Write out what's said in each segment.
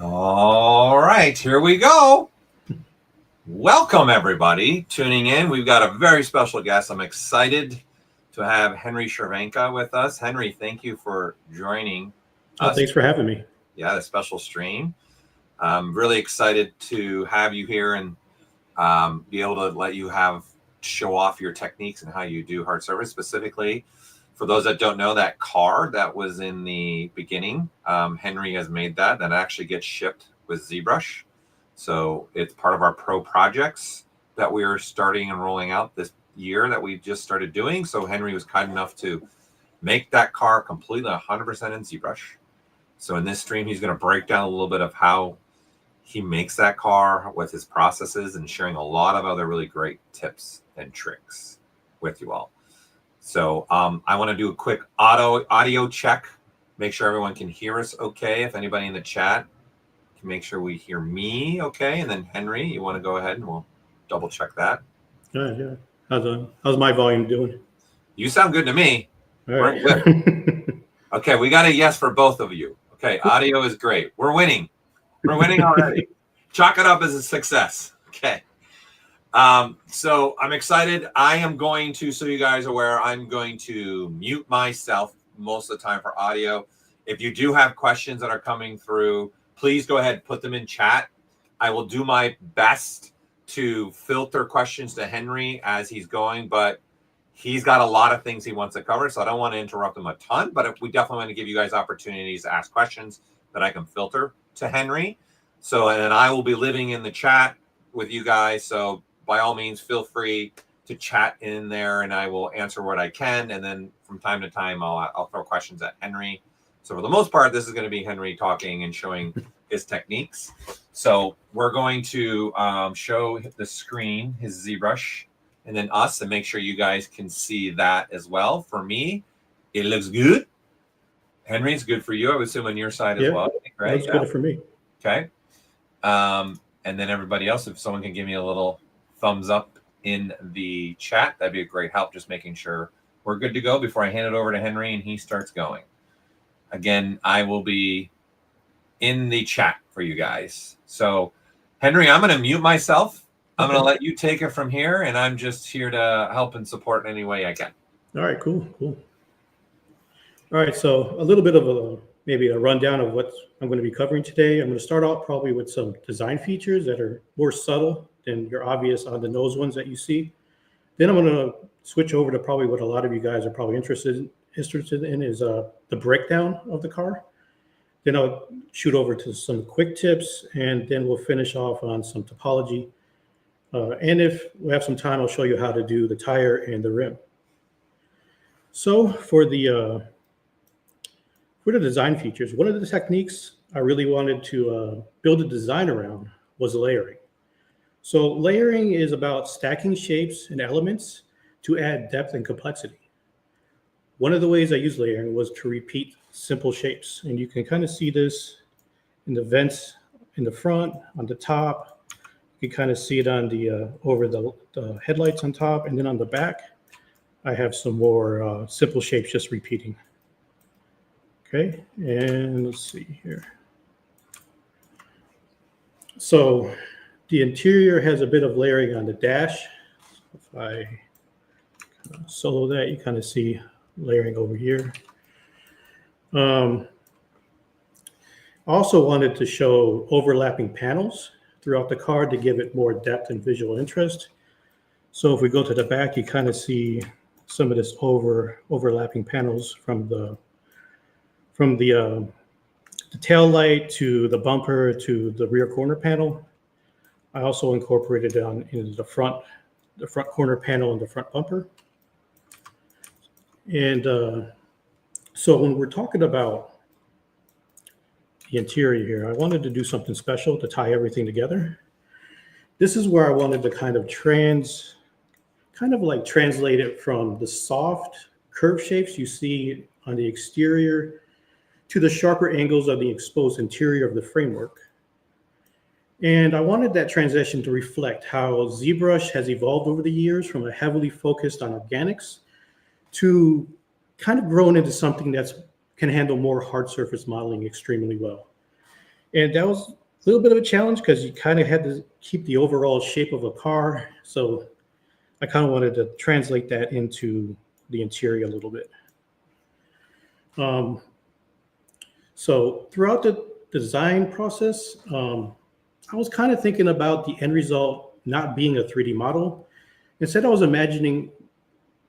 All right, here we go. Welcome, everybody, tuning in. We've got a very special guest. I'm excited to have Henry Chervenka with us. Henry, thank you for joining us. Thanks for having me. Yeah, the special stream. I'm really excited to have you here and be able to let you show off your techniques and how you do hard surface. Specifically, for those that don't know, that car that was in the beginning, Henry has made that actually gets shipped with ZBrush. So it's part of our pro projects that we are starting and rolling out this year that we just started doing. So Henry was kind enough to make that car completely 100% in ZBrush. So in this stream, he's going to break down a little bit of how he makes that car with his processes and sharing a lot of other really great tips and tricks with you all. So I want to do a quick audio check, make sure everyone can hear us okay. If anybody in the chat can make sure we hear me okay. And then Henry, you want to go ahead and we'll double check that. Yeah. How's my volume doing? You sound good to me. All right. We're good. Okay, we got a yes for both of you. Okay, audio is great. We're winning. We're winning already. Chalk it up as a success. Okay. So I'm excited. I am going to, so you guys are aware, I'm going to mute myself most of the time for audio. If you do have questions that are coming through, please go ahead and put them in chat. I will do my best to filter questions to Henry as he's going, but he's got a lot of things he wants to cover, so I don't want to interrupt him a ton, but we definitely want to give you guys opportunities to ask questions that I can filter to Henry. So, and then I will be living in the chat with you guys, so by all means, feel free to chat in there and I will answer what I can. And then from time to time, I'll throw questions at Henry. So for the most part, this is going to be Henry talking and showing his techniques. So we're going to show the screen, his ZBrush, and then us, and make sure you guys can see that as well. For me, it looks good. Henry, it's good for you. I would assume on your side as well. Right? That's good for me. Okay. And then everybody else, if someone can give me a little thumbs up in the chat, that'd be a great help, just making sure we're good to go before I hand it over to Henry and he starts going. Again, I will be in the chat for you guys. So Henry, I'm going to mute myself. I'm going to let you take it from here, and I'm just here to help and support in any way I can. All right, cool. All right, so a little bit of maybe a rundown of what I'm going to be covering today. I'm going to start out probably with some design features that are more subtle than your obvious on the nose ones that you see. Then I'm going to switch over to probably what a lot of you guys are probably interested in is the breakdown of the car. Then I'll shoot over to some quick tips, and then we'll finish off on some topology. And if we have some time, I'll show you how to do the tire and the rim. So for the design features, one of the techniques I really wanted to build a design around was layering. So layering is about stacking shapes and elements to add depth and complexity. One of the ways I used layering was to repeat simple shapes. And you can kind of see this in the vents in the front, on the top. You can kind of see it on the over the headlights on top, and then on the back, I have some more simple shapes just repeating. Okay, and let's see here. So the interior has a bit of layering on the dash. If I solo that, you kind of see layering over here. Also wanted to show overlapping panels throughout the car to give it more depth and visual interest. So if we go to the back, you kind of see some of this overlapping panels from the tail light to the bumper to the rear corner panel. I also incorporated it into the front corner panel and the front bumper. And so when we're talking about the interior here, I wanted to do something special to tie everything together. This is where I wanted to kind of translate it from the soft curve shapes you see on the exterior to the sharper angles of the exposed interior of the framework. And I wanted that transition to reflect how ZBrush has evolved over the years from a heavily focused on organics to kind of grown into something that can handle more hard surface modeling extremely well. And that was a little bit of a challenge because you kind of had to keep the overall shape of a car. So I kind of wanted to translate that into the interior a little bit. So throughout the design process, I was kind of thinking about the end result not being a 3D model. Instead, I was imagining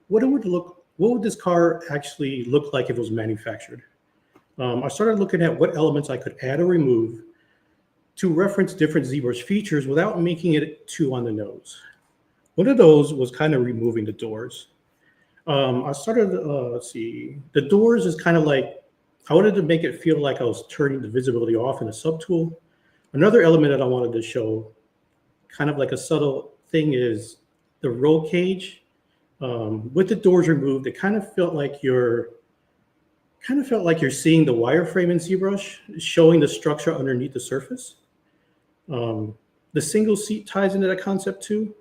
what would this car actually look like if it was manufactured? I started looking at what elements I could add or remove to reference different ZBrush features without making it too on the nose. One of those was kind of removing the doors. I started, let's see, the doors is kind of like, I wanted to make it feel like I was turning the visibility off in a subtool. Another element that I wanted to show, kind of like a subtle thing, is the roll cage. With the doors removed, it kind of felt like you're seeing the wireframe in ZBrush, showing the structure underneath the surface. The single seat ties into that concept too.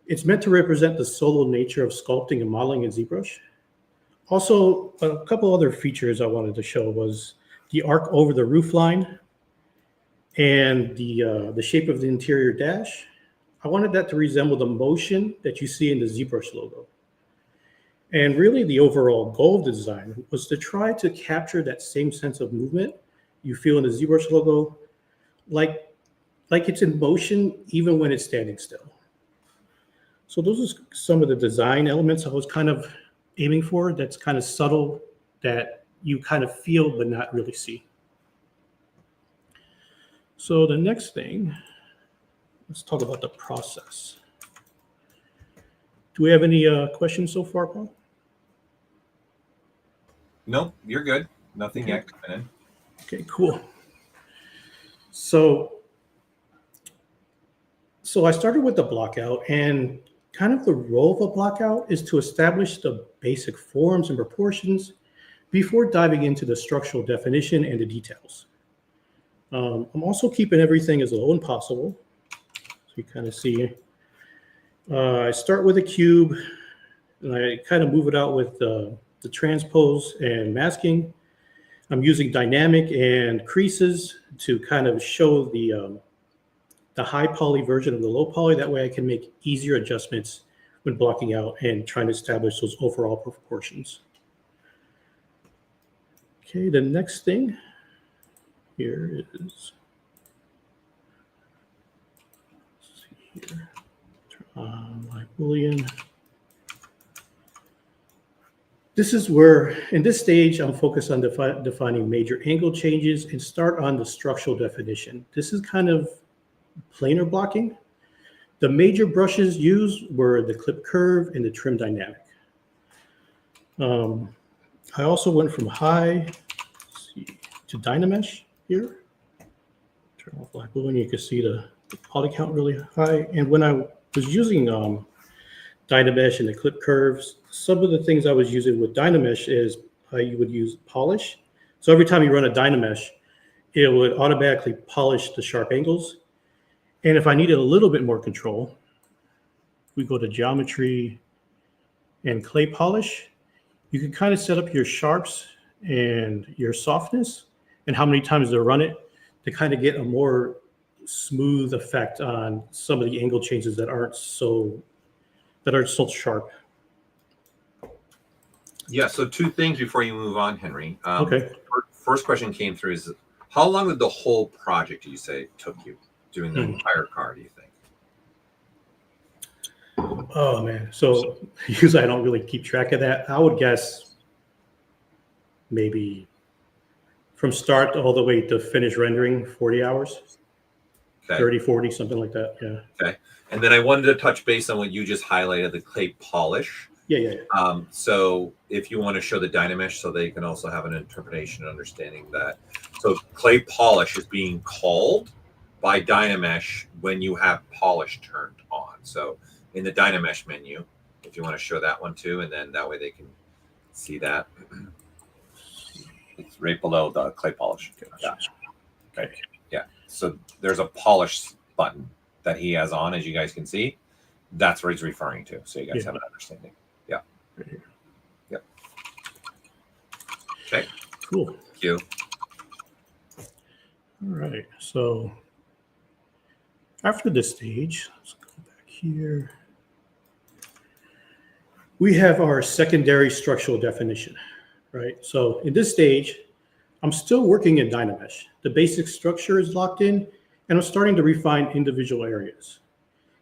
It's meant to represent the solo nature of sculpting and modeling in ZBrush. Also, a couple other features I wanted to show was the arc over the roof line and the shape of the interior dash. I wanted that to resemble the motion that you see in the ZBrush logo. And really the overall goal of the design was to try to capture that same sense of movement you feel in the ZBrush logo, like it's in motion even when it's standing still. So those are some of the design elements I was kind of aiming for. That's kind of subtle, that you kind of feel but not really see. So the next thing, let's talk about the process. Do we have any questions so far, Paul? Nope, you're good. Nothing yet coming in. Okay, cool. So I started with the blockout, and kind of the role of a blockout is to establish the basic forms and proportions before diving into the structural definition and the details. I'm also keeping everything as low as possible. So you kind of see, I start with a cube, and I kind of move it out with the transpose and masking. I'm using dynamic and creases to kind of show the high poly version of the low poly. That way I can make easier adjustments when blocking out and trying to establish those overall proportions. Okay, the next thing here is, let's see here, turn on my Boolean. This is where, in this stage, I'm focused on defining major angle changes and start on the structural definition. This is kind of planar blocking. The major brushes used were the clip curve and the trim dynamic. I also went from high to Dynamesh here. Turn off black blue and you can see the poly count really high. And when I was using Dynamesh and the clip curves, some of the things I was using with Dynamesh is you would use polish. So every time you run a Dynamesh, it would automatically polish the sharp angles. And if I needed a little bit more control, we go to geometry and clay polish. You can kind of set up your sharps and your softness and how many times to run it to kind of get a more smooth effect on some of the angle changes that aren't so sharp. Yeah, so two things before you move on, Henry. Okay. First question came through is, how long did the whole project, you say, took you doing the entire car, do you think? Oh, man. So usually I don't really keep track of that. I would guess maybe from start all the way to finish rendering, 40 hours, okay. 30, 40, something like that. Yeah. Okay. And then I wanted to touch base on what you just highlighted, the clay polish. Yeah. So if you want to show the Dynamesh so they can also have an interpretation and understanding that. So clay polish is being called by Dynamesh when you have polish turned on. So in the Dynamesh menu, if you want to show that one too, and then that way they can see that. It's right below the clay polish. Yeah. Okay. Yeah. So there's a polish button that he has on, as you guys can see. That's what he's referring to. So you guys have an understanding. Yeah. Right here. Yep. Okay. Cool. Thank you. All right, so after this stage, let's go back here. We have our secondary structural definition, right? So in this stage, I'm still working in Dynamesh. The basic structure is locked in, and I'm starting to refine individual areas.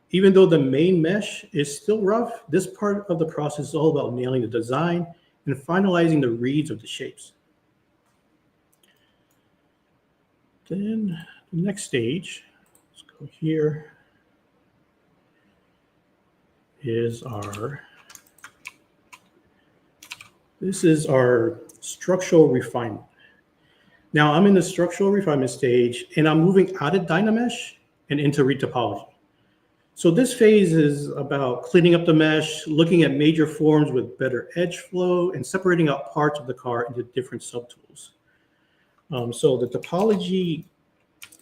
Even though the main mesh is still rough, this part of the process is all about nailing the design and finalizing the reads of the shapes. Then the next stage, let's go here, is this is our structural refinement. Now I'm in the structural refinement stage and I'm moving out of Dynamesh and into retopology. So this phase is about cleaning up the mesh, looking at major forms with better edge flow, and separating out parts of the car into different subtools. So the topology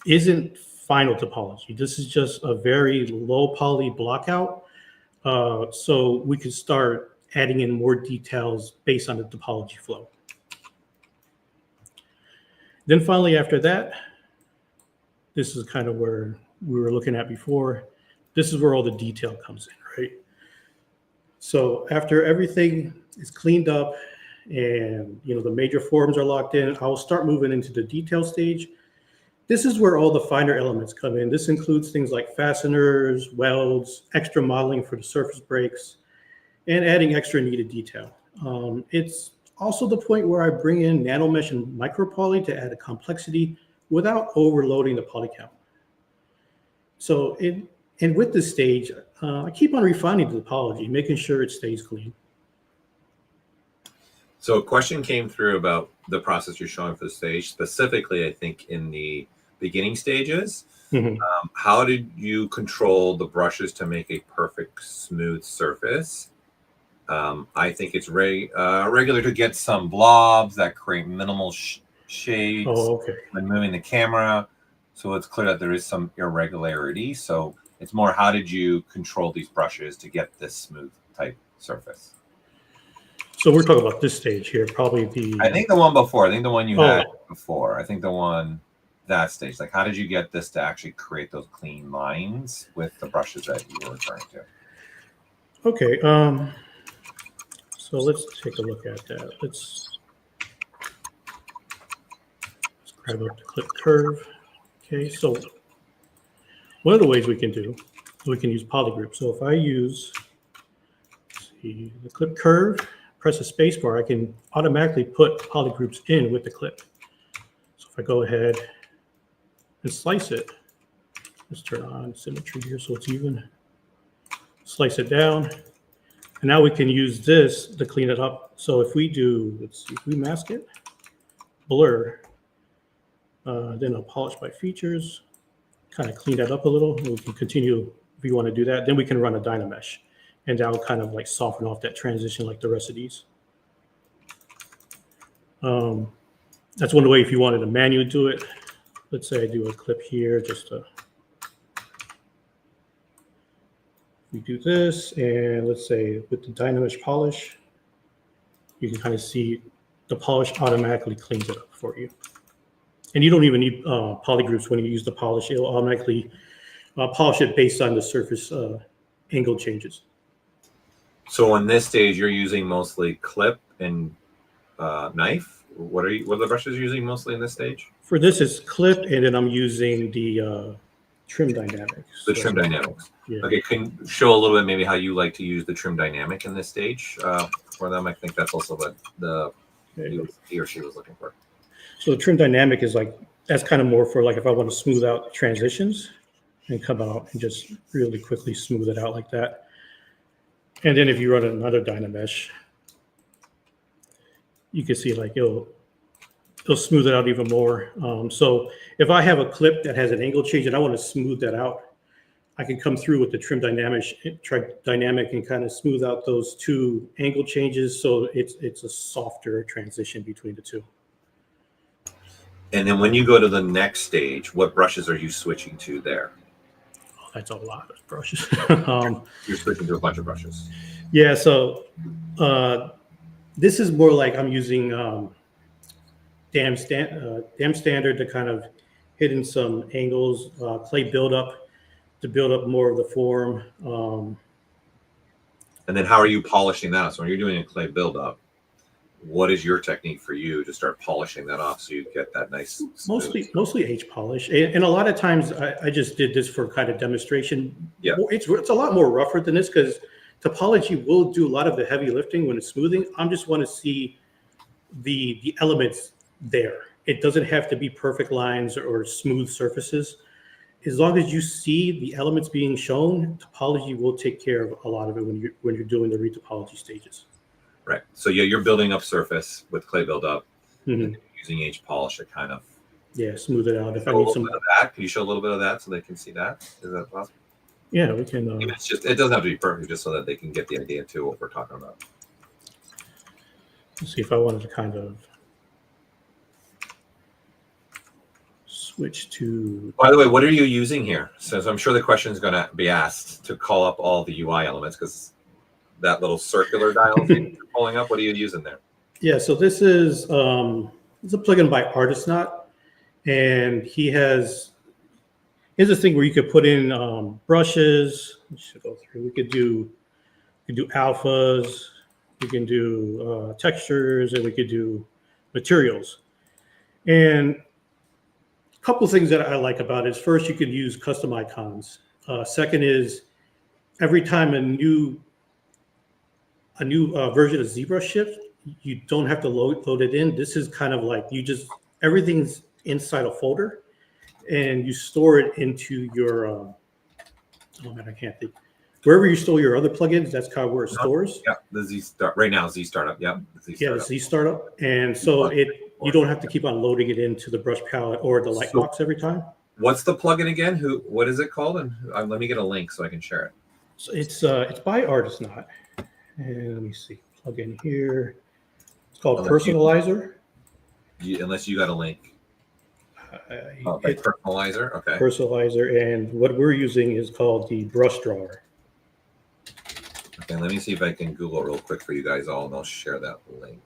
isn't final topology. This is just a very low poly blockout. So we can start adding in more details based on the topology flow. Then finally, after that, this is kind of where we were looking at before. This is where all the detail comes in, right? So after everything is cleaned up and the major forms are locked in, I will start moving into the detail stage. This is where all the finer elements come in. This includes things like fasteners, welds, extra modeling for the surface breaks, and adding extra needed detail. It's also the point where I bring in nanomesh and micropoly to add a complexity without overloading the poly count. So and with this stage, I keep on refining the topology, making sure it stays clean. So a question came through about the process you're showing for the stage, specifically, I think, in the beginning stages. Mm-hmm. How did you control the brushes to make a perfect smooth surface? I think it's regular to get some blobs that create minimal shades when moving the camera. So it's clear that there is some irregularity. So it's more, how did you control these brushes to get this smooth type surface? So we're talking about this stage here, probably I think the one before. I think the one you had before. I think the one, that stage. Like, how did you get this to actually create those clean lines with the brushes that you were referring to? Okay. So let's take a look at that. Let's grab up the clip curve. Okay, so one of the ways we can use polygroup. So if I use the clip curve, press a space bar, I can automatically put polygroups in with the clip. So if I go ahead and slice it, let's turn on symmetry here so it's even. Slice it down. And now we can use this to clean it up. So if we do, let's see, if we mask it, blur, then I'll polish by features, kind of clean that up a little. And we can continue if you want to do that. Then we can run a Dynamesh, and that'll kind of like soften off that transition like the rest of these. That's one way if you wanted to manually do it. Let's say I do a clip here, just to. We do this, and let's say with the Dynamesh polish, you can kind of see the polish automatically cleans it up for you. And you don't even need polygroups when you use the polish. It'll automatically polish it based on the surface angle changes. So on this stage, you're using mostly clip and knife. What are the brushes you're using mostly in this stage? For this, it's clip, and then I'm using the trim dynamics. The trim dynamics. Yeah. Okay, can you show a little bit maybe how you like to use the trim dynamic in this stage for them? I think that's also what he or she was looking for. So the trim dynamic is like, that's kind of more for like if I want to smooth out transitions and come out and just really quickly smooth it out like that. And then if you run another Dynamesh, you can see like it'll smooth it out even more. So if I have a clip that has an angle change and I want to smooth that out, I can come through with the trim dynamic and kind of smooth out those two angle changes. So it's a softer transition between the two. And then when you go to the next stage, what brushes are you switching to there? Oh, that's a lot of brushes. You're switching to a bunch of brushes. Yeah, so this is more like I'm using dam standard to kind of hitting some angles, clay buildup to build up more of the form. And then how are you polishing that? So when you're doing a clay buildup, what is your technique for you to start polishing that off so you get that nice mostly H polish, and a lot of times I just did this for kind of demonstration. Yeah, it's a lot more rougher than this because Topology will do a lot of the heavy lifting when it's smoothing. I just want to see the elements there. It doesn't have to be perfect lines or smooth surfaces. As long as you see the elements being shown, Topology will take care of a lot of it when you're doing the retopology stages. Right. So yeah, you're building up surface with clay buildup, and using H polish to kind of smooth it out. If I need need some of that, can you show a little bit of that so they can see that? Is that possible? Yeah, we can. It's just, it doesn't have to be perfect, just so that they can get the idea too what we're talking about. Let's see if I wanted to kind of switch to. By the way, what are you using here? So I'm sure the question is going to be asked to call up all the UI elements, because that little circular dial thing you're pulling up, what are you using there? Yeah, so this is it's a plugin by ArtistNot, and here's a thing where you could put in brushes. We should go through. We could do alphas, we can do textures, and we could do materials. And a couple of things that I like about it is, first, you could use custom icons. Second is, every time a new version of ZBrush ships, you don't have to load it in. This is kind of like everything's inside a folder, and you store it into your oh man, I can't think. Wherever you store your other plugins, that's kind of where it stores. Yeah, the Z start right now. Z startup. Yeah, the Z startup, and so you don't have to keep on loading it into the brush palette or the light box every time. What's the plugin again? What is it called? And let me get a link so I can share it. So it's by ArtistNot, and let me see, plugin here. It's called Personalizer. Unless you got a link. Personalizer. Okay. Personalizer, and what we're using is called the brush drawer. Okay, let me see if I can Google real quick for you guys all, and I'll share that link.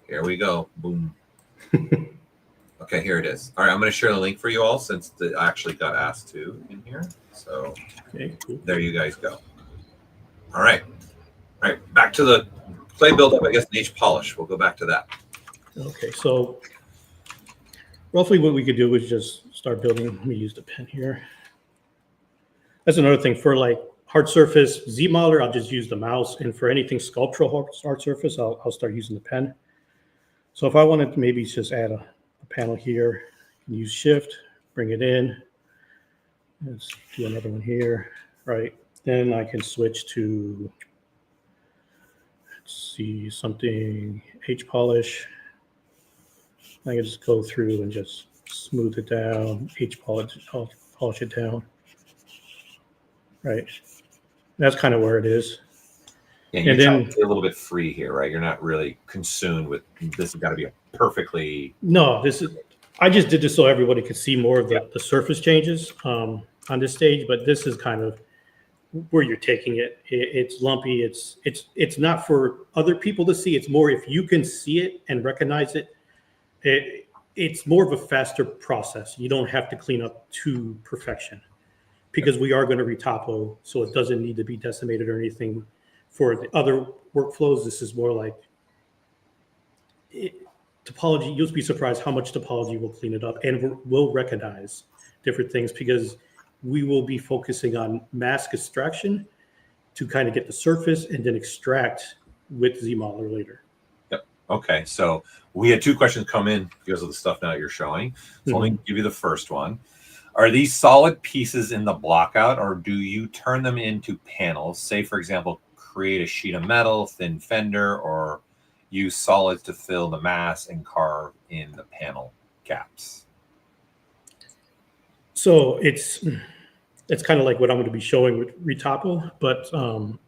Here we go. Boom. Okay, here it is. All right, I'm going to share the link for you all, since I actually got asked to in here. So cool. There you guys go. All right. All right, back to the clay buildup, I guess, and H polish. We'll go back to that. Okay, so roughly what we could do is just start building. Let me use the pen here. That's another thing. For like hard surface Z modeler, I'll just use the mouse, and for anything sculptural hard surface, I'll start using the pen. So if I wanted to maybe just add a panel here, I can use Shift, bring it in. Let's do another one here, right? Then I can switch to, let's see, something H polish. I can just go through and just smooth it down, H polish it down, right? That's kind of where it is. Yeah, you're trying to be a little bit free here, right? You're not really consumed with this. Has got to be a perfectly. No, I just did this so everybody could see more of the surface changes on this stage, but this is kind of where you're taking it. It's lumpy. It's not for other people to see. It's more if you can see it and recognize it. It's more of a faster process. You don't have to clean up to perfection, because we are going to retopo, so it doesn't need to be decimated or anything. For the other workflows, this is more like Topology. You'll be surprised how much Topology will clean it up and will recognize different things, because we will be focusing on mask extraction to kind of get the surface and then extract with ZModeler later. Yep. Okay. So we had two questions come in because of the stuff now you're showing. So let me give you the first one. Are these solid pieces in the blockout, or do you turn them into panels? Say, for example, create a sheet of metal, thin fender, or use solids to fill the mass and carve in the panel gaps? So it's kind of like what I'm going to be showing with retopo, but so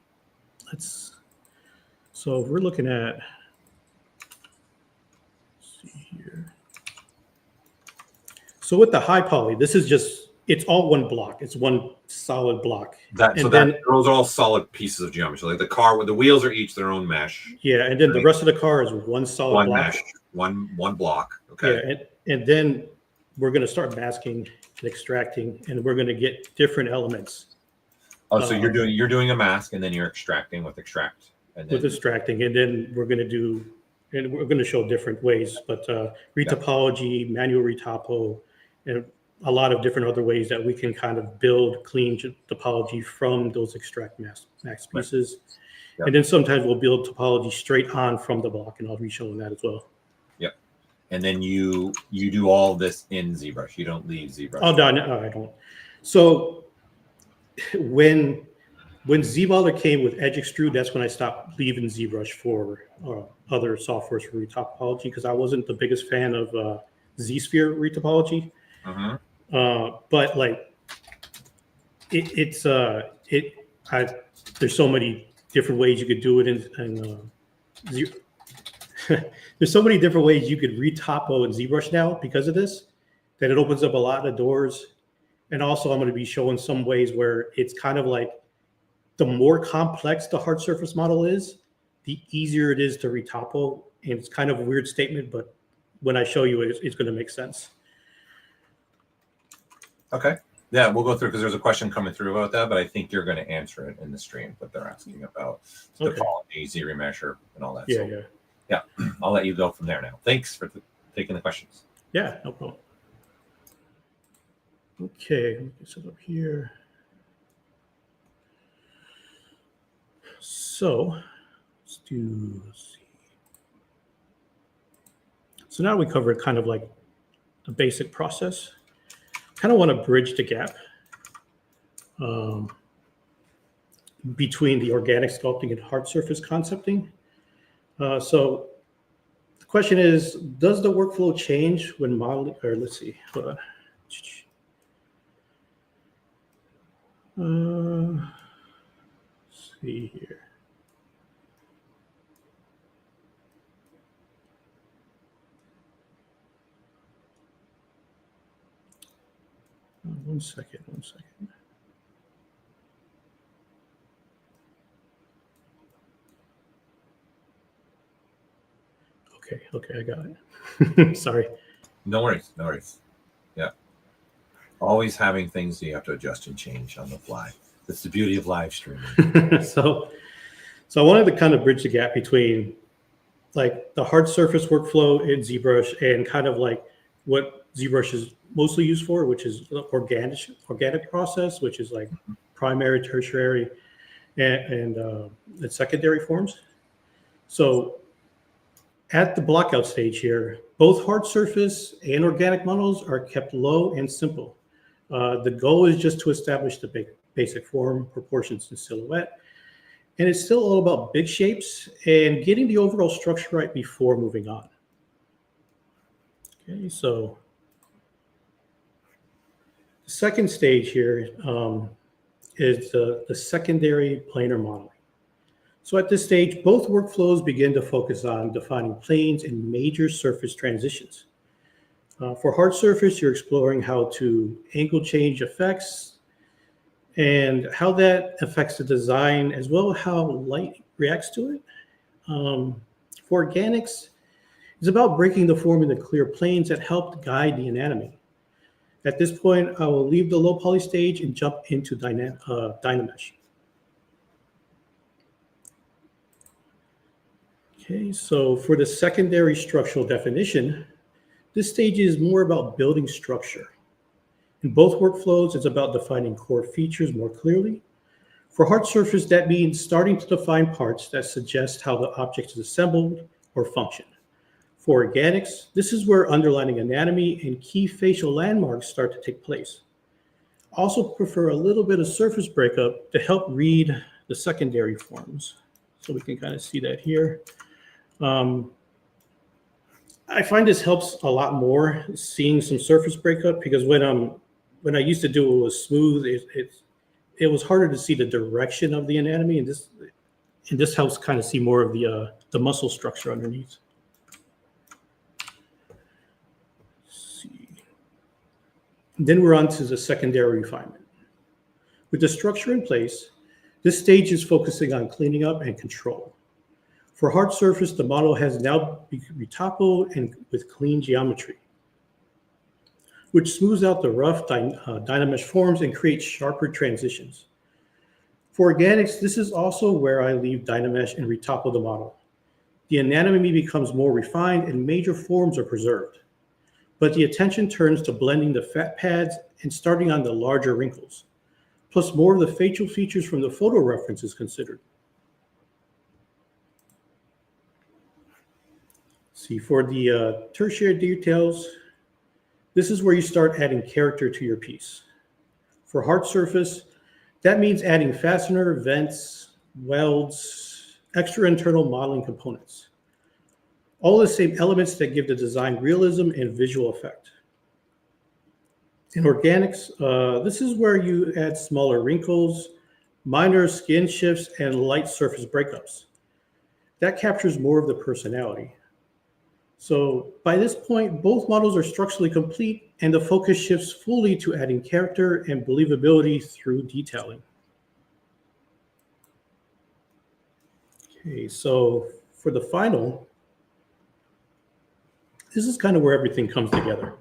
if we're looking at, let's see here. So with the high poly, this is just, it's all one block. It's one solid block. Those are all solid pieces of geometry. So like the car, with the wheels are each their own mesh. Yeah, and then the rest of the car is one solid block. Mesh, one block. Okay. Yeah, and then we're going to start masking and extracting, and we're going to get different elements. Oh, so you're doing a mask, and then you're extracting with extract, and then with extracting, and then we're going to do, and we're going to show different ways, but retopology, manual retopo, and a lot of different other ways that we can kind of build clean topology from those extract mask pieces. Yep. And then sometimes we'll build topology straight on from the block, and I'll be showing that as well. Yep. And then you do all this in ZBrush. You don't leave ZBrush. Oh, no, I don't. So when ZBrush came with Edge Extrude, that's when I stopped leaving ZBrush for other softwares for retopology, because I wasn't the biggest fan of Z-Sphere retopology. But like there's so many different ways you could do it in there's so many different ways you could retopo in ZBrush now because of this, that it opens up a lot of doors. And also I'm going to be showing some ways where it's kind of like the more complex the hard surface model is, the easier it is to retopo. And it's kind of a weird statement, but when I show you it, it's going to make sense. Okay. Yeah, we'll go through, because there's a question coming through about that, but I think you're going to answer it in the stream, what they're asking about topology, Z remeasure, and all that. Yeah, I'll let you go from there now. Thanks for taking the questions. Yeah, no problem. Okay, let me set up here. So let's see. So now we covered kind of like the basic process. Kind of want to bridge the gap between the organic sculpting and hard surface concepting. So the question is, does the workflow change when modeling, or let's see, hold on. Let's see here. One second. Okay, I got it. Sorry. No worries. Yeah. Always having things that you have to adjust and change on the fly. That's the beauty of live streaming. So I wanted to kind of bridge the gap between like the hard surface workflow in ZBrush and kind of like what ZBrush is mostly used for, which is the organic process, which is like primary, tertiary, and secondary forms. So at the blockout stage here, both hard surface and organic models are kept low and simple. The goal is just to establish the basic form, proportions, and silhouette. And it's still all about big shapes and getting the overall structure right before moving on. Okay, so the second stage here is the secondary planar modeling. So at this stage, both workflows begin to focus on defining planes and major surface transitions. For hard surface, you're exploring how to angle change effects and how that affects the design, as well as how light reacts to it. For organics, it's about breaking the form into clear planes that help guide the anatomy. At this point, I will leave the low poly stage and jump into Dynamesh. Okay, so for the secondary structural definition, this stage is more about building structure. In both workflows, it's about defining core features more clearly. For hard surface, that means starting to define parts that suggest how the object is assembled or function. For organics, this is where underlining anatomy and key facial landmarks start to take place. Also prefer a little bit of surface breakup to help read the secondary forms. So we can kind of see that here. I find this helps a lot more, seeing some surface breakup, because when I used to do it was smooth, it was harder to see the direction of the anatomy, and this helps kind of see more of the muscle structure underneath. Let's see. Then we're on to the secondary refinement. With the structure in place, this stage is focusing on cleaning up and control. For hard surface, the model has now been retopoed and with clean geometry. which smooths out the rough Dynamesh forms and creates sharper transitions. For organics, this is also where I leave Dynamesh and retopple the model. The anatomy becomes more refined and major forms are preserved, but the attention turns to blending the fat pads and starting on the larger wrinkles. Plus, more of the facial features from the photo reference is considered. See, for the tertiary details, this is where you start adding character to your piece. For hard surface, that means adding fastener, vents, welds, extra internal modeling components. All the same elements that give the design realism and visual effect. In organics, this is where you add smaller wrinkles, minor skin shifts, and light surface breakups. That captures more of the personality. So by this point, both models are structurally complete and the focus shifts fully to adding character and believability through detailing. Okay, so for the final, this is kind of where everything comes together.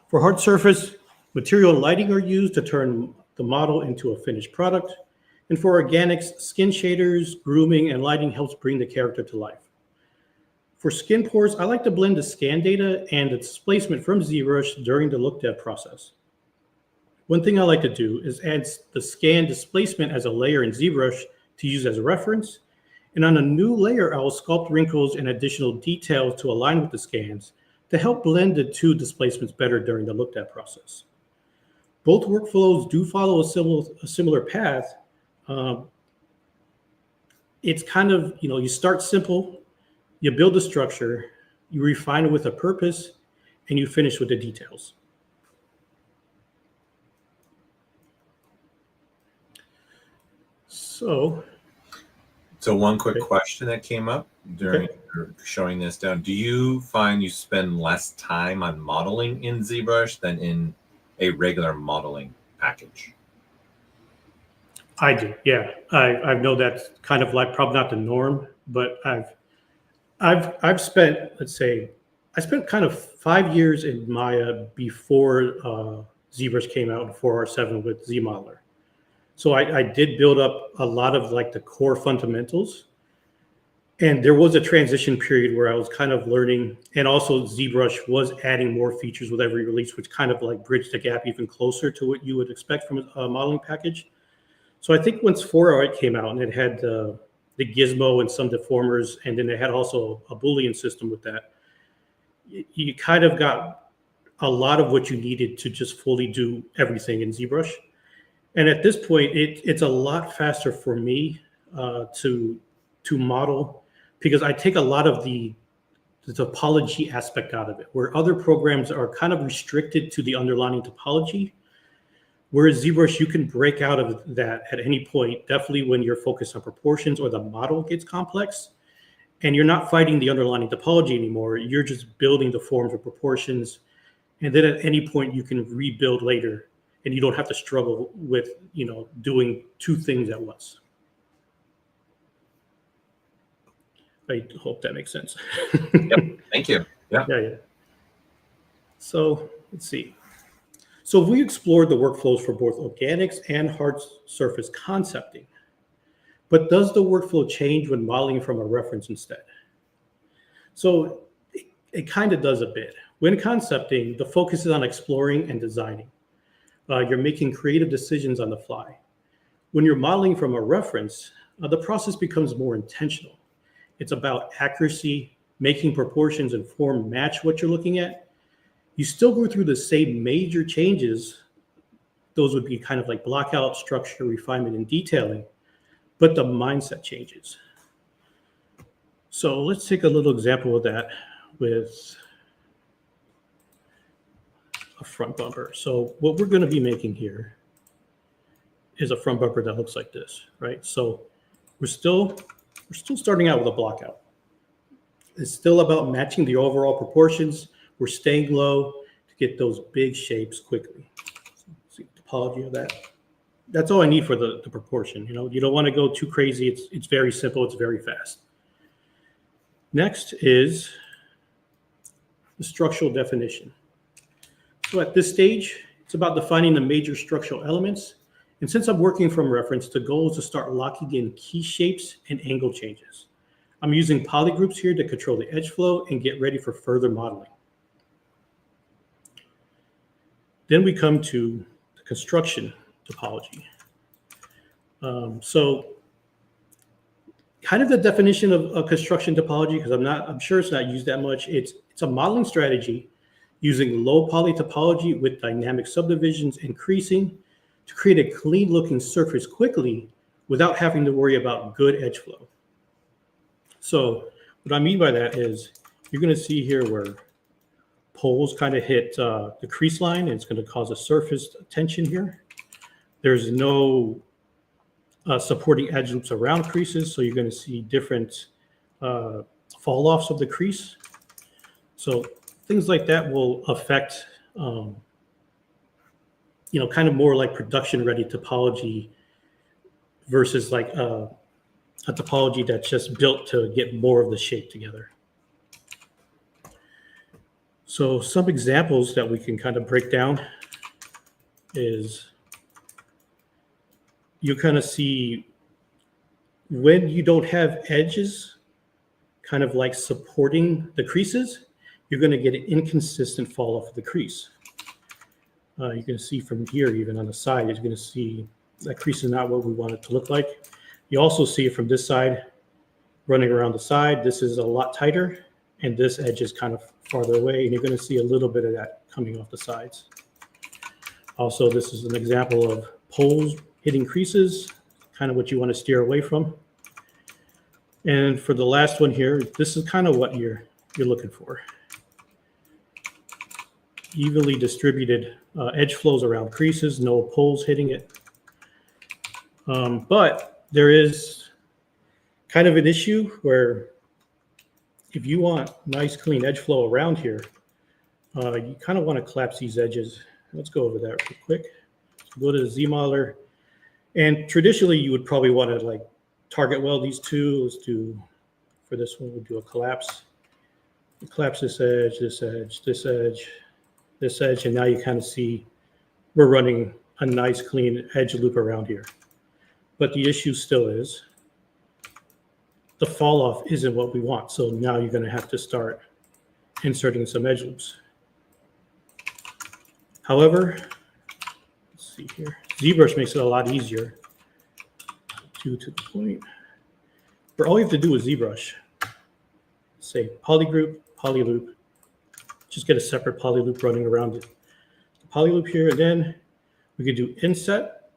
For hard surface, material and lighting are used to turn the model into a finished product. And for organics, skin shaders, grooming, and lighting helps bring the character to life. For skin pores, I like to blend the scan data and the displacement from ZBrush during the look dev process. One thing I like to do is add the scan displacement as a layer in ZBrush to use as a reference. And on a new layer, I will sculpt wrinkles and additional details to align with the scans to help blend the two displacements better during the look dev process. Both workflows do follow a similar path. It's kind of, you start simple, you build a structure, you refine it with a purpose, and you finish with the details. So one quick question that came up during showing this down. Do you find you spend less time on modeling in ZBrush than in a regular modeling package? I do, yeah. I know that's kind of like probably not the norm, but I've spent, let's say, I spent kind of 5 years in Maya before ZBrush came out in 4R7 with ZModeler. So I did build up a lot of like the core fundamentals. And there was a transition period where I was kind of learning, and also ZBrush was adding more features with every release, which kind of like bridged the gap even closer to what you would expect from a modeling package. So I think once 4R came out and it had the gizmo and some deformers, and then it had also a Boolean system with that, you kind of got a lot of what you needed to just fully do everything in ZBrush. And at this point, it's a lot faster for me to model, because I take a lot of the topology aspect out of it, where other programs are kind of restricted to the underlying topology. Whereas ZBrush, you can break out of that at any point, definitely when you're focused on proportions or the model gets complex, and you're not fighting the underlying topology anymore. You're just building the forms or proportions, and then at any point you can rebuild later, and you don't have to struggle with doing two things at once. I hope that makes sense. Yep. Thank you. Yeah. Yeah. So let's see. So we explored the workflows for both organics and hard surface concepting. But does the workflow change when modeling from a reference instead? So it kind of does a bit. When concepting, the focus is on exploring and designing. You're making creative decisions on the fly. When you're modeling from a reference, the process becomes more intentional. It's about accuracy, making proportions and form match what you're looking at. You still go through the same major changes. Those would be kind of like block out, structure, refinement, and detailing, but the mindset changes. So let's take a little example of that with a front bumper. So what we're going to be making here is a front bumper that looks like this, right? So we're still starting out with a block out. It's still about matching the overall proportions. We're staying low to get those big shapes quickly. See topology of that. That's all I need for the proportion. You don't want to go too crazy. It's very simple. It's very fast. Next is the structural definition. So at this stage, it's about defining the major structural elements. And since I'm working from reference, the goal is to start locking in key shapes and angle changes. I'm using polygroups here to control the edge flow and get ready for further modeling. Then we come to the construction topology. So kind of the definition of construction topology, because I'm sure it's not used that much. It's a modeling strategy using low poly topology with dynamic subdivisions and creasing to create a clean looking surface quickly without having to worry about good edge flow. So what I mean by that is you're going to see here where poles kind of hit the crease line, and it's going to cause a surface tension here. There's no supporting edge loops around creases, so you're going to see different fall offs of the crease. So things like that will affect, kind of more like production ready topology versus like a topology that's just built to get more of the shape together. So some examples that we can kind of break down is you kind of see when you don't have edges kind of like supporting the creases, you're going to get an inconsistent fall off of the crease. You can see from here, even on the side, you're going to see that crease is not what we want it to look like. You also see it from this side, running around the side. This is a lot tighter, and this edge is kind of farther away, and you're going to see a little bit of that coming off the sides. Also, this is an example of poles hitting creases, kind of what you want to steer away from. And for the last one here, this is kind of what you're looking for. Evenly distributed edge flows around creases, no poles hitting it. But there is kind of an issue where if you want nice clean edge flow around here, you kind of want to collapse these edges. Let's go over that real quick. So go to the Z modeler, and traditionally you would probably want to like target weld these two. Let's do, for this one, we'll do a collapse. You collapse this edge, this edge, this edge, this edge, and now you kind of see we're running a nice clean edge loop around here. But the issue still is the fall off isn't what we want. So now you're going to have to start inserting some edge loops. However, let's see here. ZBrush makes it a lot easier. To the point. Where all you have to do is ZBrush. Say polygroup, polyloop. Just get a separate polyloop running around it. The polyloop here, and then we could do inset,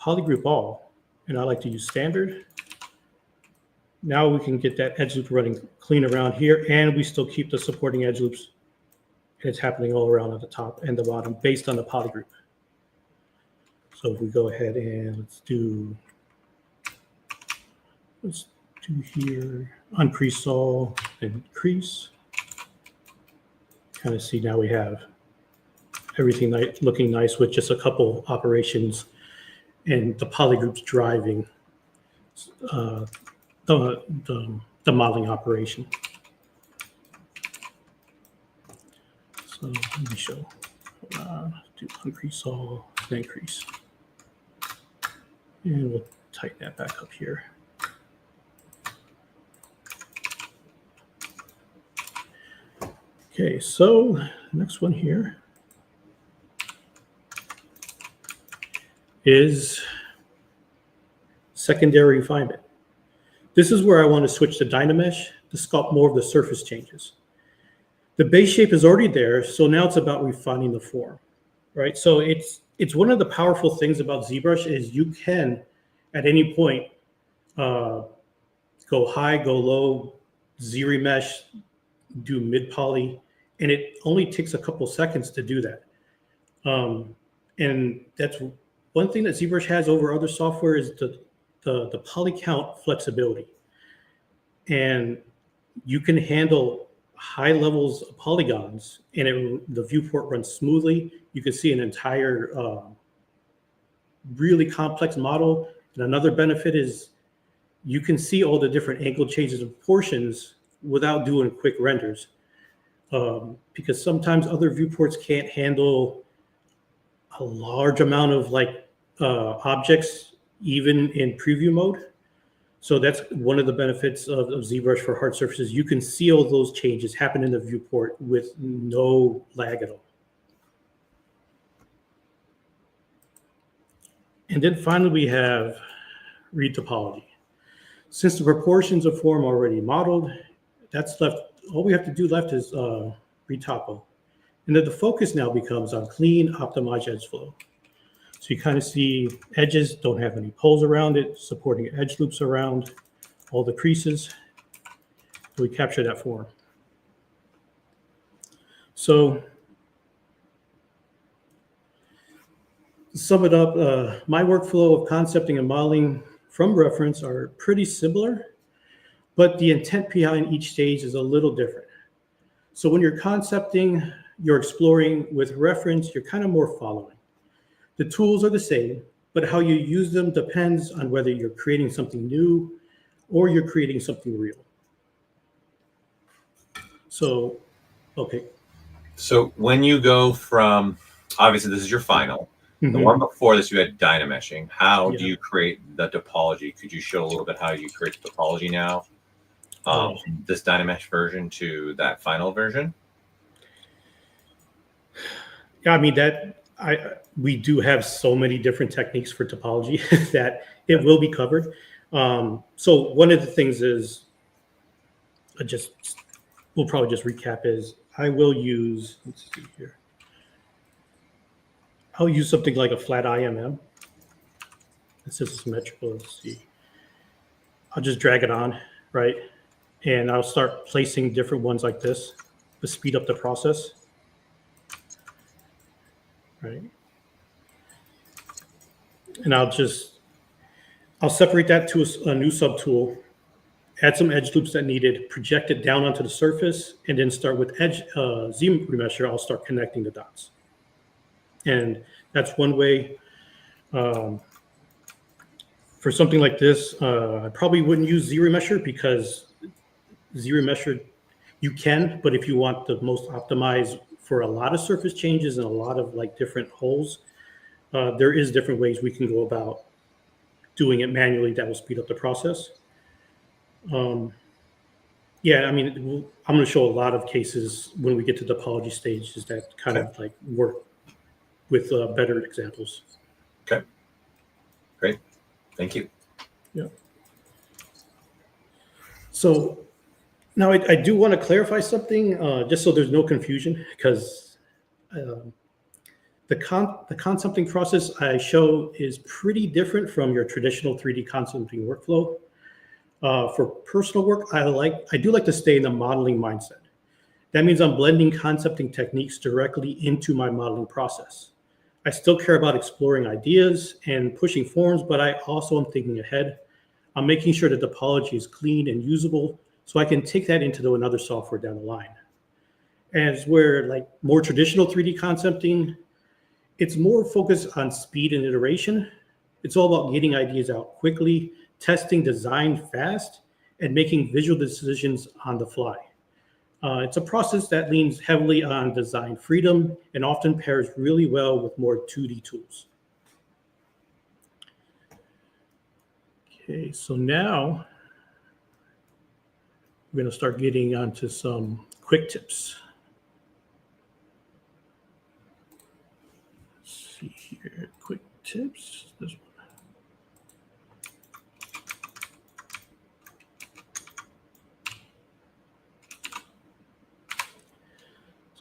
polygroup all, and I like to use standard. Now we can get that edge loop running clean around here, and we still keep the supporting edge loops. And it's happening all around at the top and the bottom based on the polygroup. So if we go ahead and let's do here, uncrease all and crease. Kind of see now we have everything looking nice with just a couple operations and the polygroups driving the modeling operation. So let me show. Do uncrease all, then crease. And we'll tighten that back up here. Okay, so next one here is secondary refinement. This is where I want to switch to Dynamesh to sculpt more of the surface changes. The base shape is already there, so now it's about refining the form, right? So it's one of the powerful things about ZBrush is you can, at any point, go high, go low, Z-remesh, do mid-poly, and it only takes a couple seconds to do that. And that's one thing that ZBrush has over other software is the poly count flexibility. And you can handle high levels of polygons, and the viewport runs smoothly. You can see an entire really complex model. And another benefit is you can see all the different angle changes and proportions without doing quick renders. because sometimes other viewports can't handle a large amount of objects, even in preview mode. So that's one of the benefits of ZBrush for hard surfaces. You can see all those changes happen in the viewport with no lag at all. And then finally, we have retopology. Since the proportions of form are already modeled, that's left. All we have to do left is retopo. And then the focus now becomes on clean, optimized edge flow. So you kind of see edges don't have any poles around it, supporting edge loops around all the creases. So we capture that form. So to sum it up, my workflow of concepting and modeling from reference are pretty similar, but the intent behind each stage is a little different. So when you're concepting, you're exploring. With reference, you're kind of more following. The tools are the same, but how you use them depends on whether you're creating something new or you're creating something real. So, okay. So when you go from, obviously this is your final, the one before this you had dynameshing. How do you create the topology? Could you show a little bit how you create the topology now? This dynamesh version to that final version? Yeah, I mean, we do have so many different techniques for topology that it will be covered. So one of the things is, we'll probably just recap is, I will use, let's see here. I'll use something like a flat IMM. This is symmetrical, let's see. I'll just drag it on, right? And I'll start placing different ones like this to speed up the process, right? And I'll separate that to a new subtool, add some edge loops that needed, project it down onto the surface, and then start with ZBrusher. I'll start connecting the dots. And that's one way. For something like this, I probably wouldn't use ZBrushLIVE because ZBrushLIVE you can, but if you want the most optimized for a lot of surface changes and a lot of different holes, there is different ways we can go about doing it manually that will speed up the process. Yeah, I mean, I'm going to show a lot of cases when we get to the topology stages that kind of work with better examples. Okay, great. Thank you. Yeah. So now I do want to clarify something, just so there's no confusion, because the concepting process I show is pretty different from your traditional 3D concepting workflow. For personal work, I do like to stay in the modeling mindset. That means I'm blending concepting techniques directly into my modeling process. I still care about exploring ideas and pushing forms, but I also am thinking ahead. I'm making sure the topology is clean and usable so I can take that into another software down the line. As where more traditional 3D concepting, it's more focused on speed and iteration. It's all about getting ideas out quickly, testing design fast, and making visual decisions on the fly. It's a process that leans heavily on design freedom and often pairs really well with more 2D tools. Okay, so now we're going to start getting onto some quick tips. Let's see here, quick tips. This one.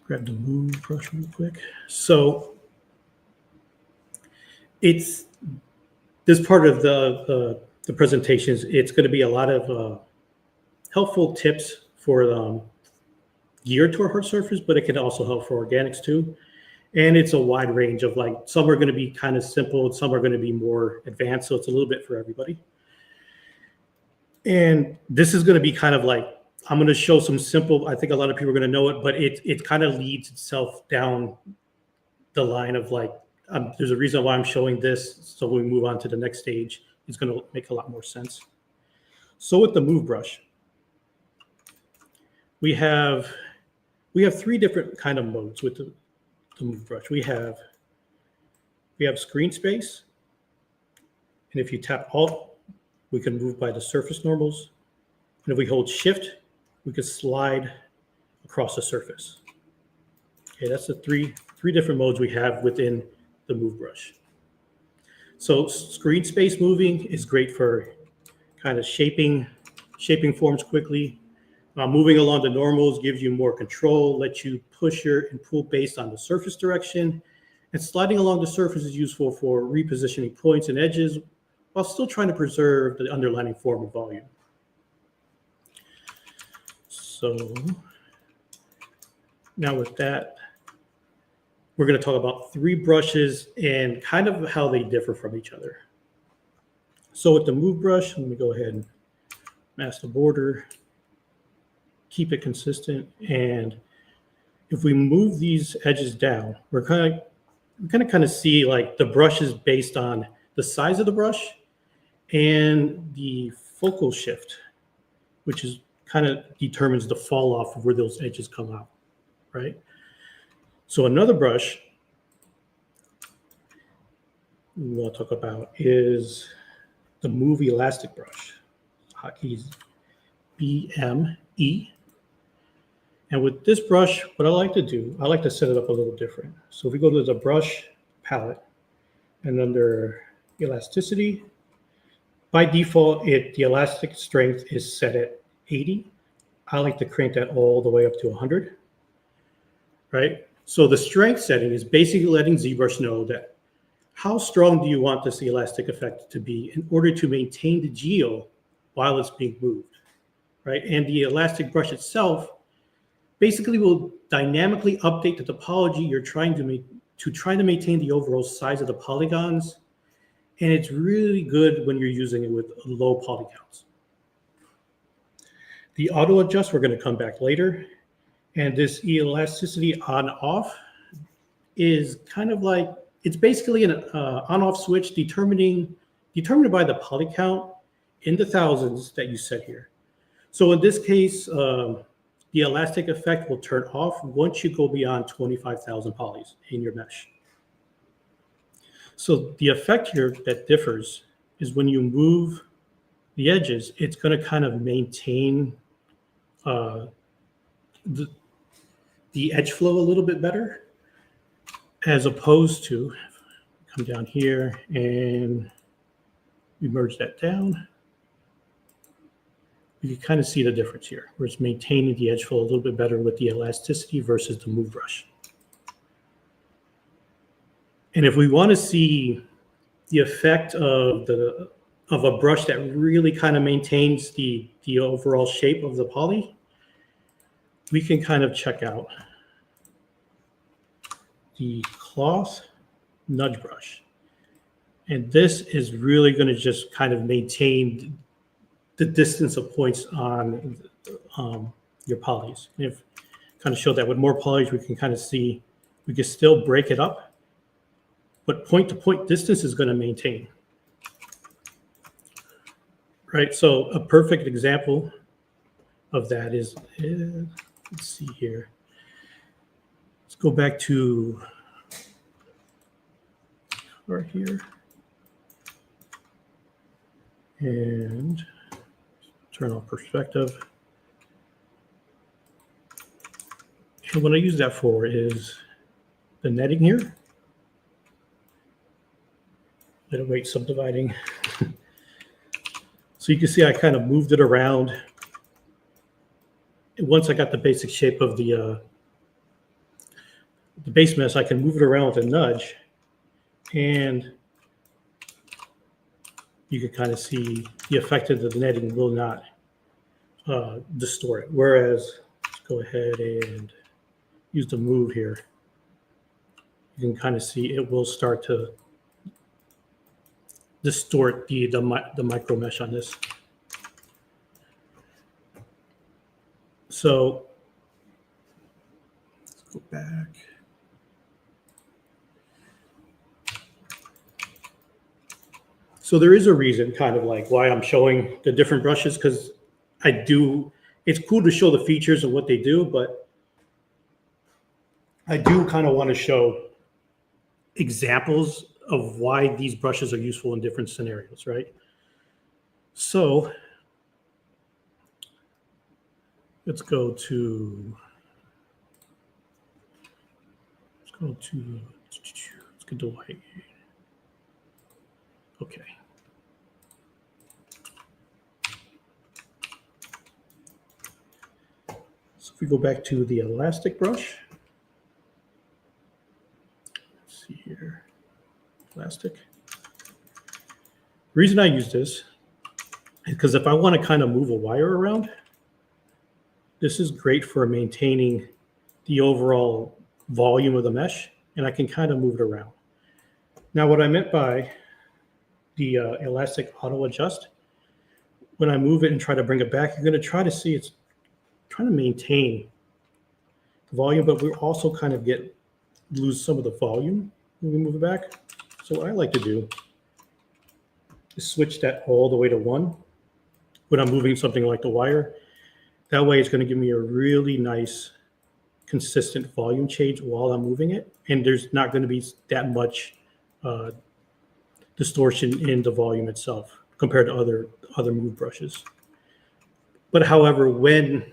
Grab the move brush real quick. So it's this part of the presentations. It's going to be a lot of helpful tips for geared toward hard surface, but it can also help for organics too. And it's a wide range of some are going to be kind of simple, and some are going to be more advanced. So it's a little bit for everybody. And this is going to be kind of I'm going to show some simple, I think a lot of people are going to know it, but it kind of leads itself down the line of there's a reason why I'm showing this. So when we move on to the next stage, it's going to make a lot more sense. So with the move brush, we we have three different kind of modes with the move brush. We have screen space. And if you tap Alt, we can move by the surface normals. And if we hold Shift, we can slide across the surface. Okay, that's the three different modes we have within the move brush. So screen space moving is great for kind of shaping forms quickly. Moving along the normals gives you more control, lets you push and pull based on the surface direction. And sliding along the surface is useful for repositioning points and edges while still trying to preserve the underlying form and volume. So now with that, we're going to talk about three brushes and kind of how they differ from each other. So with the move brush, let me go ahead and mask the border, keep it consistent. And if we move these edges down, we're kind of see like the brush is based on the size of the brush and the focal shift, which is kind of determines the fall off of where those edges come out, right? So another brush we'll talk about is the Move Elastic brush. Hotkeys BME. And with this brush, what I like to do, I like to set it up a little different. So if we go to the brush palette and under elasticity, by default, the elastic strength is set at 80. I like to crank that all the way up to 100, right? So the strength setting is basically letting ZBrush know that how strong do you want this elastic effect to be in order to maintain the geo while it's being moved, right? And the elastic brush itself basically will dynamically update the topology you're trying to maintain the overall size of the polygons. And it's really good when you're using it with low poly counts. The auto adjust, we're going to come back later. And this elasticity on off is kind of like, it's basically an on off switch determined by the poly count in the thousands that you set here. So in this case, the elastic effect will turn off once you go beyond 25,000 polys in your mesh. So the effect here that differs is when you move the edges, it's going to kind of maintain the edge flow a little bit better, as opposed to come down here and we merge that down. You can kind of see the difference here, where it's maintaining the edge flow a little bit better with the elasticity versus the move brush. And if we want to see the effect of a brush that really kind of maintains the overall shape of the poly, we can kind of check out the cloth nudge brush. And this is really going to just kind of maintain the distance of points on your polys. And if kind of show that with more polys, we can kind of see, we can still break it up, but point to point distance is going to maintain. Right, so a perfect example of that is, let's see here. Let's go back to right here and turn on perspective. And what I use that for is the netting here. Let it wait subdividing. So you can see I kind of moved it around. And once I got the basic shape of the base mesh, I can move it around with a nudge, and you can kind of see the effect of the netting will not distort it. Whereas, let's go ahead and use the move here. You can kind of see it will start to distort the micro mesh on this. So let's go back. So there is a reason kind of like why I'm showing the different brushes, because it's cool to show the features of what they do, but I do kind of want to show examples of why these brushes are useful in different scenarios, right? So let's go to white. Okay. So if we go back to the elastic brush, let's see here, elastic. The reason I use this is because if I want to kind of move a wire around, this is great for maintaining the overall volume of the mesh, and I can kind of move it around. Now, what I meant by the elastic auto adjust, when I move it and try to bring it back, you're going to try to see it's trying to maintain the volume, but we also kind of lose some of the volume when we move it back. So what I like to do is switch that all the way to 1 when I'm moving something like the wire. That way it's going to give me a really nice consistent volume change while I'm moving it, and there's not going to be that much distortion in the volume itself compared to other move brushes. But however, when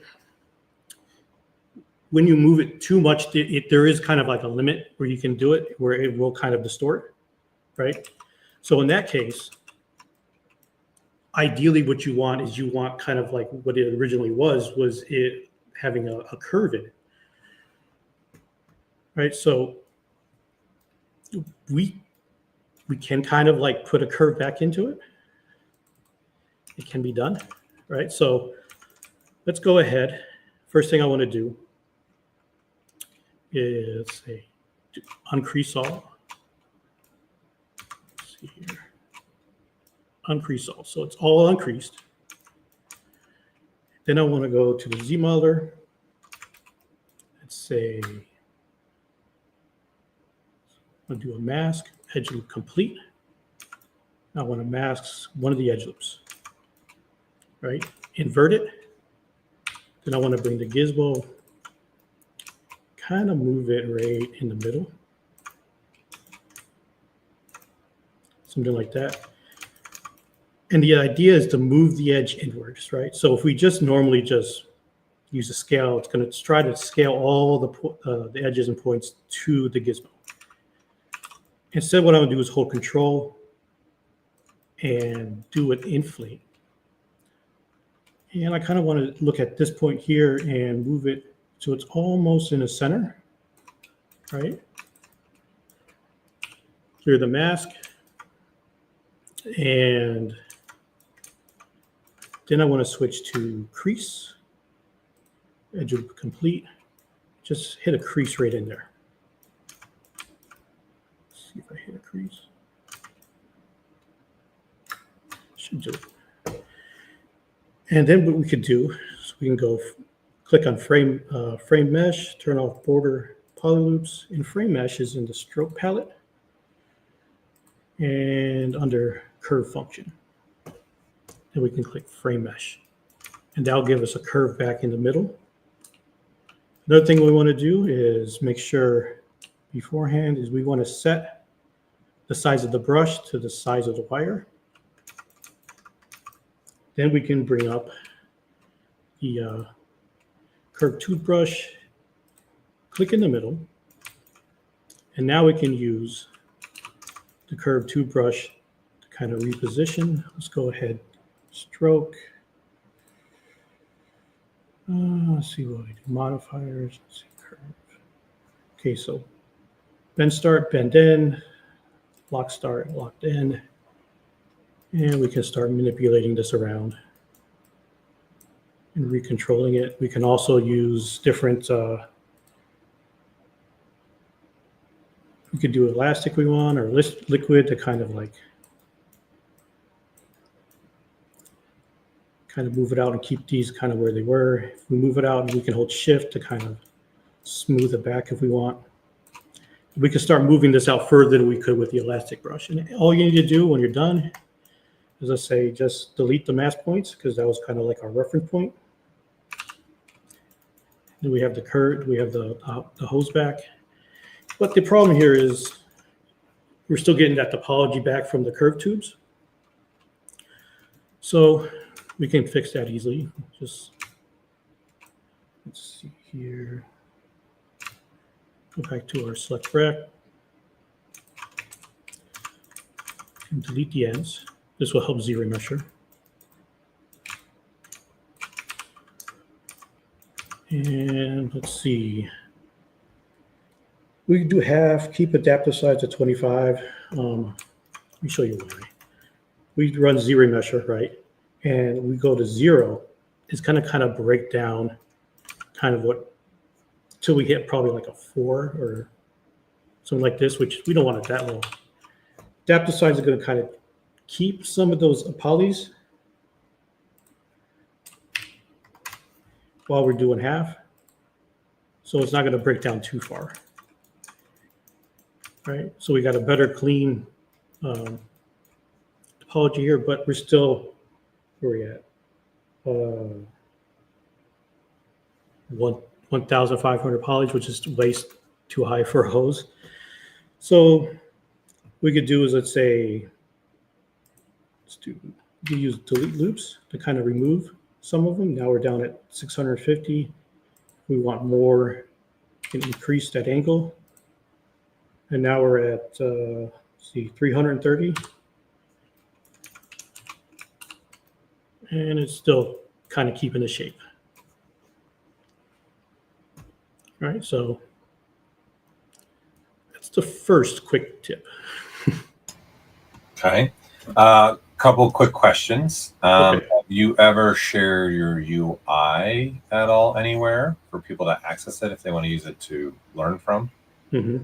you move it too much, there is kind of like a limit where you can do it, where it will kind of distort, right? So in that case, ideally what you want is kind of like what it originally was it having a curve in it, right? So we can kind of like put a curve back into it. It can be done, right? So let's go ahead. First thing I want to do is say uncrease all. Let's see here. Uncrease all. So it's all uncreased. Then I want to go to the Z modeler. Let's say I'll do a mask, edge loop complete. I want to mask one of the edge loops, right? Invert it. Then I want to bring the gizmo, kind of move it right in the middle. Something like that. And the idea is to move the edge inwards, right? So if we just normally just use a scale, it's going to try to scale all the edges and points to the gizmo. Instead, what I'm going to do is hold Control and do an inflate. And I kind of want to look at this point here and move it so it's almost in the center, right? Clear the mask. And then I want to switch to crease, edge loop complete. Just hit a crease right in there. Let's see if I hit a crease. Should do it. And then what we could do is we can go click on frame mesh, turn off border poly loops, and frame mesh is in the stroke palette and under curve function. And we can click frame mesh, and that'll give us a curve back in the middle. Another thing we want to do is make sure beforehand is we want to set the size of the brush to the size of the wire. Then we can bring up the curved toothbrush, click in the middle, and now we can use the curved toothbrush to kind of reposition. Let's go ahead, stroke. Let's see what we do. Modifiers. Let's see, curve. Okay, so bend start, bend end, lock start, locked end. And we can start manipulating this around and recontrolling it. We can also use different, we could do elastic we want or liquid to kind of move it out and keep these kind of where they were. If we move it out, we can hold shift to kind of smooth it back if we want. We can start moving this out further than we could with the elastic brush. And all you need to do when you're done is, let's say, just delete the mask points, because that was kind of like our reference point. Then we have the curve, we have the hose back, But the problem here is we're still getting that topology back from the curved tubes. So we can fix that easily. Just, let's see here. Go back to our select rec. And delete the ends. This will help ZRemesher. And let's see. We do have keep adaptive size at 25. Let me show you why. We run ZRemesher, right? And we go to 0. It's going to kind of break down kind of what till we hit probably like a 4 or something like this, which we don't want it that low. Adaptive size is going to kind of keep some of those polys while we're doing half. So it's not going to break down too far. Right? So we got a better clean topology here, but we're still, where are we at? 1,500 polys, which is way too high for a hose. So we could do is, let's say, we use delete loops to kind of remove some of them. Now we're down at 650. We want more, can increase that angle. And now we're at, let's see, 330. And it's still kind of keeping the shape. All right, so that's the first quick tip. Okay. Couple quick questions. Okay. Have you ever shared your UI at all anywhere for people to access it if they want to use it to learn from? Mm-hmm.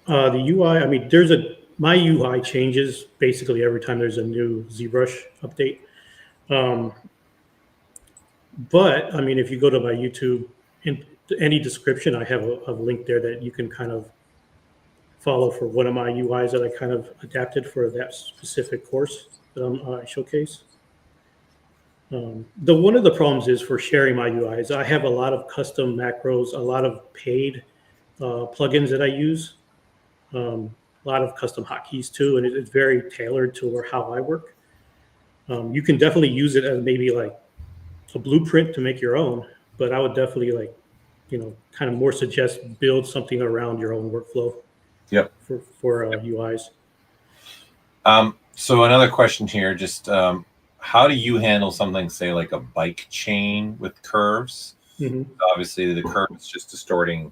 The UI, I mean, my UI changes basically every time there's a new ZBrush update. But I mean, if you go to my YouTube, in any description, I have a link there that you can kind of follow for one of my UIs that I kind of adapted for that specific course that I showcase. One of the problems is for sharing my UIs, I have a lot of custom macros, a lot of paid plugins that I use, a lot of custom hotkeys too, and it's very tailored to how I work. You can definitely use it as maybe like a blueprint to make your own, but I would definitely kind of more suggest build something around your own workflow. Yep. For UIs. So another question here, just how do you handle something, say like a bike chain with curves? Mm-hmm. Obviously the curve is just distorting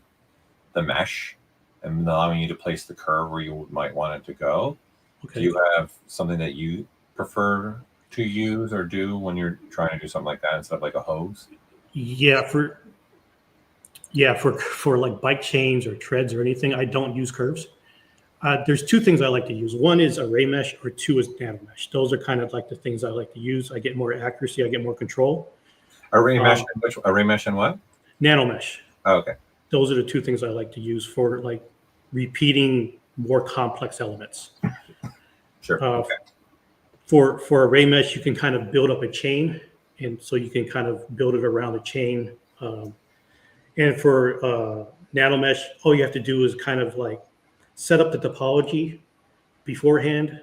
the mesh and allowing you to place the curve where you might want it to go. Okay. Do you have something that you prefer to use or do when you're trying to do something like that instead of like a hose? Yeah, for like bike chains or treads or anything, I don't use curves. There's two things I like to use. One is array mesh, or two is nano mesh. Those are kind of like the things I like to use. I get more accuracy, I get more control. Array mesh, array mesh and what? Nano mesh. Oh, okay. Those are the two things I like to use for like repeating more complex elements. Sure. Okay. For array mesh, you can kind of build up a chain, and so you can kind of build it around a chain. And for nano mesh, all you have to do is kind of like set up the topology beforehand,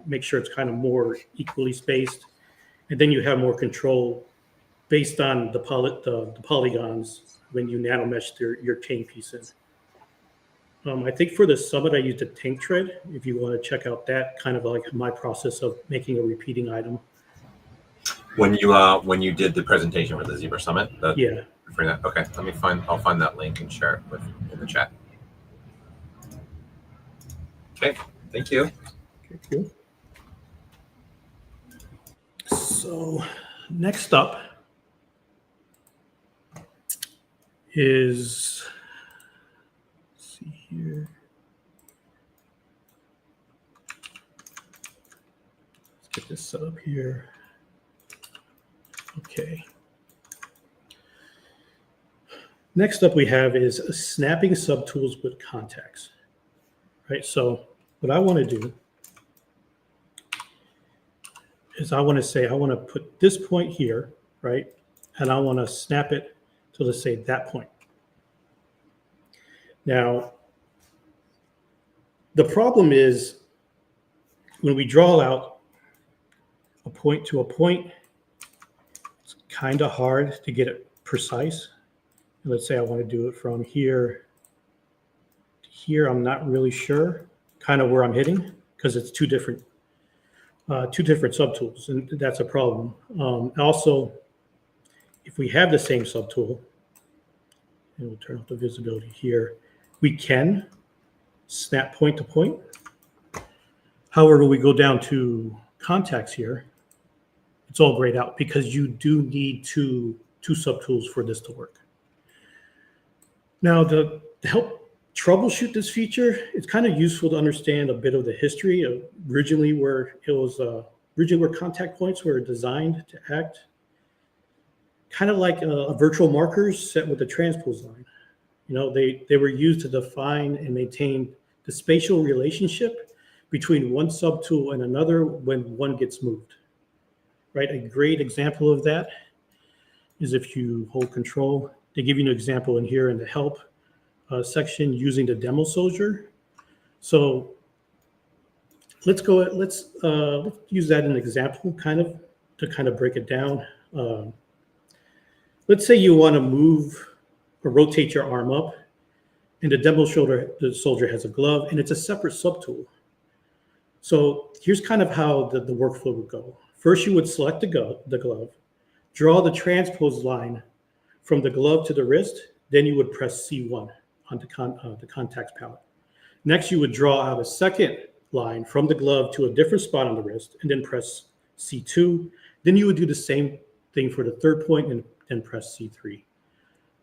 make sure it's kind of more equally spaced, and then you have more control based on the polygons when you nano mesh your chain piece in. I think for the summit, I used a tank tread. If you want to check out that, kind of like my process of making a repeating item. When you did the presentation for the ZBrush Summit? Yeah. Okay, I'll find that link and share it in the chat. Okay, thank you. Thank you. So next up is, let's see here. Let's get this set up here. Okay. Next up we have is snapping subtools with contacts. Right, so what I want to do is I want to put this point here, right? And I want to snap it to, let's say, that point. Now, The problem is when we draw out a point to a point, it's kind of hard to get it precise. Let's say I want to do it from here to here. I'm not really sure kind of where I'm hitting because it's two different subtools, and that's a problem. Also, if we have the same subtool, and we'll turn off the visibility here, we can snap point to point. However, when we go down to contacts here, it's all grayed out because you do need two subtools for this to work. Now, to help troubleshoot this feature, it's kind of useful to understand a bit of the history of originally where contact points were designed to act kind of like a virtual markers set with the transpose line. You know, they were used to define and maintain the spatial relationship between one subtool and another when one gets moved, right? A great example of that is if you hold control. They give you an example in here in the help section using the demo soldier. So let's use that as an example to break it down. Let's say you want to move or rotate your arm up, and the demo soldier has a glove, and it's a separate subtool. So here's kind of how the workflow would go. First, you would select the glove, draw the transpose line from the glove to the wrist, then you would press C1 on the contacts palette. Next, you would draw out a second line from the glove to a different spot on the wrist, and then press C2. Then you would do the same thing for the third point and then press C3.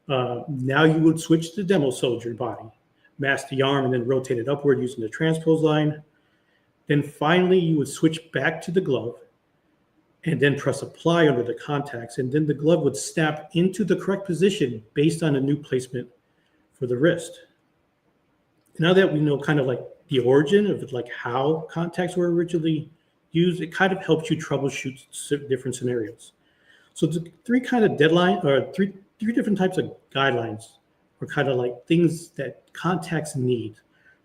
Now you would switch to the demo soldier body, mask the arm, and then rotate it upward using the transpose line. Then finally, you would switch back to the glove and then press apply under the contacts, and then the glove would snap into the correct position based on a new placement for the wrist. Now that we know kind of like the origin of like how contacts were originally used, it kind of helps you troubleshoot different scenarios. So the three different types of guidelines are kind of like things that contacts need.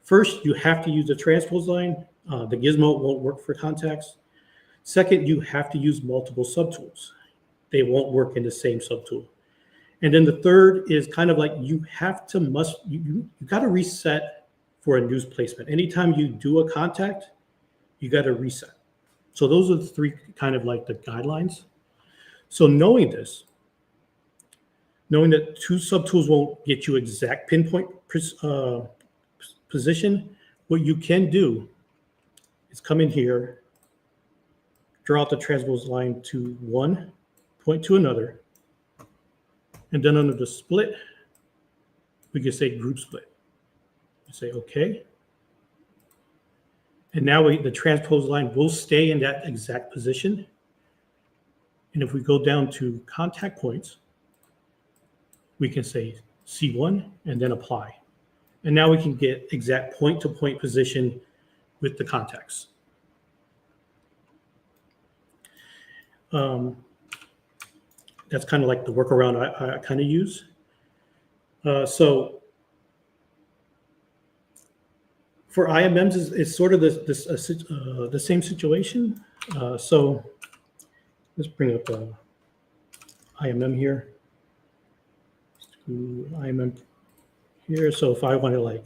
First, you have to use the transpose line. The gizmo won't work for contacts. Second, you have to use multiple subtools. They won't work in the same subtool. And then the third is kind of like you got to reset for a new placement. Anytime you do a contact, you got to reset. So those are the three kind of like the guidelines. So knowing that two subtools won't get you exact pinpoint position, what you can do is come in here, draw out the transpose line to one point to another, and then under the split, we can say group split. You say okay. And now the transpose line will stay in that exact position. And if we go down to contact points, we can say C1 and then apply. And now we can get exact point-to-point position with the contacts. That's kind of like the workaround I kind of use. So for IMMs, it's sort of the same situation. So let's bring up IMM here. IMM here. So if I want to like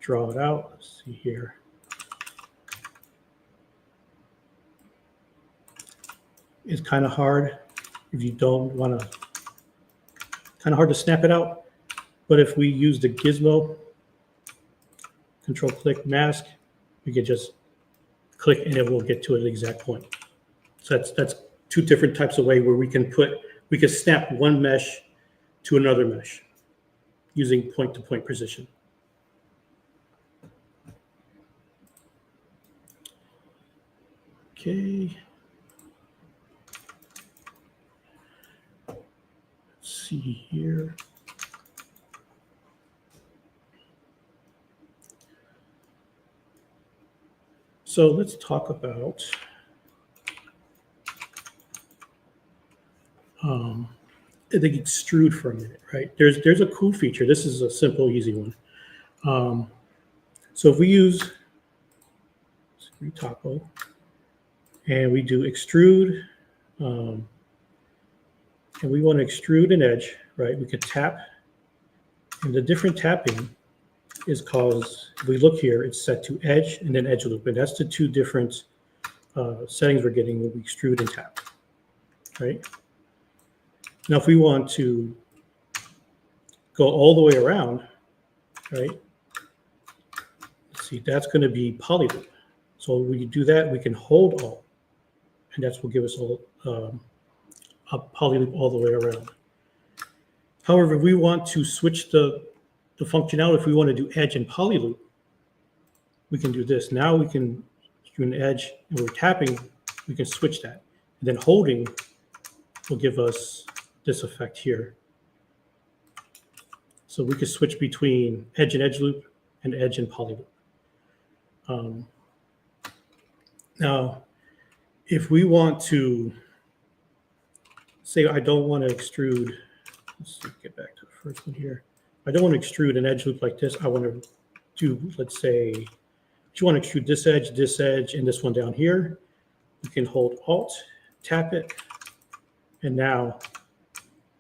draw it out, let's see here. It's kind of hard if you don't want to, kind of hard to snap it out. But if we use the gizmo, control click mask, we can just click and it will get to an exact point. So that's two different types of way where we can snap one mesh to another mesh using point-to-point precision. Okay. Let's see here. So let's talk about the extrude for a minute, right? There's a cool feature. This is a simple, easy one. So if we use retopo and we do extrude, and we want to extrude an edge, right? We could tap, and the different tapping is cause, if we look here, it's set to edge and then edge loop. And that's the two different settings we're getting when we extrude and tap, right? Now, if we want to go all the way around, right? Let's see, that's going to be poly loop. So when we do that, we can hold Alt, and that's what gives us a poly loop all the way around. However, if we want to switch the functionality, if we want to do edge and poly loop, we can do this. Now we can do an edge, and we're tapping, we can switch that. And then holding will give us this effect here. So we could switch between edge and edge loop and edge and poly loop. Now, if we want to say I don't want to extrude, let's see, get back to the first one here. I don't want to extrude an edge loop like this. I want to do, let's say, if you want to extrude this edge, and this one down here, you can hold Alt, tap it, and now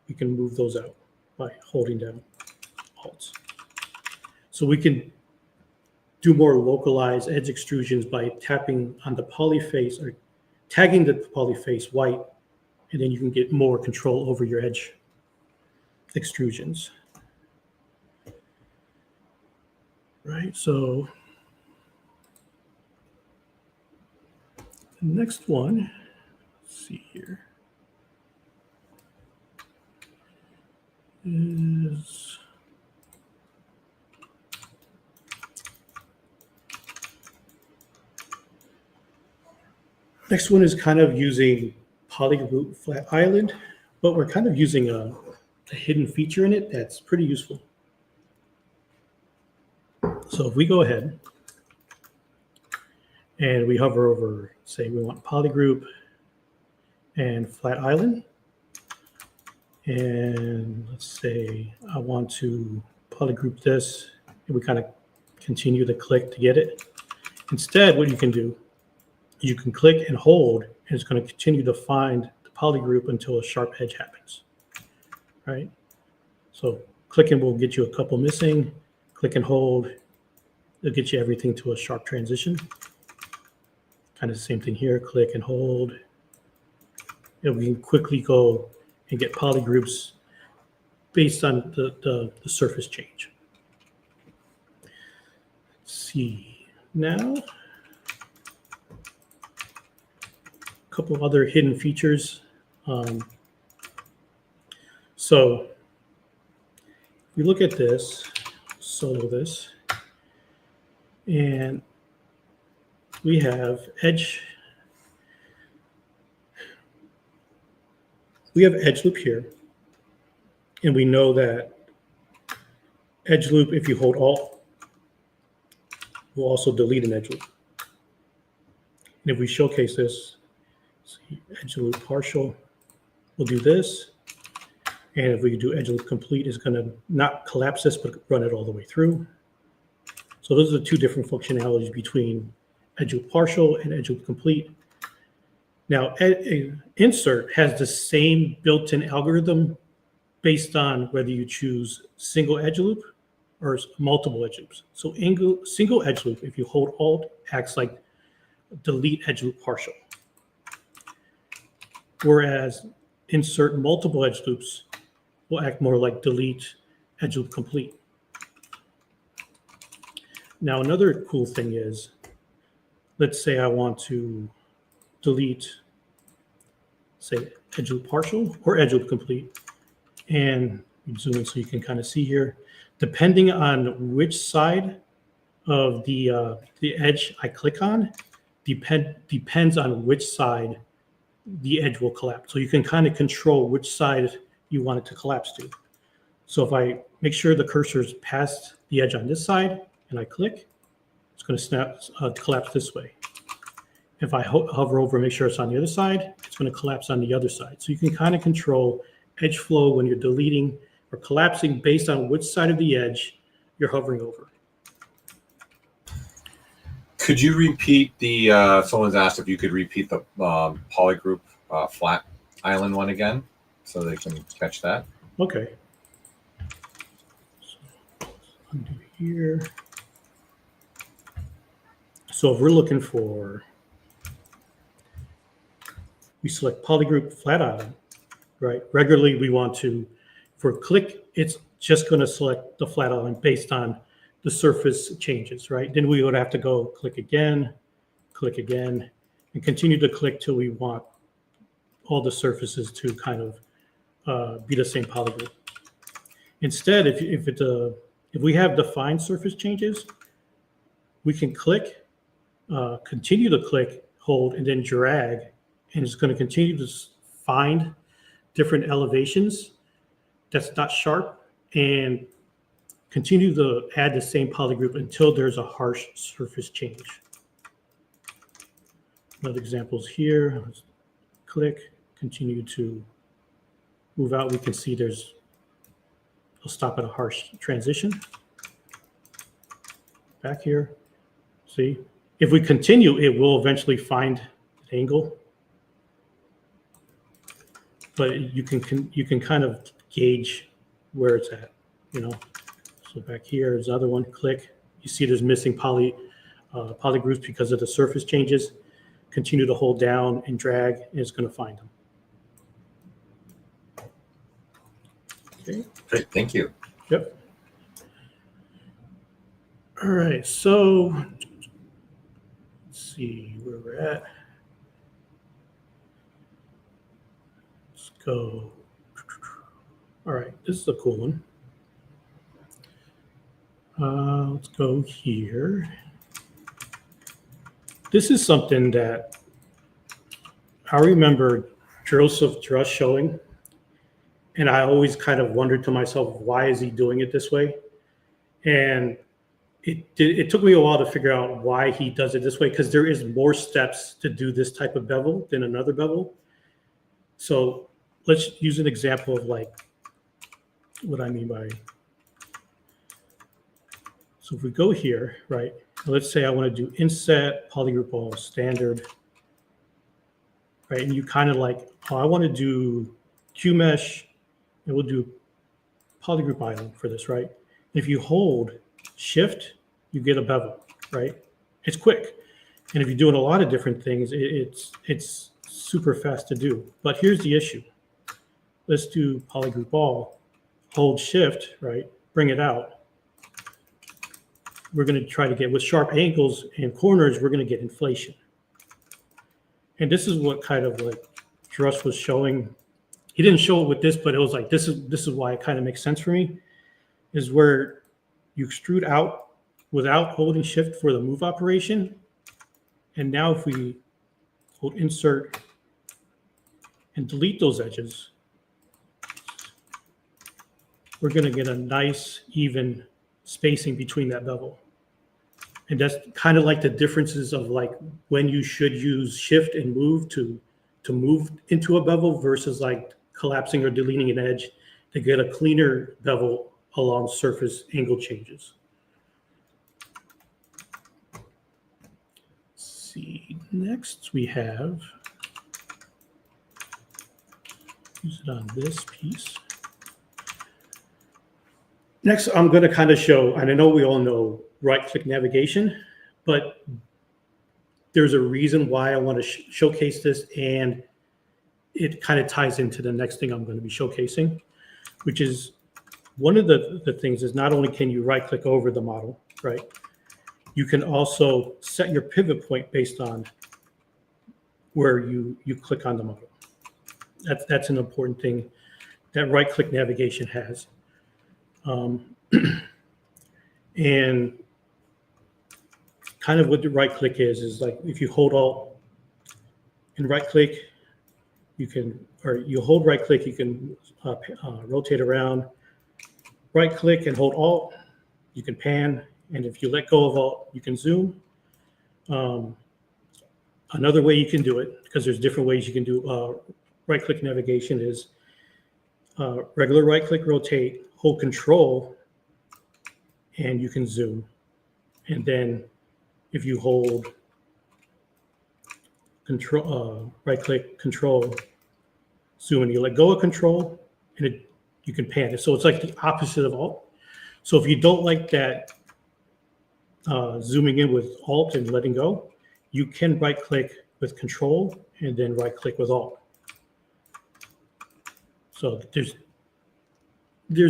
we can move those out by holding down Alt. So we can do more localized edge extrusions by tapping on the poly face or tagging the poly face white, and then you can get more control over your edge extrusions. Right, so the next one, let's see here, is next one is kind of using polygroup flat island, but we're kind of using a hidden feature in it that's pretty useful. So if we go ahead and we hover over, say we want polygroup and flat island, and let's say I want to polygroup this, and we kind of continue to click to get it. Instead, what you can do, you can click and hold, and it's going to continue to find the polygroup until a sharp edge happens, right? So clicking will get you a couple missing, click and hold, it'll get you everything to a sharp transition. Kind of the same thing here, click and hold. And we can quickly go and get polygroups based on the surface change. Let's see, now, a couple of other hidden features. So if we look at this, solo this, and we have edge. We have edge loop here, and we know that edge loop, if you hold Alt, will also delete an edge loop. And if we showcase this, see, edge loop partial, we'll do this. And if we do edge loop complete, it's going to not collapse this, but run it all the way through. So those are the two different functionalities between edge loop partial and edge loop complete. Now, insert has the same built-in algorithm based on whether you choose single edge loop or multiple edge loops. So single edge loop, if you hold Alt, acts like delete edge loop partial. Whereas insert multiple edge loops will act more like delete edge loop complete. Now, another cool thing is, let's say I want to delete, say, edge loop partial or edge loop complete. And zoom in so you can kind of see here, depending on which side of the edge I click on, depends on which side the edge will collapse. So you can kind of control which side you want it to collapse to. So if I make sure the cursor is past the edge on this side and I click, it's going to collapse this way. If I hover over and make sure it's on the other side, it's going to collapse on the other side. So you can kind of control edge flow when you're deleting or collapsing based on which side of the edge you're hovering over. Could you repeat the, someone's asked if you could repeat the polygroup flat island one again so they can catch that? Okay. So undo here. So if we're looking for, we select polygroup flat island, right? Regularly, we want to, for click, it's just going to select the flat island based on the surface changes, right? Then we would have to go click again, and continue to click till we want all the surfaces to kind of be the same polygroup. Instead, if we have defined surface changes, we can click, continue to click, hold, and then drag, and it's going to continue to find different elevations that's not sharp and continue to add the same polygroup until there's a harsh surface change. Another example is here. Let's click, continue to move out. We can see it'll stop at a harsh transition. Back here, see? If we continue, it will eventually find an angle. But you can kind of gauge where it's at, you know. So back here is another one. Click. You see there's missing polygroups because of the surface changes. Continue to hold down and drag, and it's going to find them. Okay. Great, thank you. Yep. All right, so let's see where we're at. Let's go. All right, this is a cool one. Let's go here. This is something that I remember Joseph Drush showing, and I always kind of wondered to myself, why is he doing it this way? And it took me a while to figure out why he does it this way, because there is more steps to do this type of bevel than another bevel. So let's use an example of like what I mean by. So if we go here, right, let's say I want to do inset, polygroup all, standard, right? And you kind of like, oh, I want to do QMesh, and we'll do polygroup island for this, right? If you hold shift, you get a bevel, right? It's quick. And if you're doing a lot of different things, it's super fast to do. But here's the issue. Let's do polygroup all, hold shift, right? Bring it out. We're going to try to get, with sharp angles and corners, we're going to get inflation. And this is what kind of like Drush was showing. He didn't show it with this, but it was like, this is why it kind of makes sense for me, is where you extrude out without holding shift for the move operation. And now if we hold insert and delete those edges, we're going to get a nice even spacing between that bevel. And that's kind of like the differences of like when you should use shift and move to move into a bevel versus like collapsing or deleting an edge to get a cleaner bevel along surface angle changes. Let's see, next we have, use it on this piece. Next, I'm going to kind of show, and I know we all know right-click navigation, but there's a reason why I want to showcase this, and it kind of ties into the next thing I'm going to be showcasing, which is one of the things is not only can you right-click over the model, right? You can also set your pivot point based on where you click on the model. That's an important thing that right-click navigation has. And kind of what the right click is like if you hold Alt and right click, you can, or you hold right click, you can rotate around. Right click and hold Alt, you can pan, and if you let go of Alt, you can zoom. Another way you can do it, because there's different ways you can do right click navigation, is regular right click, rotate, hold Control, and you can zoom. And then if you hold control, right click, control, zoom, and you let go of control, and you can pan it. So it's like the opposite of alt. So if you don't like that zooming in with alt and letting go, you can right click with control and then right click with alt. So there's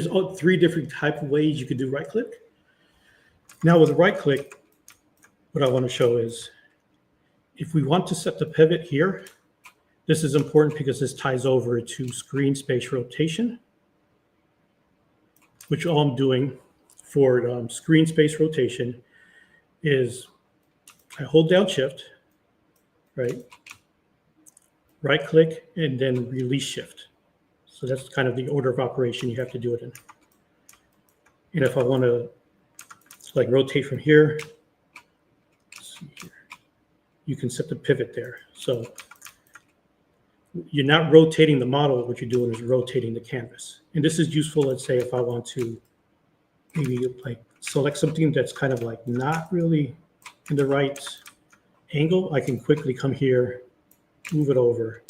3 different type of ways you could do right click. Now with right click, what I want to show is if we want to set the pivot here, this is important because this ties over to screen space rotation, which all I'm doing for screen space rotation is I hold down shift, right click, and then release shift. So that's kind of the order of operation you have to do it in. And if I want to like rotate from here, let's see here, you can set the pivot there. So you're not rotating the model, what you're doing is rotating the canvas. And this is useful, let's say if I want to maybe like select something that's kind of like not really in the right angle, I can quickly come here, move it over,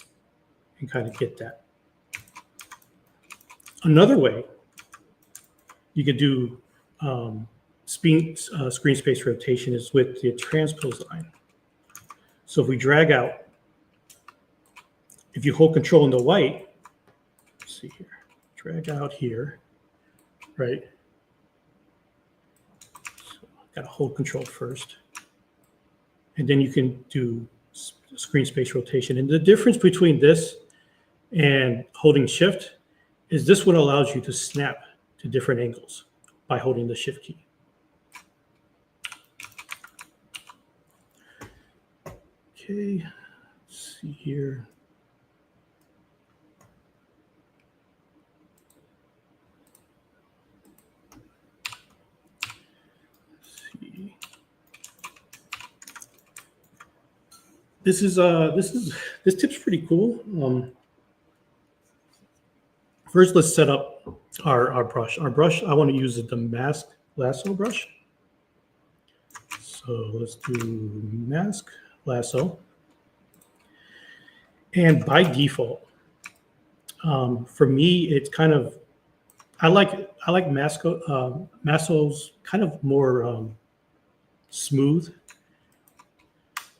and kind of get that. Another way you could do screen space rotation is with the transpose line. So if we drag out, if you hold control in the white, let's see here, drag out here, right? So I've got to hold control first. And then you can do screen space rotation. And the difference between this and holding shift is this one allows you to snap to different angles by holding the shift key. Okay, let's see here. Let's see. This tip's pretty cool. First, let's set up our brush. Our brush, I want to use the mask lasso brush. So let's do mask lasso. And by default, for me, it's kind of, I like Masso's kind of more smooth.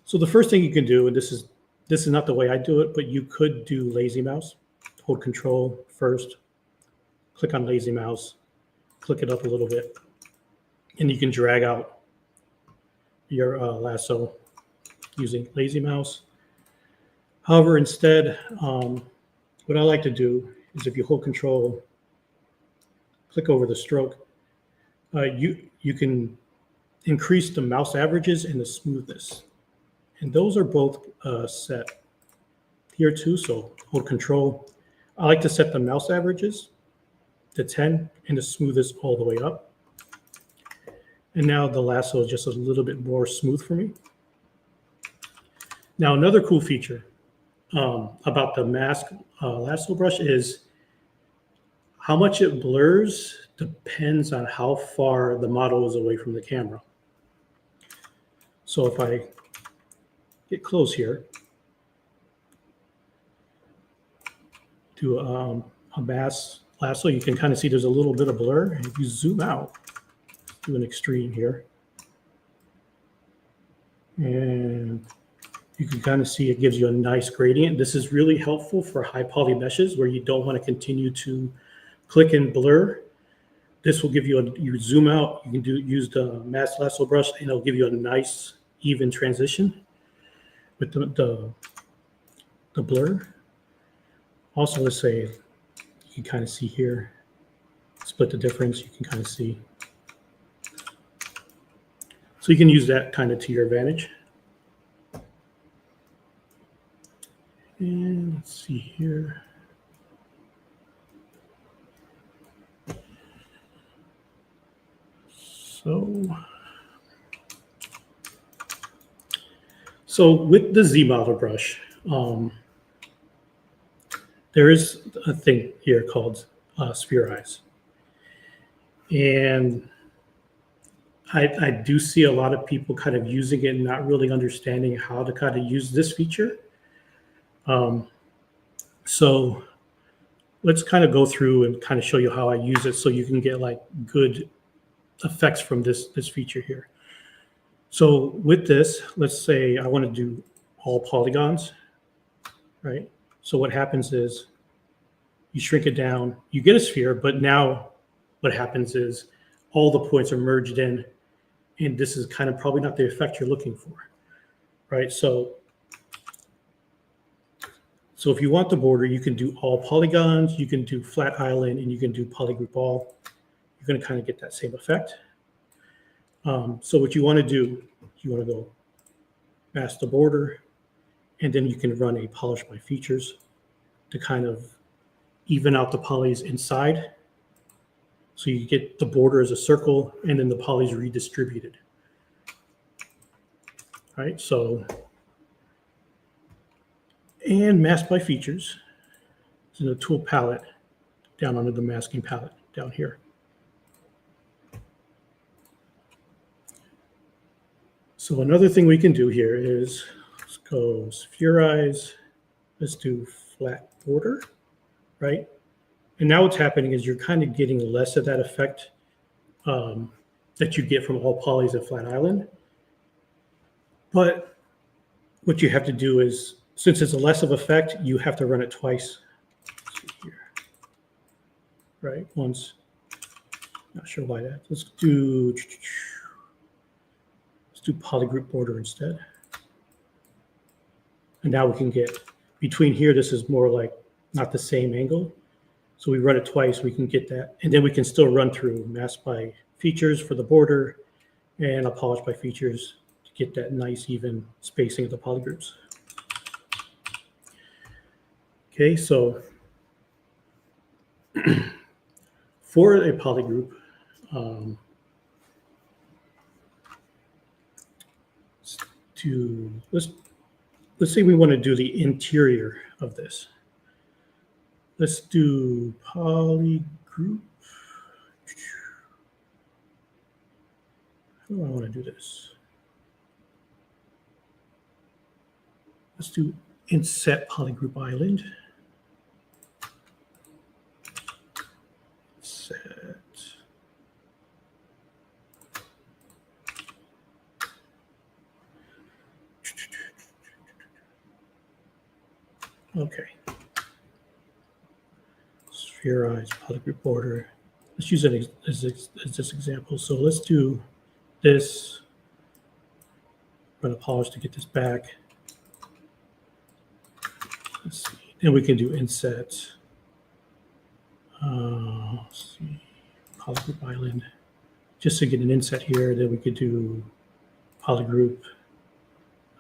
So the first thing you can do, and this is not the way I do it, but you could do lazy mouse. Hold control first, click on lazy mouse, click it up a little bit, and you can drag out your lasso using lazy mouse. However, instead, what I like to do is if you hold control, click over the stroke, you can increase the mouse averages and the smoothness. And those are both set here too, so hold control. I like to set the mouse averages to 10 and the smoothest all the way up. And now the lasso is just a little bit more smooth for me. Now, another cool feature about the mask lasso brush is how much it blurs depends on how far the model is away from the camera. So if I get close here, do a mask lasso, you can kind of see there's a little bit of blur. And if you zoom out, do an extreme here, and you can kind of see it gives you a nice gradient. This is really helpful for high poly meshes where you don't want to continue to click and blur. This will give you you zoom out, you can use the mask lasso brush, and it'll give you a nice even transition with the blur. Also, let's say you can kind of see here, split the difference, you can kind of see. So you can use that kind of to your advantage. And let's see here. So with the Z model brush, there is a thing here called sphere eyes. And I do see a lot of people kind of using it and not really understanding how to kind of use this feature. So let's kind of go through and kind of show you how I use it so you can get like good effects from this feature here. So with this, let's say I want to do all polygons, right? So what happens is you shrink it down, you get a sphere, but now what happens is all the points are merged in, and this is kind of probably not the effect you're looking for, right? So if you want the border, you can do all polygons, you can do flat island, and you can do polygroup all. You're going to kind of get that same effect. So what you want to do, you want to go mask the border, and then you can run a polish by features to kind of even out the polys inside. So you get the border as a circle, and then the polys redistributed. All right, so, and mask by features. It's in the tool palette down under the masking palette down here. So another thing we can do here is, let's go spherize, let's do flat border, right? And now what's happening is you're kind of getting less of that effect that you get from all polys at flat island. But what you have to do is, since it's a less of effect, you have to run it twice. Let's see here. Right, once, not sure why that. Let's do polygroup border instead. And now we can get, between here, this is more like not the same angle. So we run it twice, we can get that. And then we can still run through mask by features for the border and a polish by features to get that nice even spacing of the polygroups. Okay, so for a polygroup, let's say we want to do the interior of this. Let's do polygroup. How do I want to do this? Let's do inset polygroup island. Set. Okay. Spherize polygroup border. Let's use it as this example. So let's do this. Run a polish to get this back. Let's see. Then we can do inset. Let's see. Polygroup island. Just to get an inset here. Then we could do polygroup.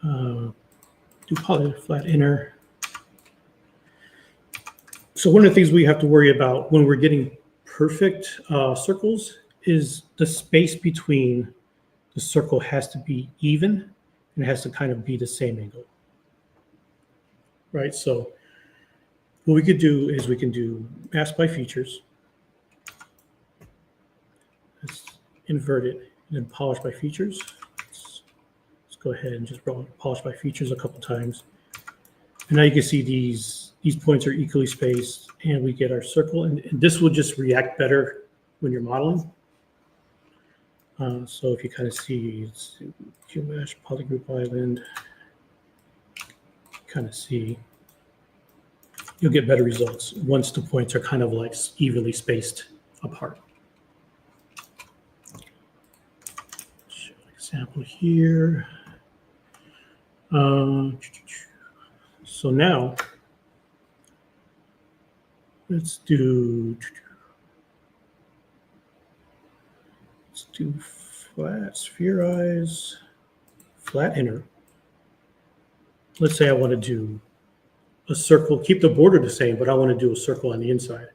Do poly flat inner. So one of the things we have to worry about when we're getting perfect circles is the space between the circle has to be even and it has to kind of be the same angle, right? So what we could do is we can do mask by features. Let's invert it and then polish by features. Let's go ahead and just polish by features a couple times. And now you can see these points are equally spaced and we get our circle. And this will just react better when you're modeling. So if you kind of see it's QMesh, polygroup island, kind of see, you'll get better results once the points are kind of like evenly spaced apart. Show an example here. So now, let's do flat spherize, flat inner. Let's say I want to do a circle, keep the border the same, but I want to do a circle on the inside.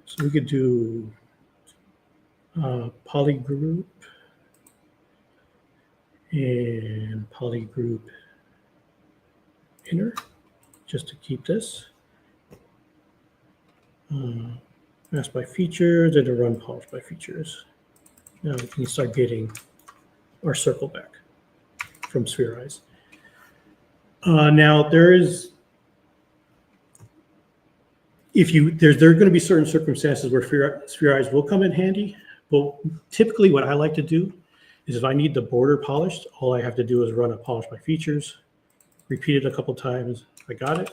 So we could do polygroup and polygroup inner, just to keep this. Mask by features and to run polish by features. Now we can start getting our circle back from Spherize. Now there are going to be certain circumstances where Spherize will come in handy, but typically what I like to do is if I need the border polished, all I have to do is run a polish by features, repeat it a couple times, I got it.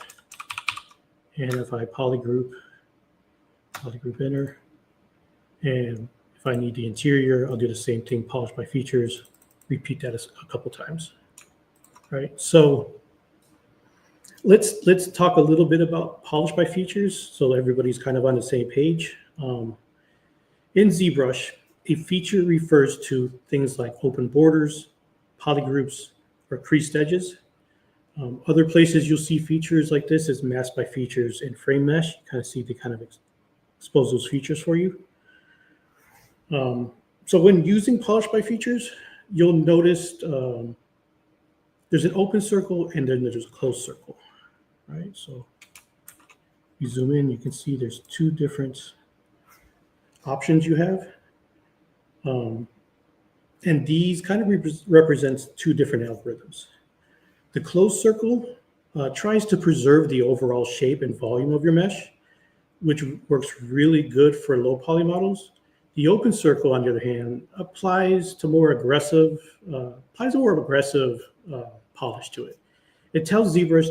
And if I polygroup enter, and if I need the interior, I'll do the same thing, polish by features, repeat that a couple times, right? So let's talk a little bit about polish by features so everybody's kind of on the same page. In ZBrush, a feature refers to things like open borders, polygroups, or creased edges. Other places you'll see features like this is mask by features and frame mesh. You kind of see they kind of expose those features for you. So when using polish by features, you'll notice there's an open circle and then there's a closed circle, right? So you zoom in, you can see there's two different options you have. And these kind of represents two different algorithms. The closed circle tries to preserve the overall shape and volume of your mesh, which works really good for low poly models. The open circle, on the other hand, applies more aggressive polish to it. It tells ZBrush,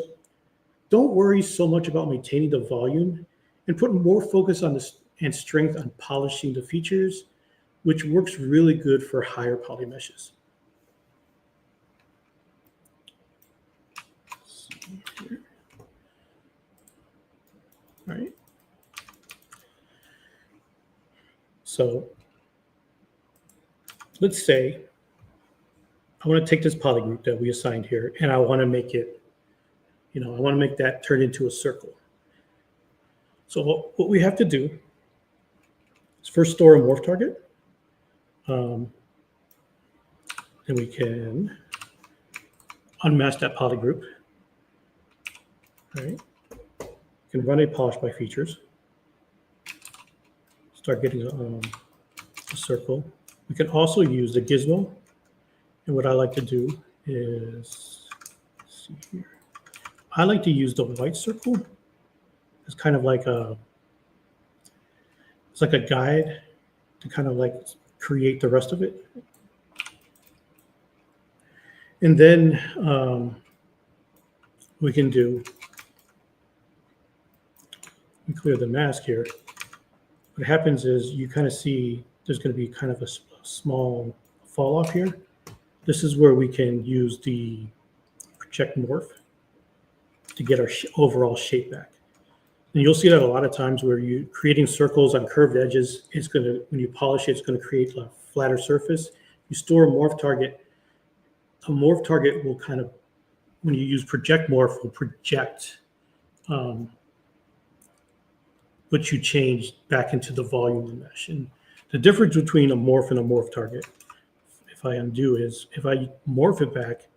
don't worry so much about maintaining the volume and put more focus on this and strength on polishing the features, which works really good for higher poly meshes. Let's see here. All right. So let's say I want to take this polygroup that we assigned here and I want to make it, I want to make that turn into a circle. So what we have to do is first store a morph target. And we can unmask that polygroup. All right. You can run a polish by features. Start getting a circle. We can also use the gizmo. And what I like to do is, let's see here. I like to use the white circle. It's kind of like it's like a guide to kind of like create the rest of it. And then we can clear the mask here. What happens is you kind of see there's going to be kind of a small fall off here. This is where we can use the project morph to get our overall shape back. And you'll see that a lot of times where you're creating circles on curved edges, when you polish it, it's going to create a flatter surface. You store a morph target will kind of, when you use project morph, will project what you changed back into the volume of the mesh. And the difference between a morph and a morph target, if I undo, is if I morph it back,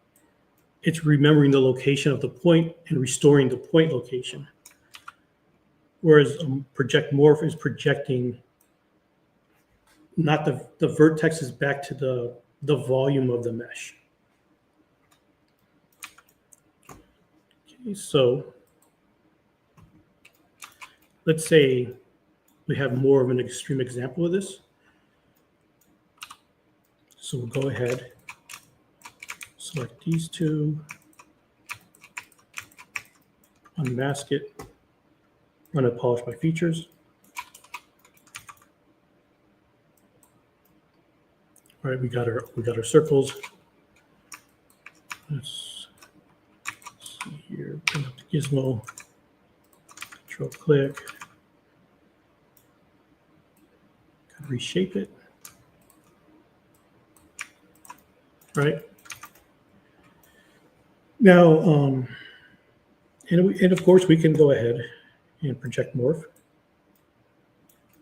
it's remembering the location of the point and restoring the point location. Whereas project morph is projecting not the vertexes back to the volume of the mesh. Okay, so let's say we have more of an extreme example of this. So we'll go ahead, select these two, unmask it, run a polish by features. All right, we got our circles. Let's see here, bring up the gizmo, Control click, reshape it. Right now, and of course we can go ahead and project morph,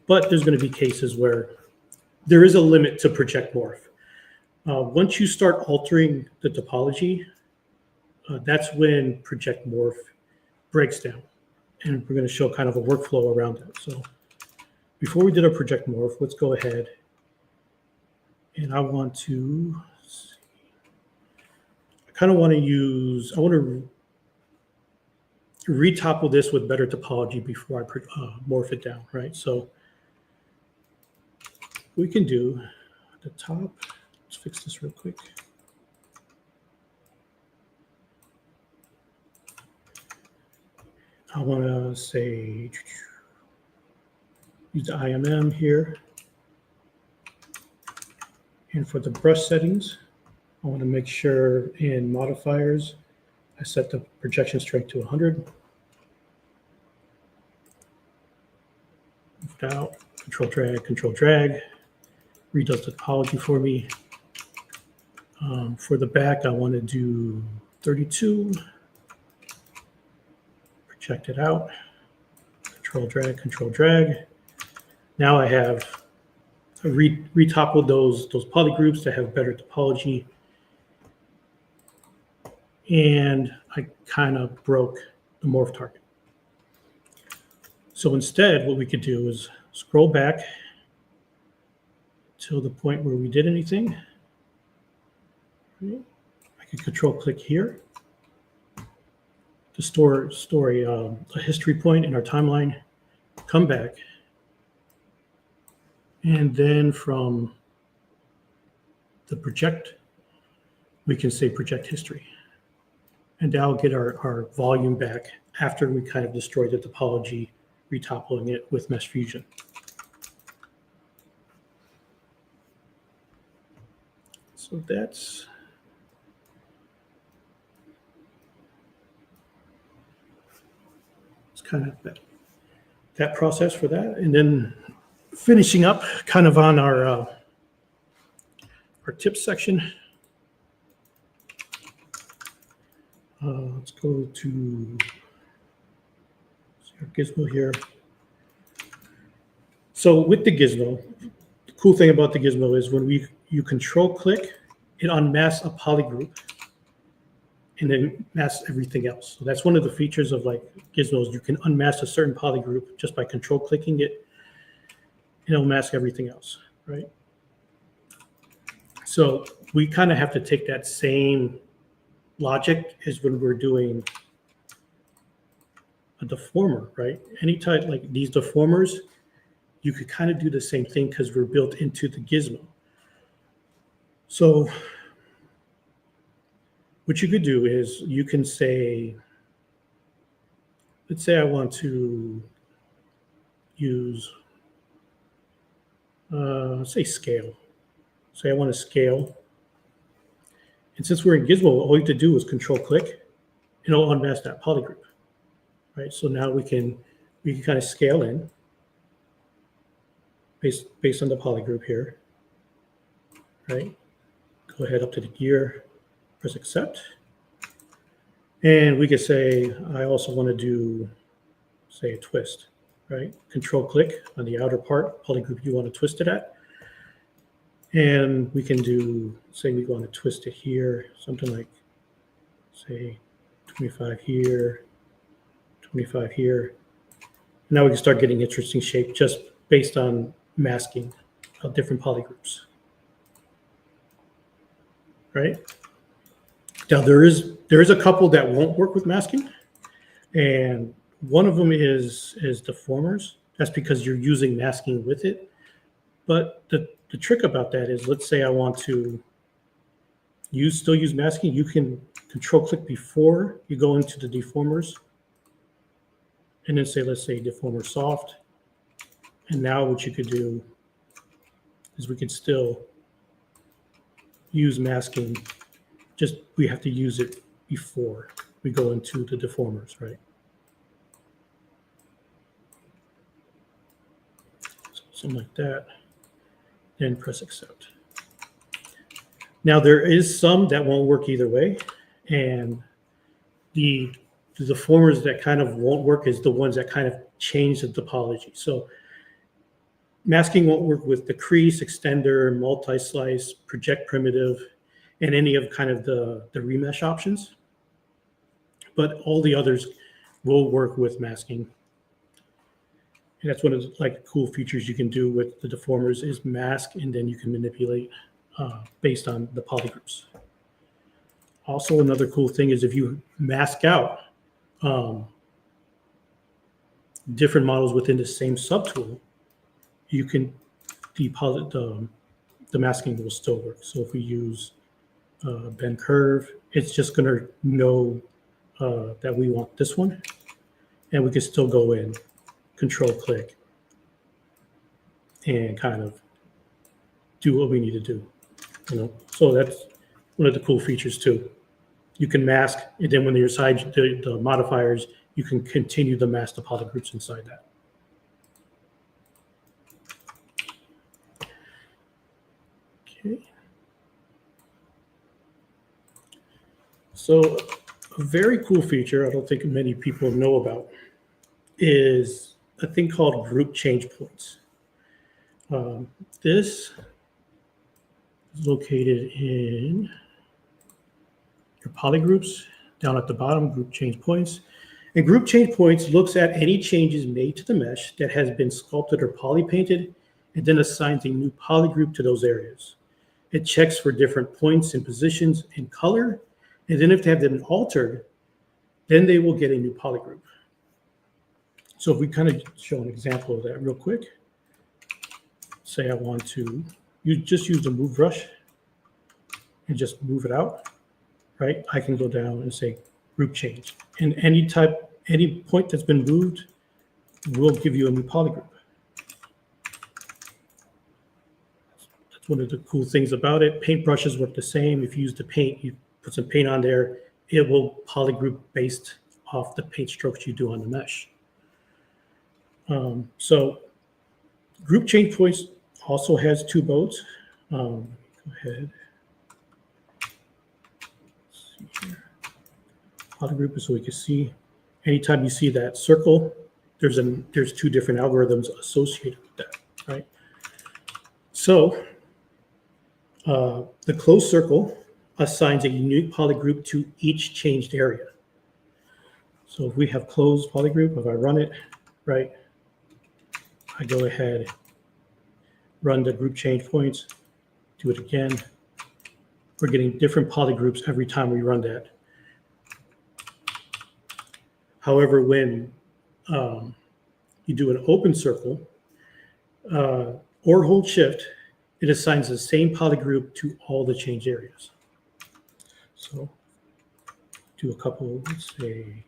but there's going to be cases where there is a limit to project morph. Once you start altering the topology, that's when project morph breaks down, and we're going to show kind of a workflow around that. So before we did our project morph, let's go ahead And I want to, I want to retopple this with better topology before I morph it down, right? So we can do the top. Let's fix this real quick. I want to say, use the IMM here. And for the brush settings, I want to make sure in modifiers, I set the projection strength to 100. Moved out, control drag, redoes the topology for me. For the back, I want to do 32. Project it out, control drag. Now I have retoppled those polygroups to have better topology. And I kind of broke the morph target. So instead, what we could do is scroll back till the point where we did anything. I could control click here to store a history point in our timeline, come back. And then from the project, we can say project history. And that'll get our volume back after we kind of destroy the topology, retoppling it with Mesh Fusion. So that's kind of that process for that. And then finishing up kind of on our tips section. Let's go to our gizmo here. So with the gizmo, the cool thing about the gizmo is when you control click, it unmasks a polygroup and then masks everything else. So that's one of the features of like gizmos. You can unmask a certain polygroup just by control clicking it, and it'll mask everything else, right? So we kind of have to take that same logic as when we're doing a deformer, right? Any type like these deformers, you could kind of do the same thing because we're built into the gizmo. So what you could do is you can say, let's say I want to use, say scale. Say I want to scale. And since we're in Gizmo, all you have to do is control click and it'll unmask that polygroup, right? So now we can kind of scale in based on the polygroup here, right? Go ahead up to the gear, press accept. And we could say, I also want to do, say, a twist, right? Control click on the outer part, polygroup you want to twist it at. And we can do, say we want to twist it here, something like, say, 25 here, 25 here. Now we can start getting interesting shape just based on masking of different polygroups, right? Now there is a couple that won't work with masking, and one of them is deformers. That's because you're using masking with it. But the trick about that is, let's say I want to still use masking. You can control click before you go into the deformers, and then say, let's say deformer soft. And now what you could do is we could still use masking. Just we have to use it before we go into the deformers, right? So something like that. Then press accept. Now there is some that won't work either way, and the deformers that kind of won't work is the ones that kind of change the topology. So masking won't work with decrease, extender, multi-slice, project primitive, and any of kind of the remesh options. But all the others will work with masking. And that's one of the like cool features you can do with the deformers is mask, and then you can manipulate based on the polygroups. Also, another cool thing is if you mask out different models within the same subtool, you can deposit the masking will still work. So if we use bend curve, it's just going to know that we want this one, and we can still go in, control click, and kind of do what we need to do. So that's one of the cool features too. You can mask, and then when you're inside the modifiers, you can continue to mask the polygroups inside that. Okay. So a very cool feature I don't think many people know about is a thing called group change points. This is located in your polygroups down at the bottom, group change points. And group change points looks at any changes made to the mesh that has been sculpted or poly painted, and then assigns a new polygroup to those areas. It checks for different points and positions and color, and then if they have been altered, then they will get a new polygroup. So if we kind of show an example of that real quick, say I want to just use the move brush and just move it out, right? I can go down and say group change, and any point that's been moved will give you a new polygroup. That's one of the cool things about it. Paint brushes work the same. If you use the paint, you put some paint on there, it will polygroup based off the paint strokes you do on the mesh. So group change points also has two modes. Go ahead. Let's see here. Polygroup so we can see. Anytime you see that circle, there's two different algorithms associated with that, right? So the closed circle assigns a unique polygroup to each changed area. So if we have closed polygroup, if I run it, right, I go ahead, run the group change points, do it again. We're getting different polygroups every time we run that. However, when you do an open circle or hold shift, it assigns the same polygroup to all the changed areas. So do a couple, let's say,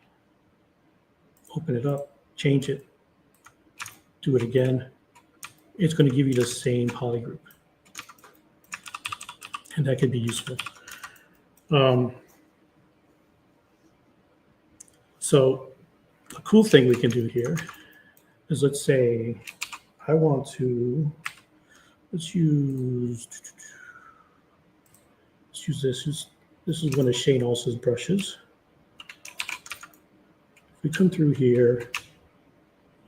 open it up, change it, do it again. It's going to give you the same polygroup. And that could be useful. So a cool thing we can do here is, let's say I want to, let's use this. This is one of Shane Alsa's brushes. If we come through here,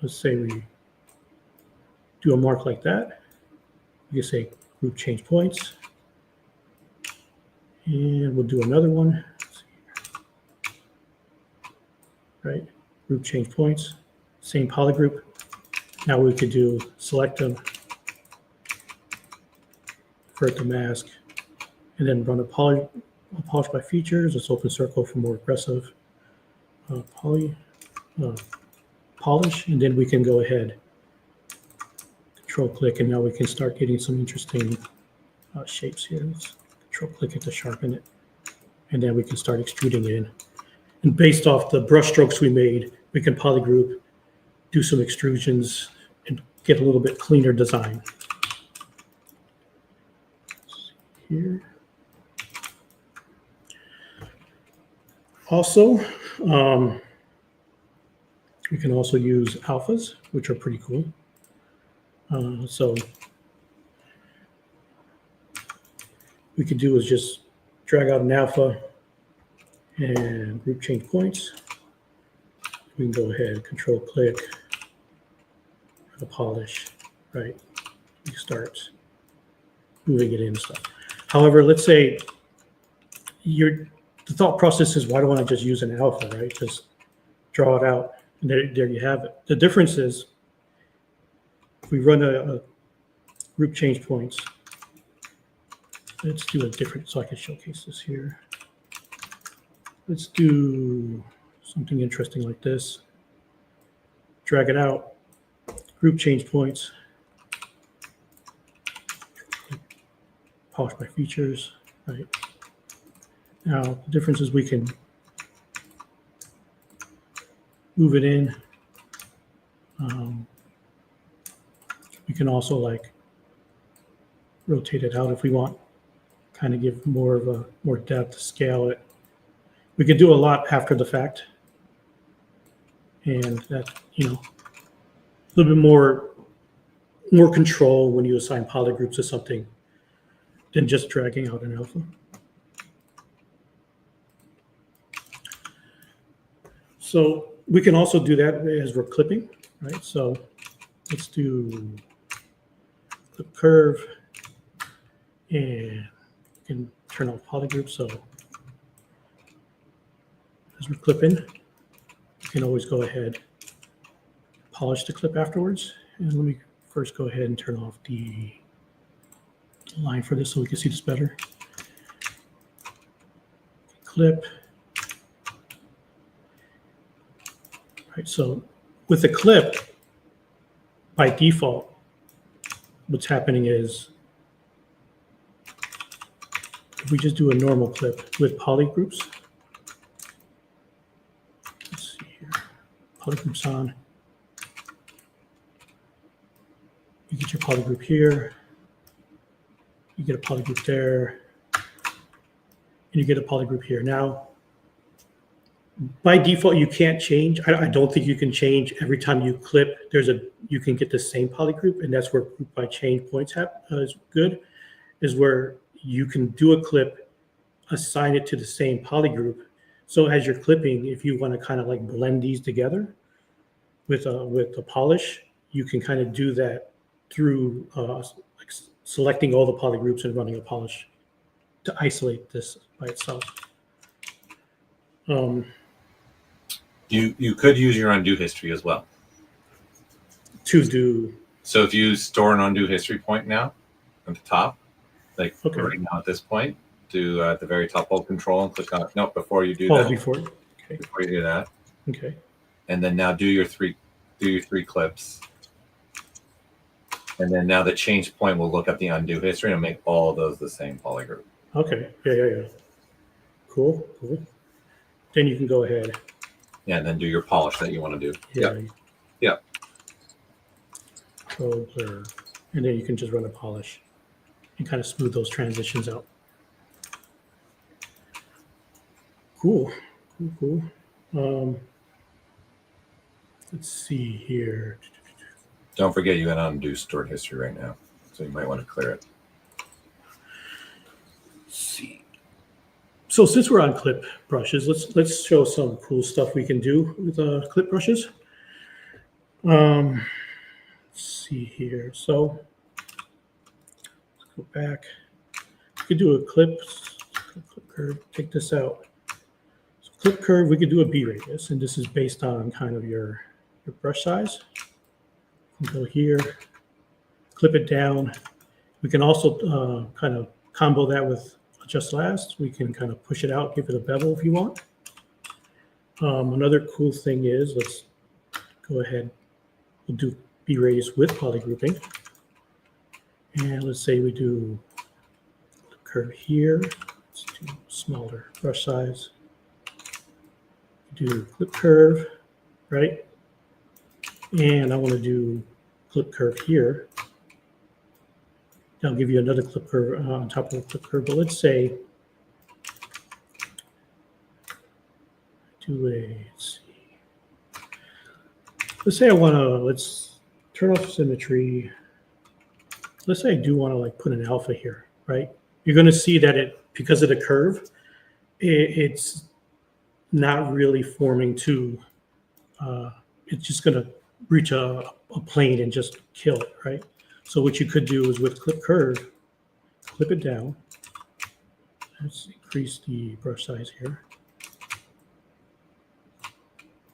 let's say we do a mark like that. You can say group change points. And we'll do another one. Right, group change points, same polygroup. Now we could do select them, convert the mask, and then run a polish by features. Let's open circle for more aggressive polish, and then we can go ahead, control click, and now we can start getting some interesting shapes here. Let's control click it to sharpen it, and then we can start extruding it in. And based off the brush strokes we made, we can polygroup, do some extrusions, and get a little bit cleaner design. Here. Also, we can also use alphas, which are pretty cool. So we could do is just drag out an alpha and group change points. We can go ahead, control click, the polish, right? You start moving it in and stuff. However, let's say the thought process is, why do I want to just use an alpha, right? Just draw it out, and there you have it. The difference is, if we run a group change points, Let's do a different, so I can showcase this here. Let's do something interesting like this. Drag it out, group change points, polish my features, right? Now, the difference is we can move it in. We can also like rotate it out if we want, kind of give more depth, scale it. We can do a lot after the fact. And that, you know, a little bit more control when you assign polygroups to something than just dragging out an alpha. So we can also do that as we're clipping, right? So let's do clip curve, and you can turn off polygroup. So as we're clipping, you can always go ahead, polish the clip afterwards. And let me first go ahead and turn off the line for this so we can see this better. Clip. Right, so with the clip, by default, what's happening is if we just do a normal clip with polygroups, let's see here, polygroups on, you get your polygroup here, you get a polygroup there, and you get a polygroup here. Now, by default, you can't change. I don't think you can change every time you clip. You can get the same polygroup, and that's where group by change points is good, is where you can do a clip, assign it to the same polygroup. So as you're clipping, if you want to kind of like blend these together with a polish, you can kind of do that through like selecting all the polygroups and running a polish to isolate this by itself. You could use your undo history as well. To do. So if you store an undo history point now at the top, like Okay. right now at this point, do at the very top, hold control and click on, no, before you do Oh, that. before. Okay. Before you do that. Okay. And then now do your three clips. And then now the change point will look at the undo history and make all of those the same polygroup. Okay. Yeah. Cool. Then you can go ahead. Yeah, and then do your polish that you want to do. Yeah. Yeah. Control blur. And then you can just run a polish and kind of smooth those transitions out. Cool. Let's see here. Don't forget you got undo stored history right now. So you might want to clear it. Let's see. So since we're on clip brushes, let's show some cool stuff we can do with clip brushes. Let's see here. So let's go back. We could do a clip curve. Take this out. So clip curve. We could do a B radius, and this is based on kind of your brush size. You can go here, clip it down. We can also kind of combo that with just last. We can kind of push it out, give it a bevel if you want. Another cool thing is, let's go ahead, we'll do B radius with polygrouping. And let's say we do clip curve here. Let's do smaller brush size. Do clip curve, right? And I want to do clip curve here. I'll give you another clip curve on top of the clip curve, but let's say let's say I want to, let's turn off symmetry. Let's say I do want to like put an alpha here, right? You're going to see that because of the curve, it's not really forming to, it's just going to reach a plane and just kill it, right? So what you could do is with clip curve, clip it down. Let's increase the brush size here.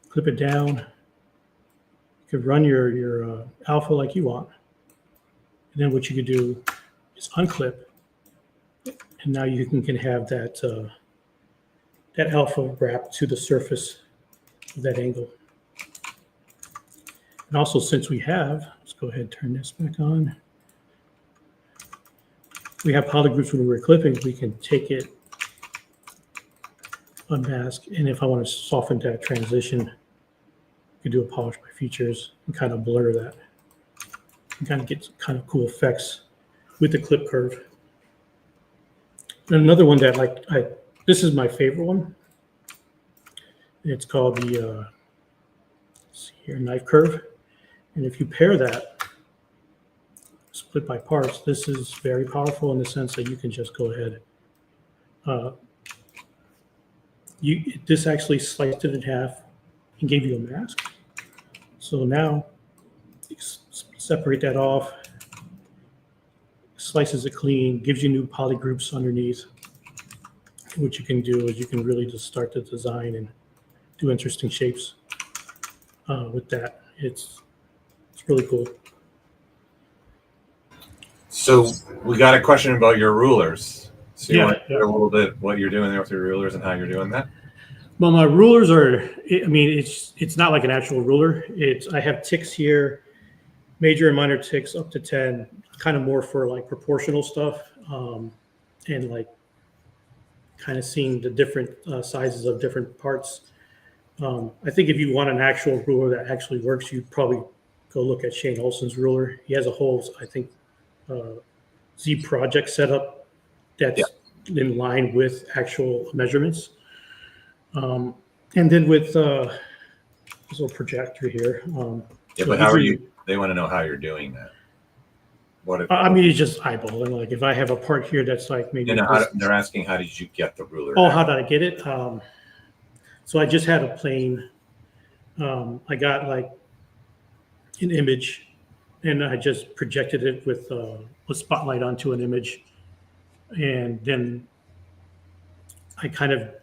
Clip it down. You could run your alpha like you want. And then what you could do is unclip And now you can have that that alpha wrap to the surface of that angle. And also, since we have, let's go ahead and turn this back on. We have polygroups when we're clipping. We can take it, unmask, and if I want to soften that transition, you can do a polish by features and kind of blur that. You kind of get some kind of cool effects with the clip curve. And another one that this is my favorite one. It's called the let's see here, knife curve. And if you pair that, split by parts, this is very powerful in the sense that you can just go ahead. This actually sliced it in half and gave you a mask. So now you separate that off, slices it clean, gives you new poly groups underneath. What you can do is you can really just start the design and do interesting shapes with that. It's really cool. So we got a question about your rulers. So you want to yeah. hear a little bit what you're doing there with your rulers and how you're doing that? Well, my rulers are, I mean, it's not like an actual ruler. I have ticks here, major and minor ticks up to 10, kind of more for like proportional stuff, and like kind of seeing the different sizes of different parts. I think if you want an actual ruler that actually works, you'd probably go look at Shane Olson's ruler. He has a whole, I think, ZBrush setup that's in line with actual measurements. And then with this little projector here. Yeah, but how are you? They want to know how you're doing that. I mean, it's just eyeballing. Like if I have a part here that's like maybe. They're asking, how did you get the ruler? Oh, how did I get it? So I just had a plane. I got like an image, and I just projected it with a spotlight onto an image, and then I kind of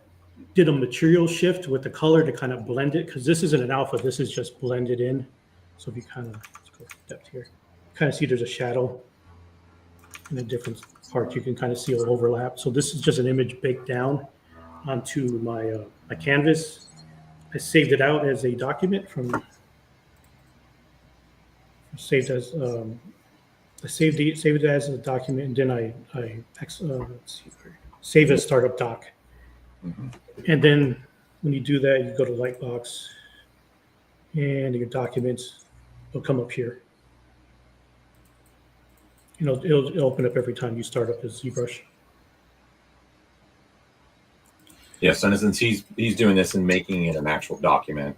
did a material shift with the color to kind of blend it, because this isn't an alpha, this is just blended in. So if you kind of, let's go depth here, kind of see there's a shadow in a different part, you can kind of see an overlap. So this is just an image baked down onto my my canvas. I saved it out as a document from, saved as I saved it as a document, and then let's see, save as startup doc. Mm-hmm. And then when you do that, you go to Lightbox, and your documents will come up here. You know, it'll open up every time you start up as ZBrush. Yes, and since he's doing this and making it an actual document,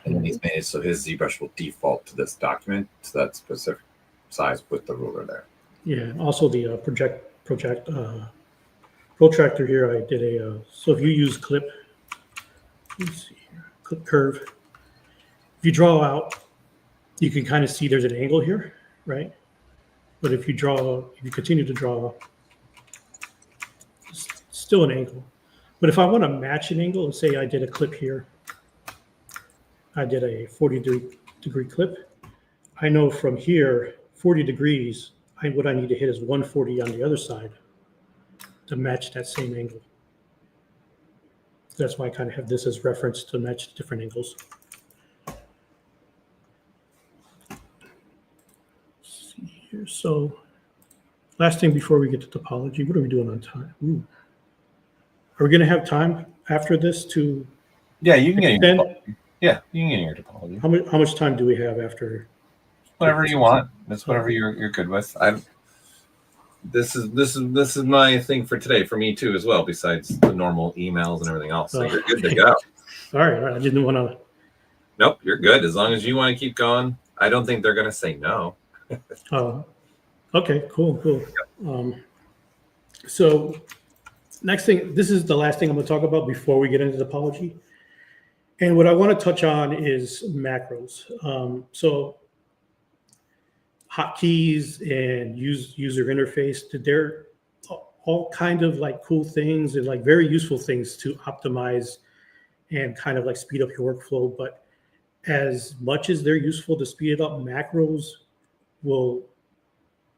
and then he's made it so his ZBrush will default to this document, to that specific size with the ruler there. Yeah. Also the protractor here, I did a so if you use clip, let's see here, clip curve. If you draw out, you can kind of see there's an angle here, right? But if you continue to draw, it's still an angle. But if I want to match an angle, and say I did a clip here, I did a 40-degree clip. I know from here, 40 degrees, what I need to hit is 140 on the other side to match that same angle. That's why I kind of have this as reference to match different angles. Let's see here. So last thing before we get to topology, what are we doing on time? Ooh. Are we going to have time after this to? Yeah, you can get your topology. Yeah, you can get your topology. How much time do we have after? Whatever you want. That's whatever you're good with. This is my thing for today, for me too as well. Besides the normal emails and everything else, so you're good to go. All right. I didn't want to. Nope, you're good as long as you want to keep going. I don't think they're going to say no. Oh, okay, cool. So next thing, this is the last thing I'm going to talk about before we get into topology. And what I want to touch on is macros. So hotkeys and user interface, they're all kind of like cool things and like very useful things to optimize and kind of like speed up your workflow. But as much as they're useful to speed it up, macros will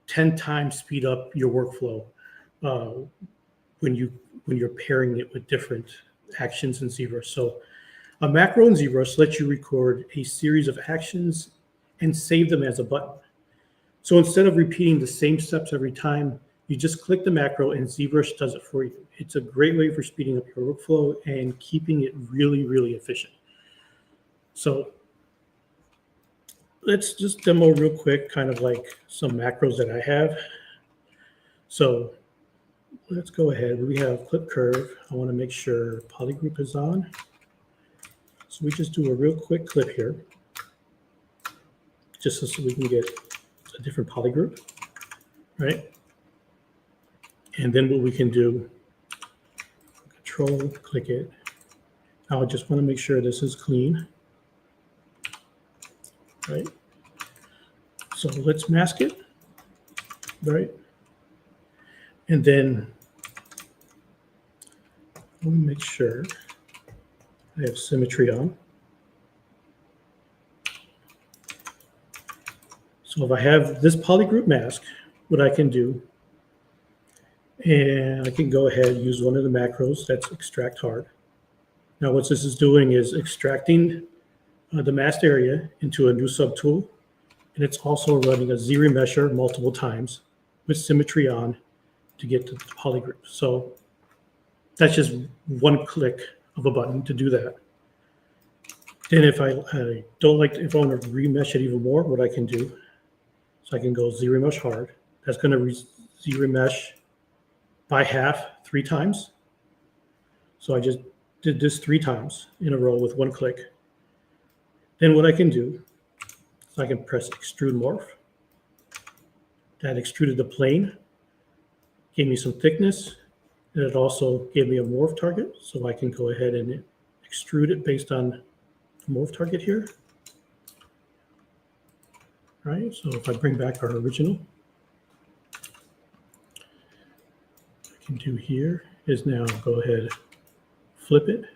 10 times speed up your workflow. when you're pairing it with different actions in ZBrush. So a macro in ZBrush lets you record a series of actions and save them as a button. So instead of repeating the same steps every time, you just click the macro and ZBrush does it for you. It's a great way for speeding up your workflow and keeping it really, really efficient. So let's just demo real quick, kind of like some macros that I have. So let's go ahead. We have clip curve. I want to make sure polygroup is on. So we just do a real quick clip here, just so we can get a different polygroup, right? And then what we can do, control, click it. Now I just want to make sure this is clean, right? So let's mask it, right? And then let me make sure I have symmetry on. So if I have this polygroup mask, what I can do, and I can go ahead and use one of the macros, that's extract hard. Now what this is doing is extracting the masked area into a new subtool, and it's also running a Z-remesher multiple times with symmetry on to get to the polygroup. So that's just one click of a button to do that. Then if I don't like, if I want to remesh it even more, what I can do, so I can go Z-remesh hard. That's going to Z-remesh by half 3 times. So I just did this 3 times in a row with one click. Then what I can do is I can press extrude morph. That extruded the plane, gave me some thickness, and it also gave me a morph target. So I can go ahead and extrude it based on the morph target here. Right, so if I bring back our original, I can do here is now go ahead, flip it.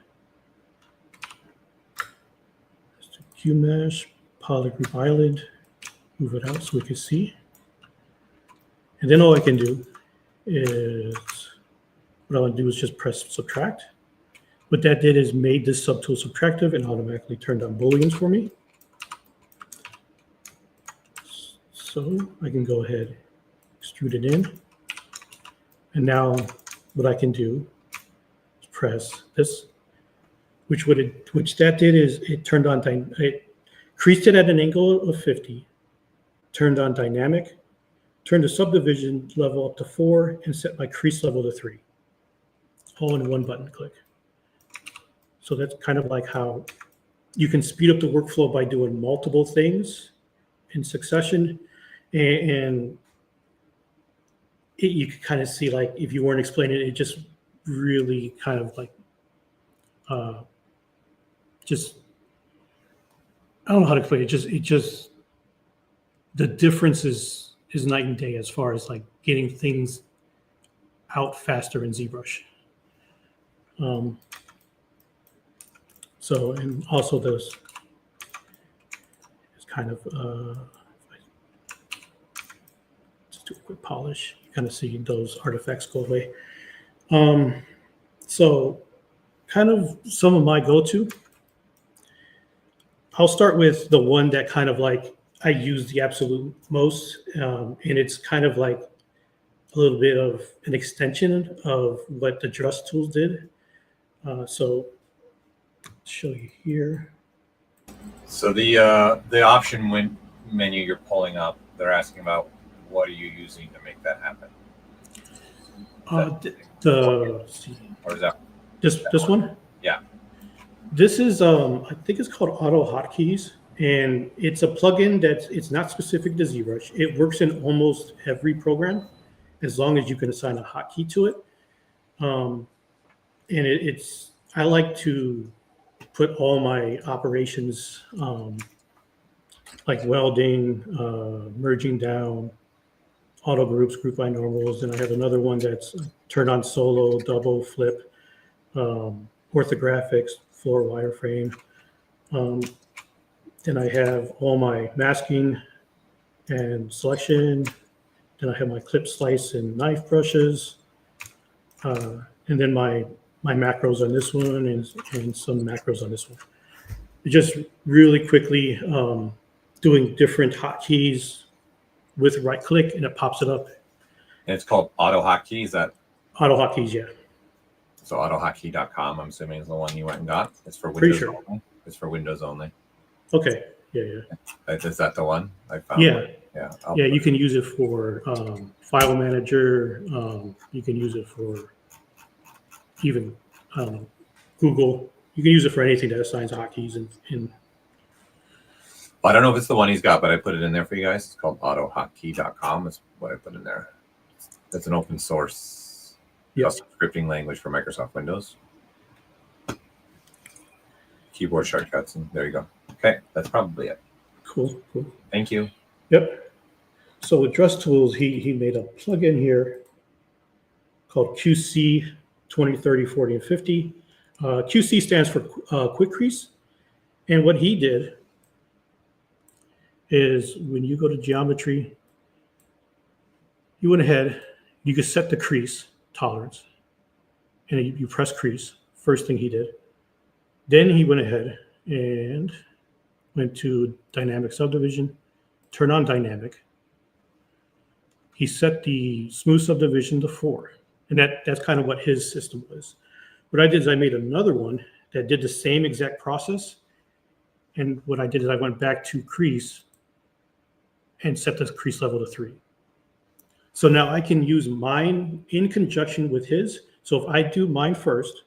Let's do Q mesh, polygroup island, move it out so we can see. And then all I can do is, what I want to do is just press subtract. What that did is made this subtool subtractive and automatically turned on Booleans for me. So I can go ahead, extrude it in. And now what I can do is press this, which that did is it turned on, it creased it at an angle of 50, turned on dynamic, turned the subdivision level up to 4, and set my crease level to 3, all in one button click. So that's kind of like how you can speed up the workflow by doing multiple things in succession. And you could kind of see, like, if you weren't explaining it, it just really kind of like, just, I don't know how to explain it. It just, the difference is night and day as far as like getting things out faster in ZBrush. So, and also those, it's kind of, do a quick polish, you kind of see those artifacts go away. So kind of some of my go-to. I'll start with the one that kind of like I use the absolute most, and it's kind of like a little bit of an extension of what the Drush tools did. So I'll show you here. So the option menu you're pulling up, they're asking about what are you using to make that happen? Or is that this one? Yeah. This is I think it's called Auto Hotkeys, and it's a plugin it's not specific to ZBrush. It works in almost every program as long as you can assign a hotkey to it. And it's I like to put all my operations like welding, merging down, auto groups, group by normals, and I have another one that's turn on solo, double, flip, orthographics, floor wireframe. Then I have all my masking and selection. Then I have my clip, slice, and knife brushes. and then my macros on this one and some macros on this one. Just really quickly doing different hotkeys with right click, and it pops it up. And it's called auto hotkey. Is that Auto hotkeys? Yeah. so? Autohotkey.com. I'm assuming is the one you went and got. It's for Pretty Windows sure. only. It's for Windows only. Okay. Yeah. Is that the one I found? Yeah. Yeah. Yeah. You can use it for file manager. You can use it for even Google. You can use it for anything that assigns hotkeys and I don't know if it's the one he's got, but I put it in there for you guys. It's called autohotkey.com. Is what I put in there. It's an open source custom scripting language for Microsoft Windows. Keyboard shortcuts, and there you go. Okay, that's probably it. Cool. Thank you. Yep. So with Drush Tools, he made a plugin here called QC 20, 30, 40, and 50. QC stands for Quick Crease. And what he did is when you go to geometry, you went ahead, you could set the crease tolerance, and you press crease, first thing he did. Then he went ahead and went to dynamic subdivision, turn on dynamic. He set the smooth subdivision to 4, and that's kind of what his system was. What I did is I made another one that did the same exact process, and what I did is I went back to crease and set the crease level to 3. So now I can use mine in conjunction with his. So if I do mine first,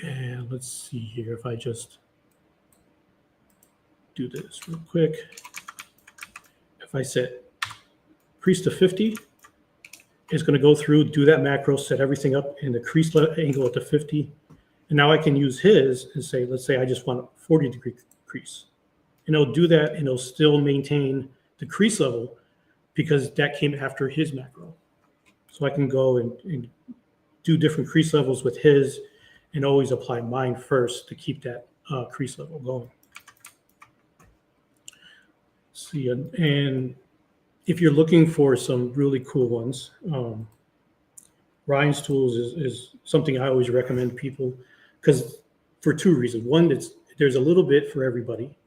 and let's see here, if I just do this real quick. If I set crease to 50, it's going to go through, do that macro, set everything up in the crease angle at the 50. And now I can use his and say, let's say I just want a 40-degree crease. And it'll do that, and it'll still maintain the crease level because that came after his macro. So I can go and do different crease levels with his and always apply mine first to keep that crease level going. See, and if you're looking for some really cool ones, Ryan's Tools is something I always recommend people, because for 2 reasons. One, there's a little bit for everybody.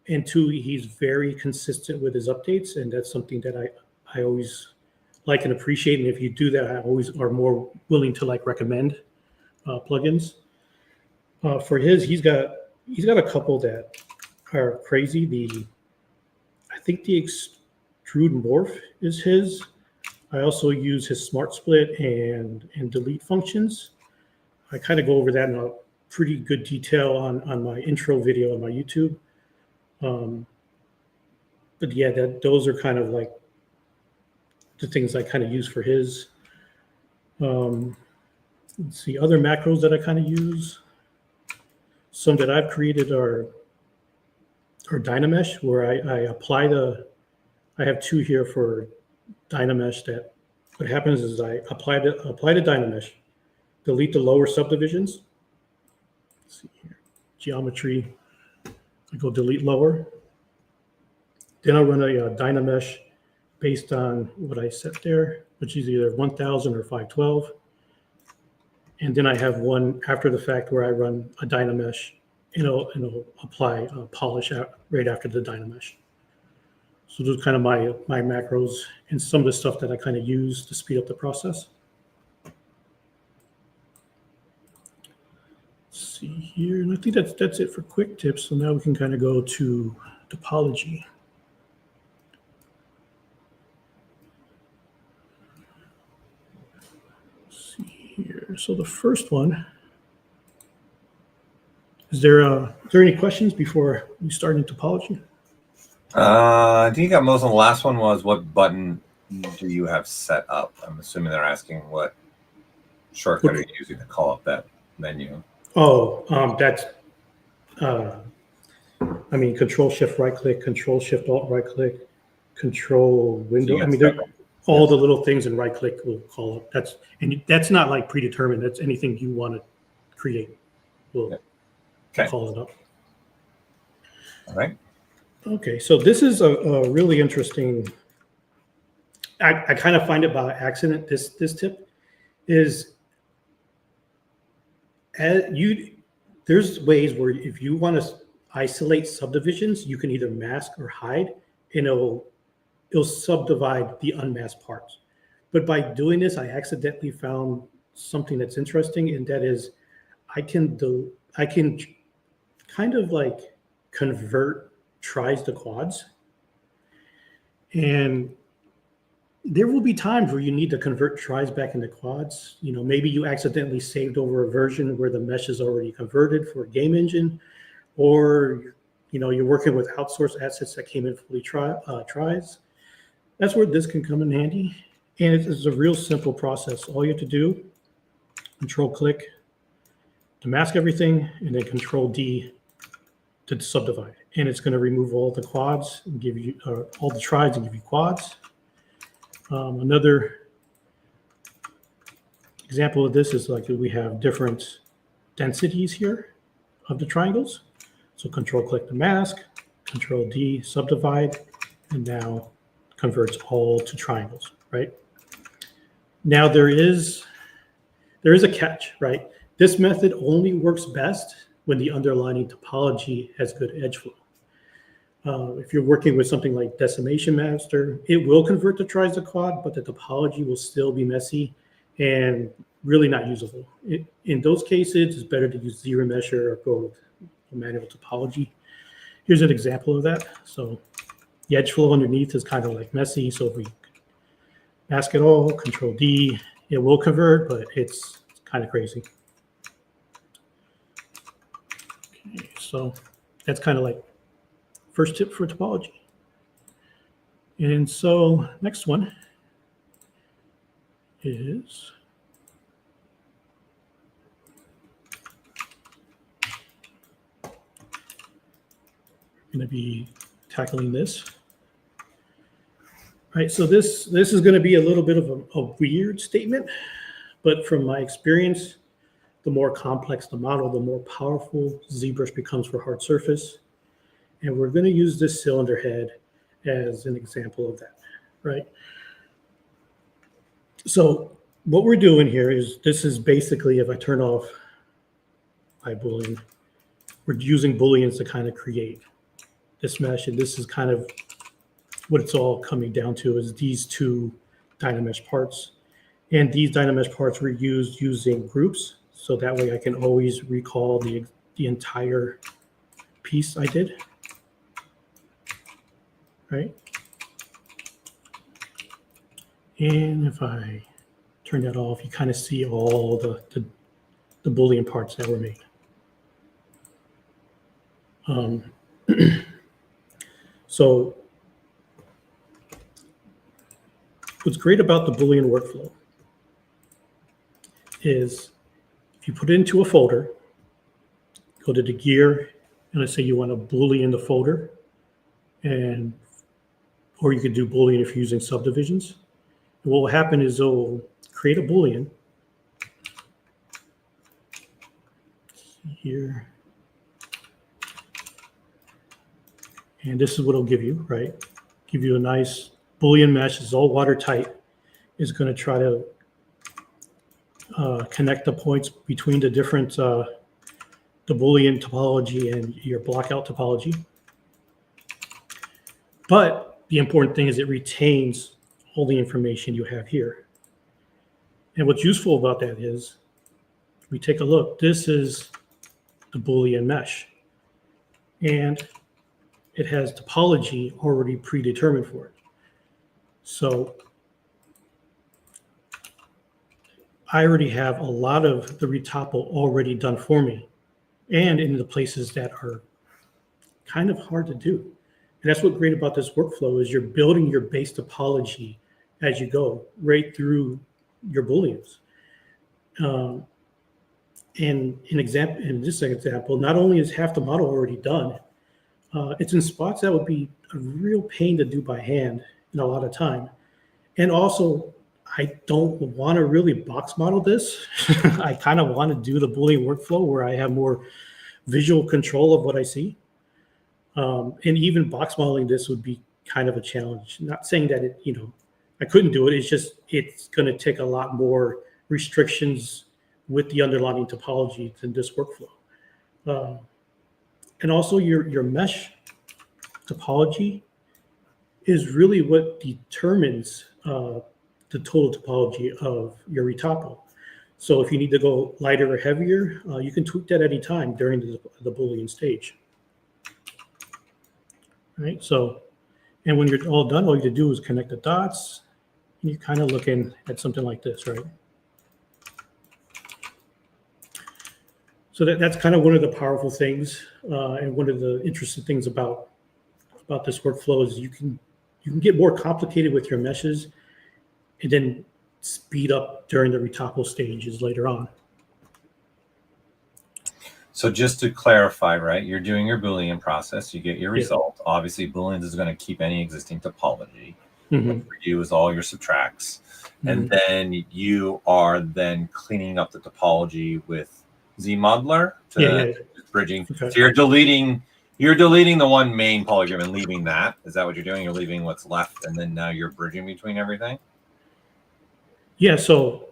And 2, he's very consistent with his updates, and that's something that I always like and appreciate. And if you do that, I always are more willing to recommend plugins. For his, he's got a couple that are crazy. I think the extrude morph is his. I also use his smart split and delete functions. I kind of go over that in a pretty good detail on my intro video on my YouTube. But yeah, those are kind of like the things I kind of use for his. Let's see, other macros that I kind of use. Some that I've created are Dynamesh, where I apply I have 2 here for Dynamesh. That what happens is I apply the Dynamesh, delete the lower subdivisions. Let's see here, geometry. I go delete lower. Then I'll run a Dynamesh based on what I set there, which is either 1000 or 512. And then I have one after the fact where I run a Dynamesh, and it'll apply polish right after the Dynamesh. So those are kind of my macros and some of the stuff that I kind of use to speed up the process. Let's see here, and I think that's it for quick tips. So now we can kind of go to topology. Let's see here. So the first one, is there any questions before we start in topology? I think you got most of the last one was what button do you have set up? I'm assuming they're asking what shortcut are you using to call up that menu. Oh, that's, I mean, Control Shift right click, Control Shift Alt right click, Control Window. I mean, all the little things in right click will call up. That's not like predetermined. That's anything you want to create. We'll call it up. All right. Okay, so this is a really interesting. I kind of find it by accident, this tip, is there's ways where if you want to isolate subdivisions, you can either mask or hide, and it'll subdivide the unmasked parts. But by doing this, I accidentally found something that's interesting, and that is I can kind of like convert tries to quads. And there will be times where you need to convert tries back into quads. You know, maybe you accidentally saved over a version where the mesh is already converted for a game engine, or you know, you're working with outsourced assets that came in fully tries. That's where this can come in handy. And it's a real simple process. All you have to do, Control click to mask everything, and then Control D to subdivide. And it's going to remove all the quads and give you all the tries and give you quads. Another example of this is like we have different densities here of the triangles. So Control click to mask, Control D subdivide, and now converts all to triangles, right? Now there is a catch, right? This method only works best when the underlying topology has good edge flow. If you're working with something like Decimation Master, it will convert the tries to quad, but the topology will still be messy and really not usable. In those cases, it's better to use ZRemesher or go with manual topology. Here's an example of that. So the edge flow underneath is kind of like messy. So if we mask it all, Control D, it will convert, but it's kind of crazy. Okay, so that's kind of like first tip for topology. And so next one is going to be tackling this. All right, so this is going to be a little bit of a weird statement, but from my experience, the more complex the model, the more powerful ZBrush becomes for hard surface. And we're going to use this cylinder head as an example of that, right? So what we're doing here is, this is basically, if I turn off my Boolean, we're using Booleans to kind of create this mesh. And this is kind of what it's all coming down to, is these two Dynamesh parts. And these Dynamesh parts were used using groups. So that way I can always recall the entire piece I did. Right? And if I turn that off, you kind of see all the Boolean parts that were made. So what's great about the Boolean workflow is if you put it into a folder, go to the gear, and let's say you want to Boolean the folder, or you could do Boolean if you're using subdivisions. And what will happen is it'll create a Boolean here. And this is what it'll give you, right? Give you a nice Boolean mesh. It's all watertight. It's going to try to connect the points between the different, the Boolean topology and your blockout topology. But the important thing is it retains all the information you have here. And what's useful about that is, we take a look, this is the Boolean mesh. And it has topology already predetermined for it. So I already have a lot of the retopo already done for me, and in the places that are kind of hard to do. And that's what's great about this workflow, is you're building your base topology as you go right through your Booleans. And in this example, not only is half the model already done, it's in spots that would be a real pain to do by hand in a lot of time. And also, I don't want to really box model this. I kind of want to do the Boolean workflow where I have more visual control of what I see. And even box modeling this would be kind of a challenge. Not saying that I couldn't do it. It's just, it's going to take a lot more restrictions with the underlying topology in this workflow. And also your mesh topology is really what determines the total topology of your retopo. So if you need to go lighter or heavier, you can tweak that any time during the Boolean stage. Right. So, and when you're all done, all you have to do is connect the dots. And you're kind of looking at something like this, right? So that's kind of one of the powerful things, and one of the interesting things about this workflow is you can get more complicated with your meshes, and then speed up during the retopo stages later on. So just to clarify, right, you're doing your Boolean process, you get your result. Obviously, Boolean is going to keep any existing topology. What for you is all your subtracts. And then you are then cleaning up the topology with ZModeler to bridging. Okay. So you're deleting the one main polygon and leaving that. Is that what you're doing? You're leaving what's left, and then now you're bridging between everything? Yeah, so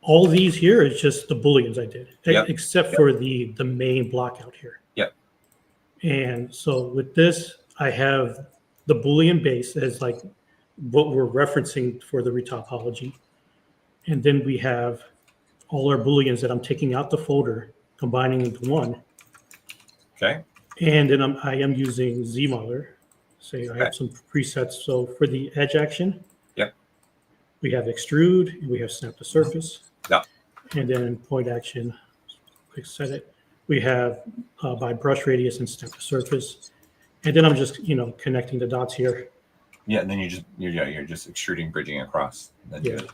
all these here is just the Booleans I did, except for the main block out here. Yep. And so with this, I have the Boolean base as like what we're referencing for the retopology. And then we have all our Booleans that I'm taking out the folder, combining into one. Okay. And then I am using ZModeler. Say I have some presets. So for the edge action, we have extrude, and we have snap to surface. Yeah. And then point action, quick set it. We have by brush radius and snap to surface. And then I'm just, connecting the dots here. Yeah, and then you're just extruding, bridging across. And then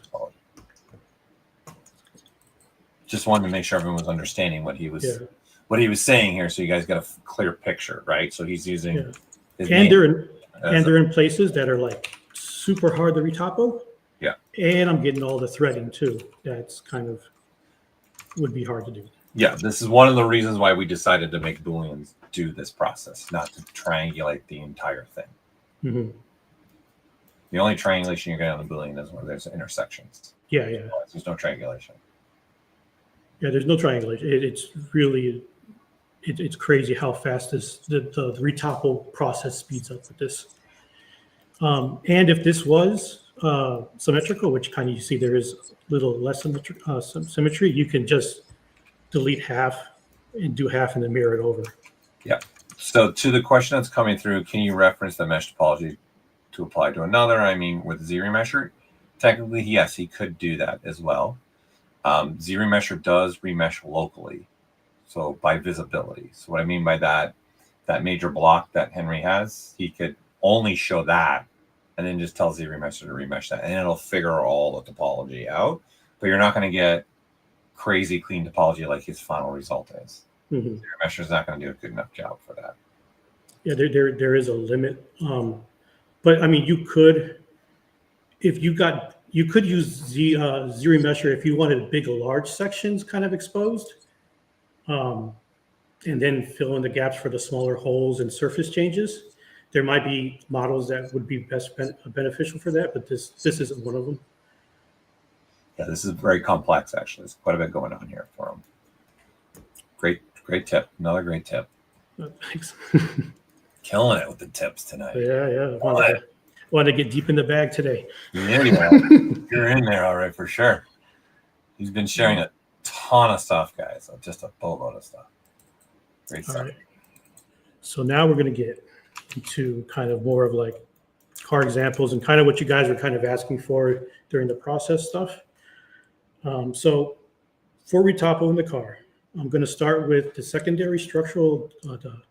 just wanted to make sure everyone was understanding what he was saying here, so you guys got a clear picture, right? So he's using and they're in places that are like super hard to retopo. Yeah. And I'm getting all the threading too. That's kind of would be hard to do. Yeah, this is one of the reasons why we decided to make Booleans do this process, not to triangulate the entire thing. The only triangulation you're getting on the Boolean is when there's intersections. Yeah. There's no triangulation. Yeah, there's no triangulation. It's really, it's crazy how fast the retopo process speeds up with this. And if this was symmetrical, which kind of you see there is a little less symmetry, you can just delete half and do half and then mirror it over. Yeah. So to the question that's coming through, can you reference the mesh topology to apply to another? I mean, with ZRemesher, technically, yes, he could do that as well. ZRemesher does remesh locally, so by visibility. So what I mean by that major block that Henry has, he could only show that and then just tell ZRemesher to remesh that, and it'll figure all the topology out. But you're not going to get crazy clean topology like his final result is. ZRemesher is not going to do a good enough job for that. Yeah, there is a limit. But I mean, you could, if you could use ZRemesher if you wanted big, large sections kind of exposed, and then fill in the gaps for the smaller holes and surface changes. There might be models that would be best beneficial for that, but this isn't one of them. Yeah, this is very complex, actually. There's quite a bit going on here for them. Great tip. Another great tip. Thanks. Killing it with the tips tonight. Yeah. Wanted to get deep in the bag today. Yeah, you're in there, all right, for sure. He's been sharing a ton of stuff, guys. Just a boatload of stuff. Great stuff. All right. So now we're going to get into kind of more of like car examples and kind of what you guys were kind of asking for during the process stuff. So for retopo in the car, I'm going to start with the secondary structural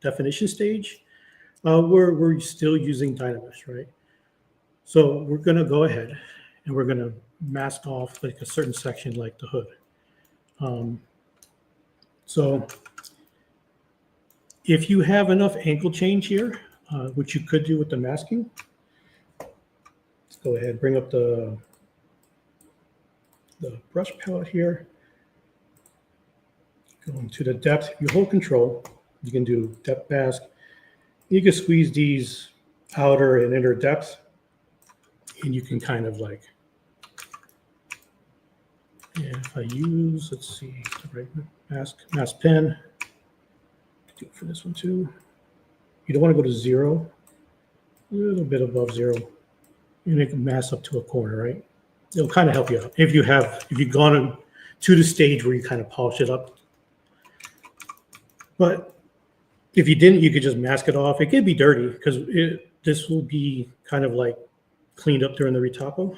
definition stage. We're still using Dynamesh, right? So we're going to go ahead and we're going to mask off like a certain section like the hood. So if you have enough angle change here, which you could do with the masking, let's go ahead and bring up the brush palette here. Going to the depth, you hold control, you can do depth mask. You can squeeze these outer and inner depths, and you can kind of like if I use, let's see, the right mask pen, do it for this one too. You don't want to go to 0, a little bit above 0. You make a mask up to a corner, right? It'll kind of help you out if you've gone to the stage where you kind of polish it up. But if you didn't, you could just mask it off. It could be dirty because this will be kind of like cleaned up during the retopo.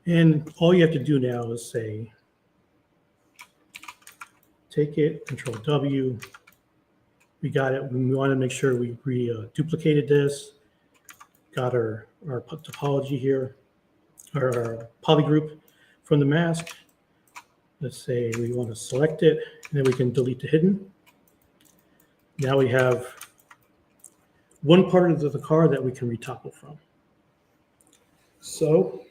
And all you have to do now is say, take it, Control W. We got it. We want to make sure we duplicated this. Got our topology here, our polygroup from the mask. Let's say we want to select it, and then we can delete the hidden. Now we have one part of the car that we can retopple from. So,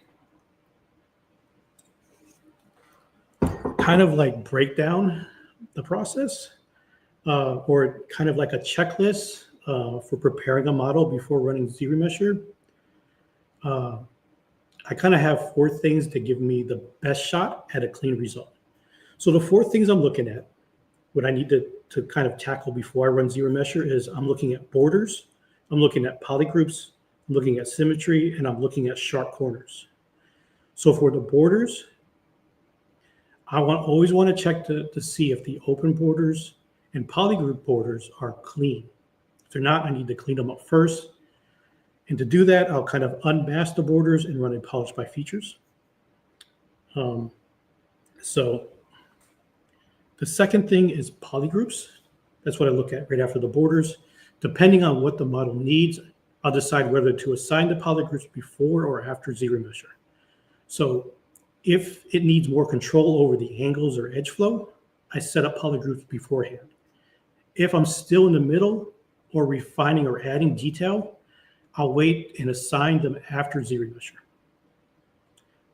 kind of like break down the process, or kind of like a checklist for preparing a model before running ZBrushLIVE. I kind of have 4 things that give me the best shot at a clean result. So the 4 things I'm looking at, what I need to kind of tackle before I run ZBrushLIVE is I'm looking at borders, I'm looking at polygroups, I'm looking at symmetry, and I'm looking at sharp corners. So for the borders, I always want to check to see if the open borders and polygroup borders are clean. If they're not, I need to clean them up first. And to do that, I'll kind of unmask the borders and run a polish by features. So the second thing is polygroups. That's what I look at right after the borders. Depending on what the model needs, I'll decide whether to assign the polygroups before or after ZBrushLIVE. So if it needs more control over the angles or edge flow, I set up polygroups beforehand. If I'm still in the middle or refining or adding detail, I'll wait and assign them after ZBrushLIVE.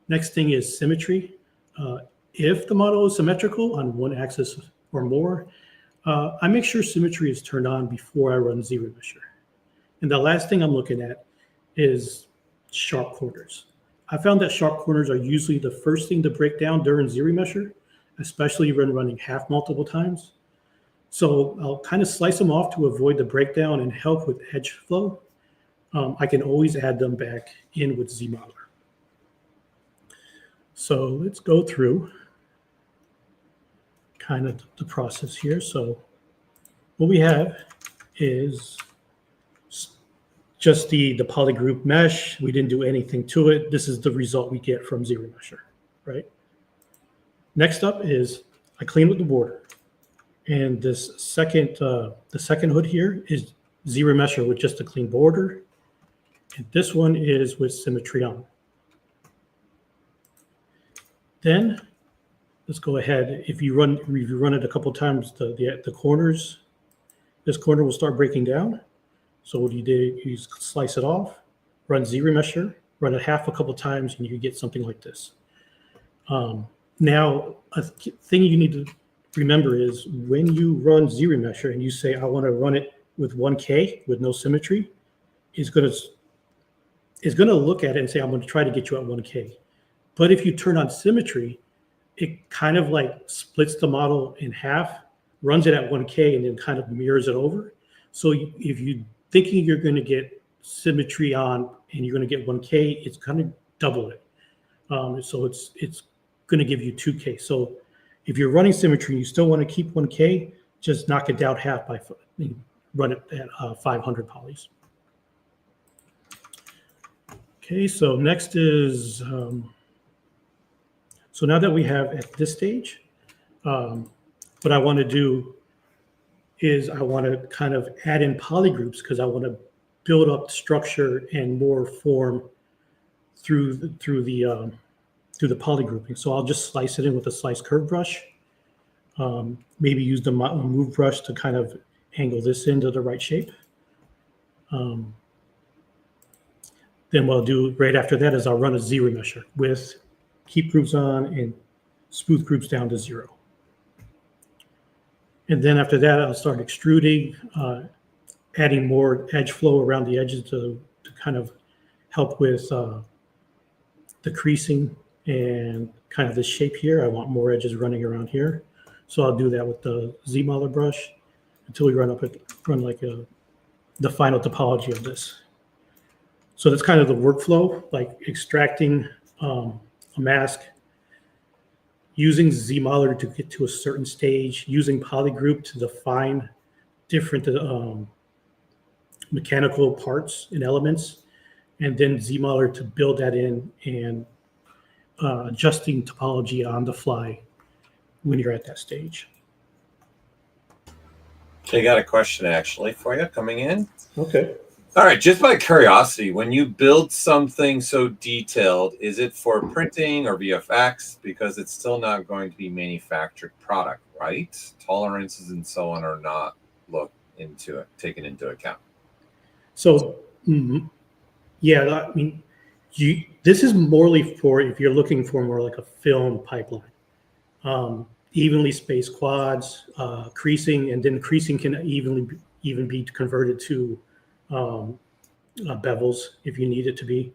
Next thing is symmetry. If the model is symmetrical on one axis or more, I make sure symmetry is turned on before I run ZBrushLIVE. And the last thing I'm looking at is sharp corners. I found that sharp corners are usually the first thing to break down during ZBrushLIVE, especially when running half multiple times. So I'll kind of slice them off to avoid the breakdown and help with edge flow. I can always add them back in with ZModeler. So let's go through kind of the process here. So what we have is just the polygroup mesh. We didn't do anything to it. This is the result we get from ZBrushLIVE, right? Next up is I clean with the border. And this second, the second hood here is ZBrushLIVE with just a clean border. And this one is with symmetry on. Then let's go ahead. If you run it a couple times, the corners, this corner will start breaking down. So what you do, you slice it off, run ZBrushLIVE, run it half a couple times, and you get something like this. Now, a thing you need to remember is when you run ZBrushLIVE and you say, I want to run it with 1K with no symmetry, it's going to look at it and say, I'm going to try to get you at 1K. But if you turn on symmetry, it kind of like splits the model in half, runs it at 1K, and then kind of mirrors it over. So if you're thinking you're going to get symmetry on and you're going to get 1K, it's going to double it. So it's going to give you 2K. So if you're running symmetry and you still want to keep 1K, just knock it down half by run it at 500 polys. Okay, so next is, so now that we have at this stage, what I want to do is I want to kind of add in polygroups because I want to build up structure and more form through the polygrouping. So I'll just slice it in with a slice curve brush. Maybe use the move brush to kind of angle this into the right shape. Then what I'll do right after that is I'll run a ZBrushLIVE with keep groups on and smooth groups down to 0. And then after that, I'll start extruding, adding more edge flow around the edges to kind of help with the creasing and kind of this shape here. I want more edges running around here. So I'll do that with the ZBrush brush until we run like the final topology of this. So that's kind of the workflow, like extracting a mask, using ZBrush to get to a certain stage, using polygroup to define different mechanical parts and elements, and then ZBrush to build that in and adjusting topology on the fly when you're at that stage. I got a question actually for you coming in. Okay. All right, just by curiosity, when you build something so detailed, is it for printing or VFX? Because it's still not going to be manufactured product, right? Tolerances and so on are not taken into account. So, yeah, I mean, this is morely for if you're looking for more like a film pipeline. Evenly spaced quads, creasing, and then creasing can even be converted to bevels if you need it to be.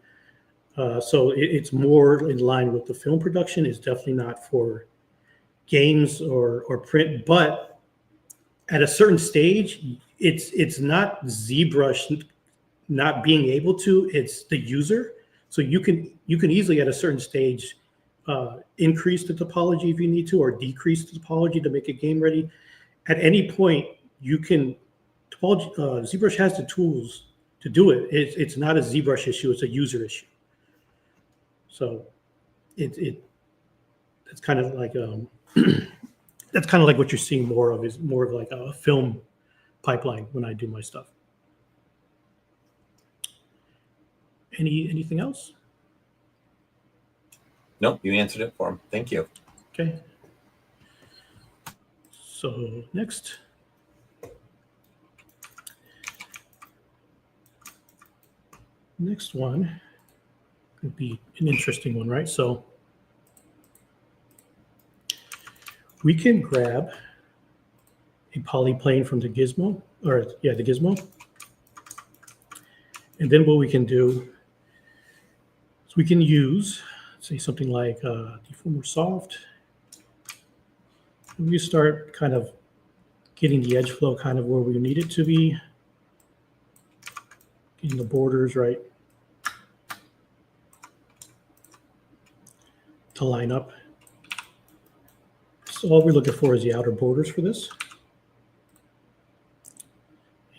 So it's more in line with the film production. It's definitely not for games or print, but at a certain stage, it's not ZBrush not being able to, it's the user. So you can easily at a certain stage increase the topology if you need to, or decrease the topology to make it game ready. At any point, you can ZBrush has the tools to do it. It's not a ZBrush issue; it's a user issue. So it's kind of like that's kind of like what you're seeing more of, is more of like a film pipeline when I do my stuff. Anything else? Nope, you answered it for him. Thank you. Okay. So next. Next one could be an interesting one, right? So we can grab a polyplane from the gizmo, the gizmo. And then what we can do is we can use, say, something like deformer soft. And we start kind of getting the edge flow kind of where we need it to be, getting the borders right to line up. So all we're looking for is the outer borders for this.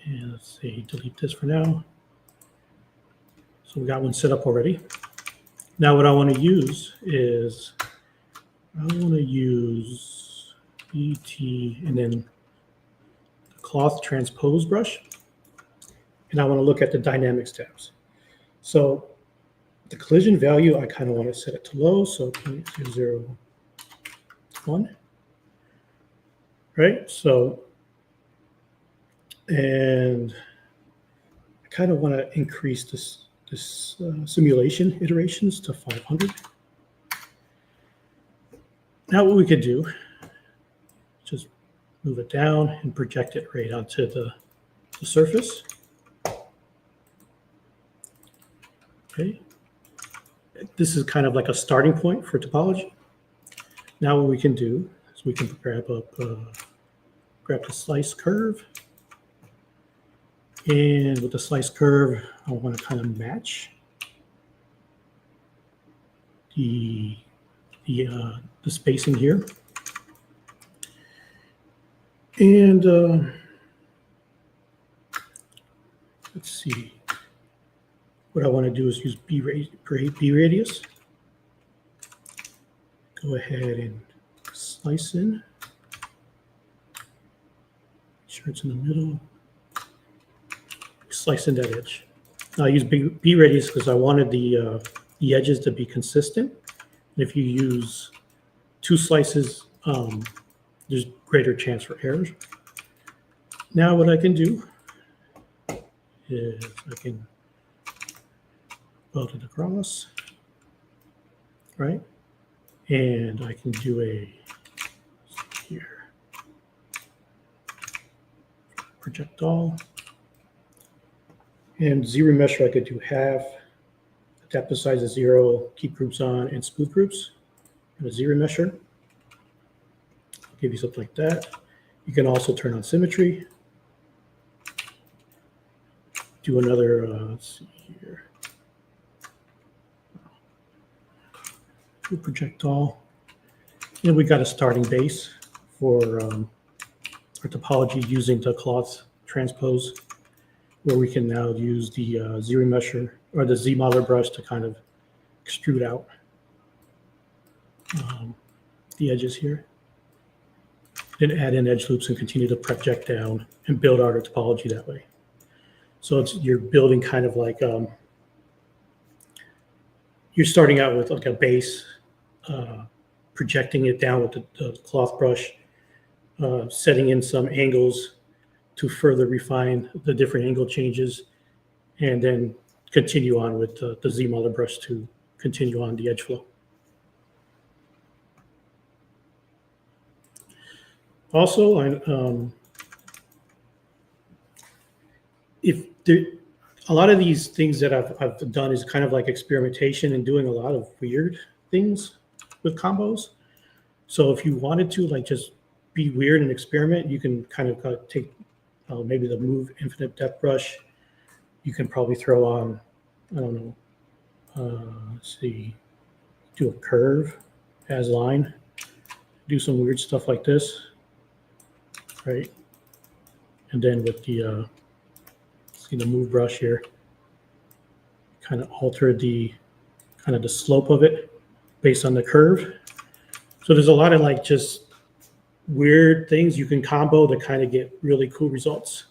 And let's see, delete this for now. So we got one set up already. Now what I want to use is, I want to use BT and then the cloth transpose brush. And I want to look at the dynamics tabs. So the collision value, I kind of want to set it to low, so 0.001, right? So, and I kind of want to increase this simulation iterations to 500. Now what we could do, just move it down and project it right onto the surface. Okay. This is kind of like a starting point for topology. Now what we can do is we can grab the slice curve. And with the slice curve, I want to kind of match the spacing here. And let's see. What I want to do is use B radius. Go ahead and slice in. Make sure it's in the middle. Slice in that edge. Now I use B radius because I wanted the edges to be consistent. And if you use two slices, there's greater chance for errors. Now what I can do is I can weld it across, right? And I can do here, project all. And ZRemesher, I could do half, adapt the size of 0, keep groups on, and smooth groups. and a Z-remesher. Give you something like that. You can also turn on symmetry. Do another, let's see here. Do project all. And we got a starting base for our topology using the cloth transpose, where we can now use the Z-remesher or the Z-modeler brush to kind of extrude out the edges here. Then add in edge loops and continue to project down and build our topology that way. So you're building kind of like, you're starting out with like a base, projecting it down with the cloth brush, setting in some angles to further refine the different angle changes, and then continue on with the Z-modeler brush to continue on the edge flow. Also, a lot of these things that I've done is kind of like experimentation and doing a lot of weird things with combos. So if you wanted to like just be weird and experiment, you can kind of take maybe the Move Infinite Depth brush. You can probably throw on, I don't know, let's see, do a curve as line, do some weird stuff like this, right? And then with the the Move brush here, kind of alter the kind of the slope of it based on the curve. So there's a lot of like just weird things you can combo to kind of get really cool results.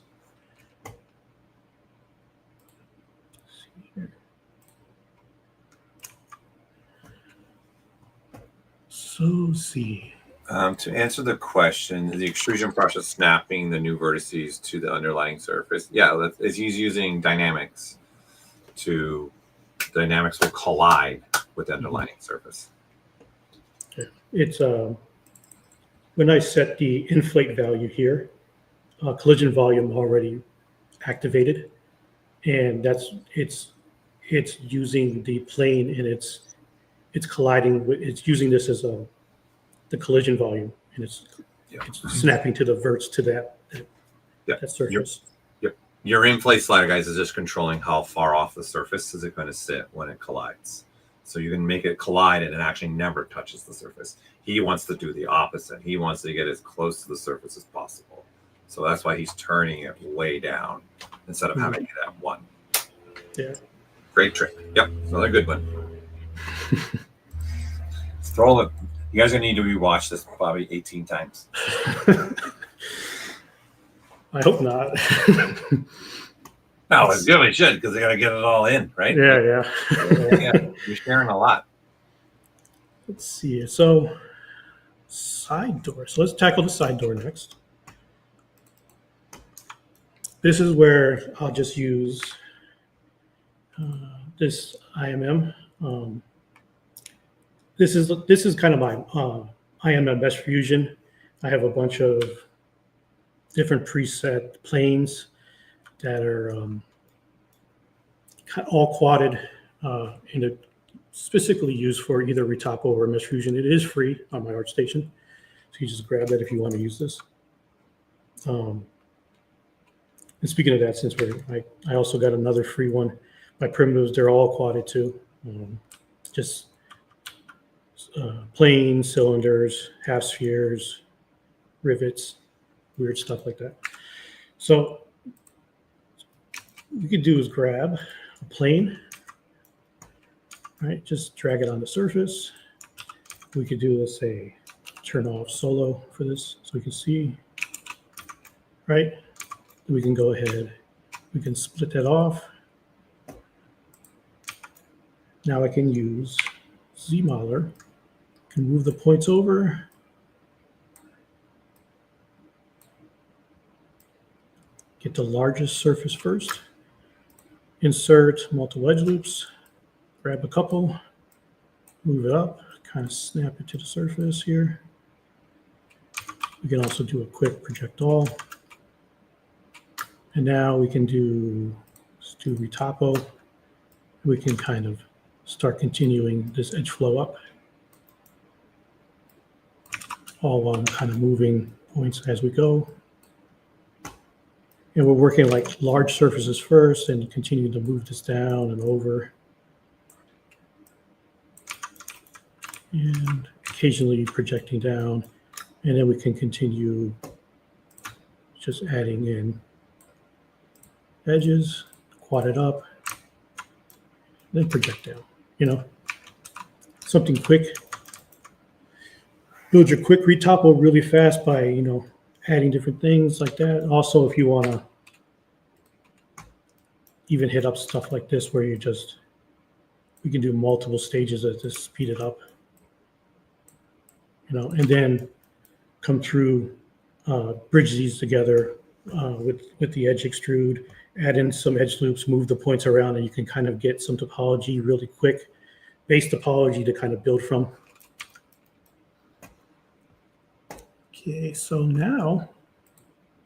So let's see. To answer the question, the extrusion process snapping the new vertices to the underlying surface. Yeah, he's using dynamics dynamics will collide with the underlying surface. Okay. It's when I set the inflate value here, collision volume already activated, and it's using the plane and it's colliding with, it's using this as the collision volume, and it's snapping to the verts to that surface. Your inflate slider, guys, is just controlling how far off the surface is it going to sit when it collides. So you can make it collide and it actually never touches the surface. He wants to do the opposite. He wants to get as close to the surface as possible. So that's why he's turning it way down instead of having it at 1. Yeah. Great trick. Yep, another good one. Throw it. You guys are going to need to rewatch this probably 18 times. I hope not. No, it's good. We should, because they got to get it all in, right? Yeah. You're sharing a lot. Let's see. So side door. So let's tackle the side door next. This is where I'll just use this IMM. This is kind of my IMM Mesh Fusion. I have a bunch of different preset planes that are all quadded and specifically used for either retopo or Mesh Fusion. It is free on my ArtStation, so you just grab that if you want to use this. And speaking of that, since I also got another free one. My primitives, they're all quadded too. Just planes, cylinders, half spheres, rivets, weird stuff like that. So what we could do is grab a plane, right? Just drag it on the surface. We could do, let's say, turn off solo for this so we can see, right? We can go ahead, we can split that off. Now I can use Z-modeler, can move the points over. Get the largest surface first. Insert multiple edge loops, grab a couple, move it up, kind of snap it to the surface here. We can also do a quick project all. And now we can let's do retopo. We can kind of start continuing this edge flow up. all while I'm kind of moving points as we go. And we're working like large surfaces first and continue to move this down and over. And occasionally projecting down. And then we can continue just adding in edges, quad it up, then project down, you know, something quick. Build your quick retopo really fast by, you know, adding different things like that. Also, if you want to even hit up stuff like this where you can do multiple stages to speed it up, you know, and then come through, bridge these together with the edge extrude, add in some edge loops, move the points around, and you can kind of get some topology really quick, base topology to kind of build from. Okay, so now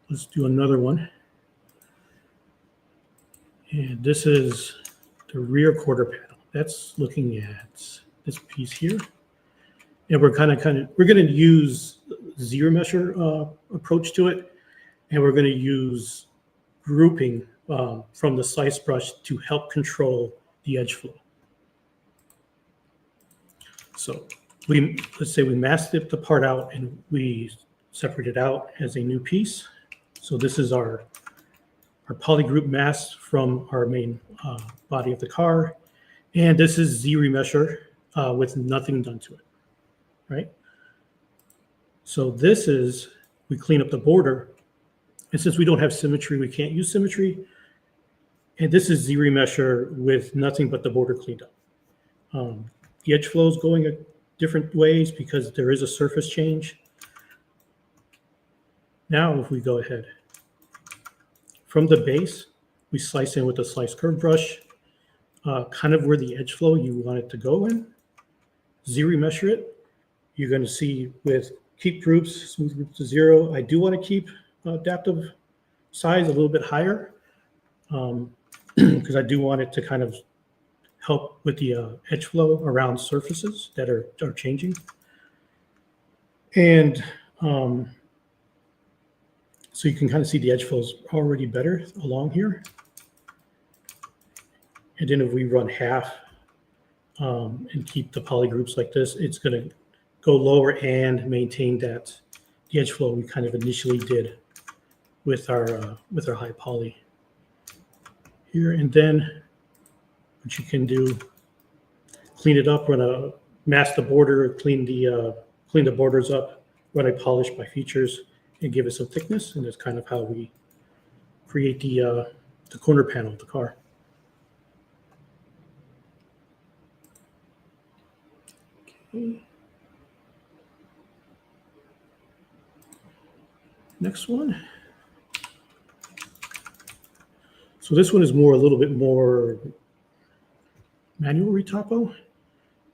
let's do another one. And this is the rear quarter panel. That's looking at this piece here. And we're going to use ZBrush approach to it. And we're going to use grouping from the slice brush to help control the edge flow. So let's say we masked the part out and we separate it out as a new piece. So this is our polygroup mask from our main body of the car. And this is ZBrush with nothing done to it, right? So this is, we clean up the border. And since we don't have symmetry, we can't use symmetry. And this is ZBrush with nothing but the border cleaned up. The edge flow is going different ways because there is a surface change. Now, if we go ahead, from the base, we slice in with the slice curve brush, kind of where the edge flow you want it to go in. ZBrush it. You're going to see with keep groups, smooth groups to 0. I do want to keep adaptive size a little bit higher because I do want it to kind of help with the edge flow around surfaces that are changing. And so you can kind of see the edge flows already better along here. And then if we run half and keep the polygroups like this, it's going to go lower and maintain the edge flow we kind of initially did with our high poly here. And then what you can do, clean it up, run a mask the border, clean the borders up, run a polish by features, and give it some thickness. And that's kind of how we create the corner panel of the car. Okay. Next one. So this one is a little bit more manual retopo.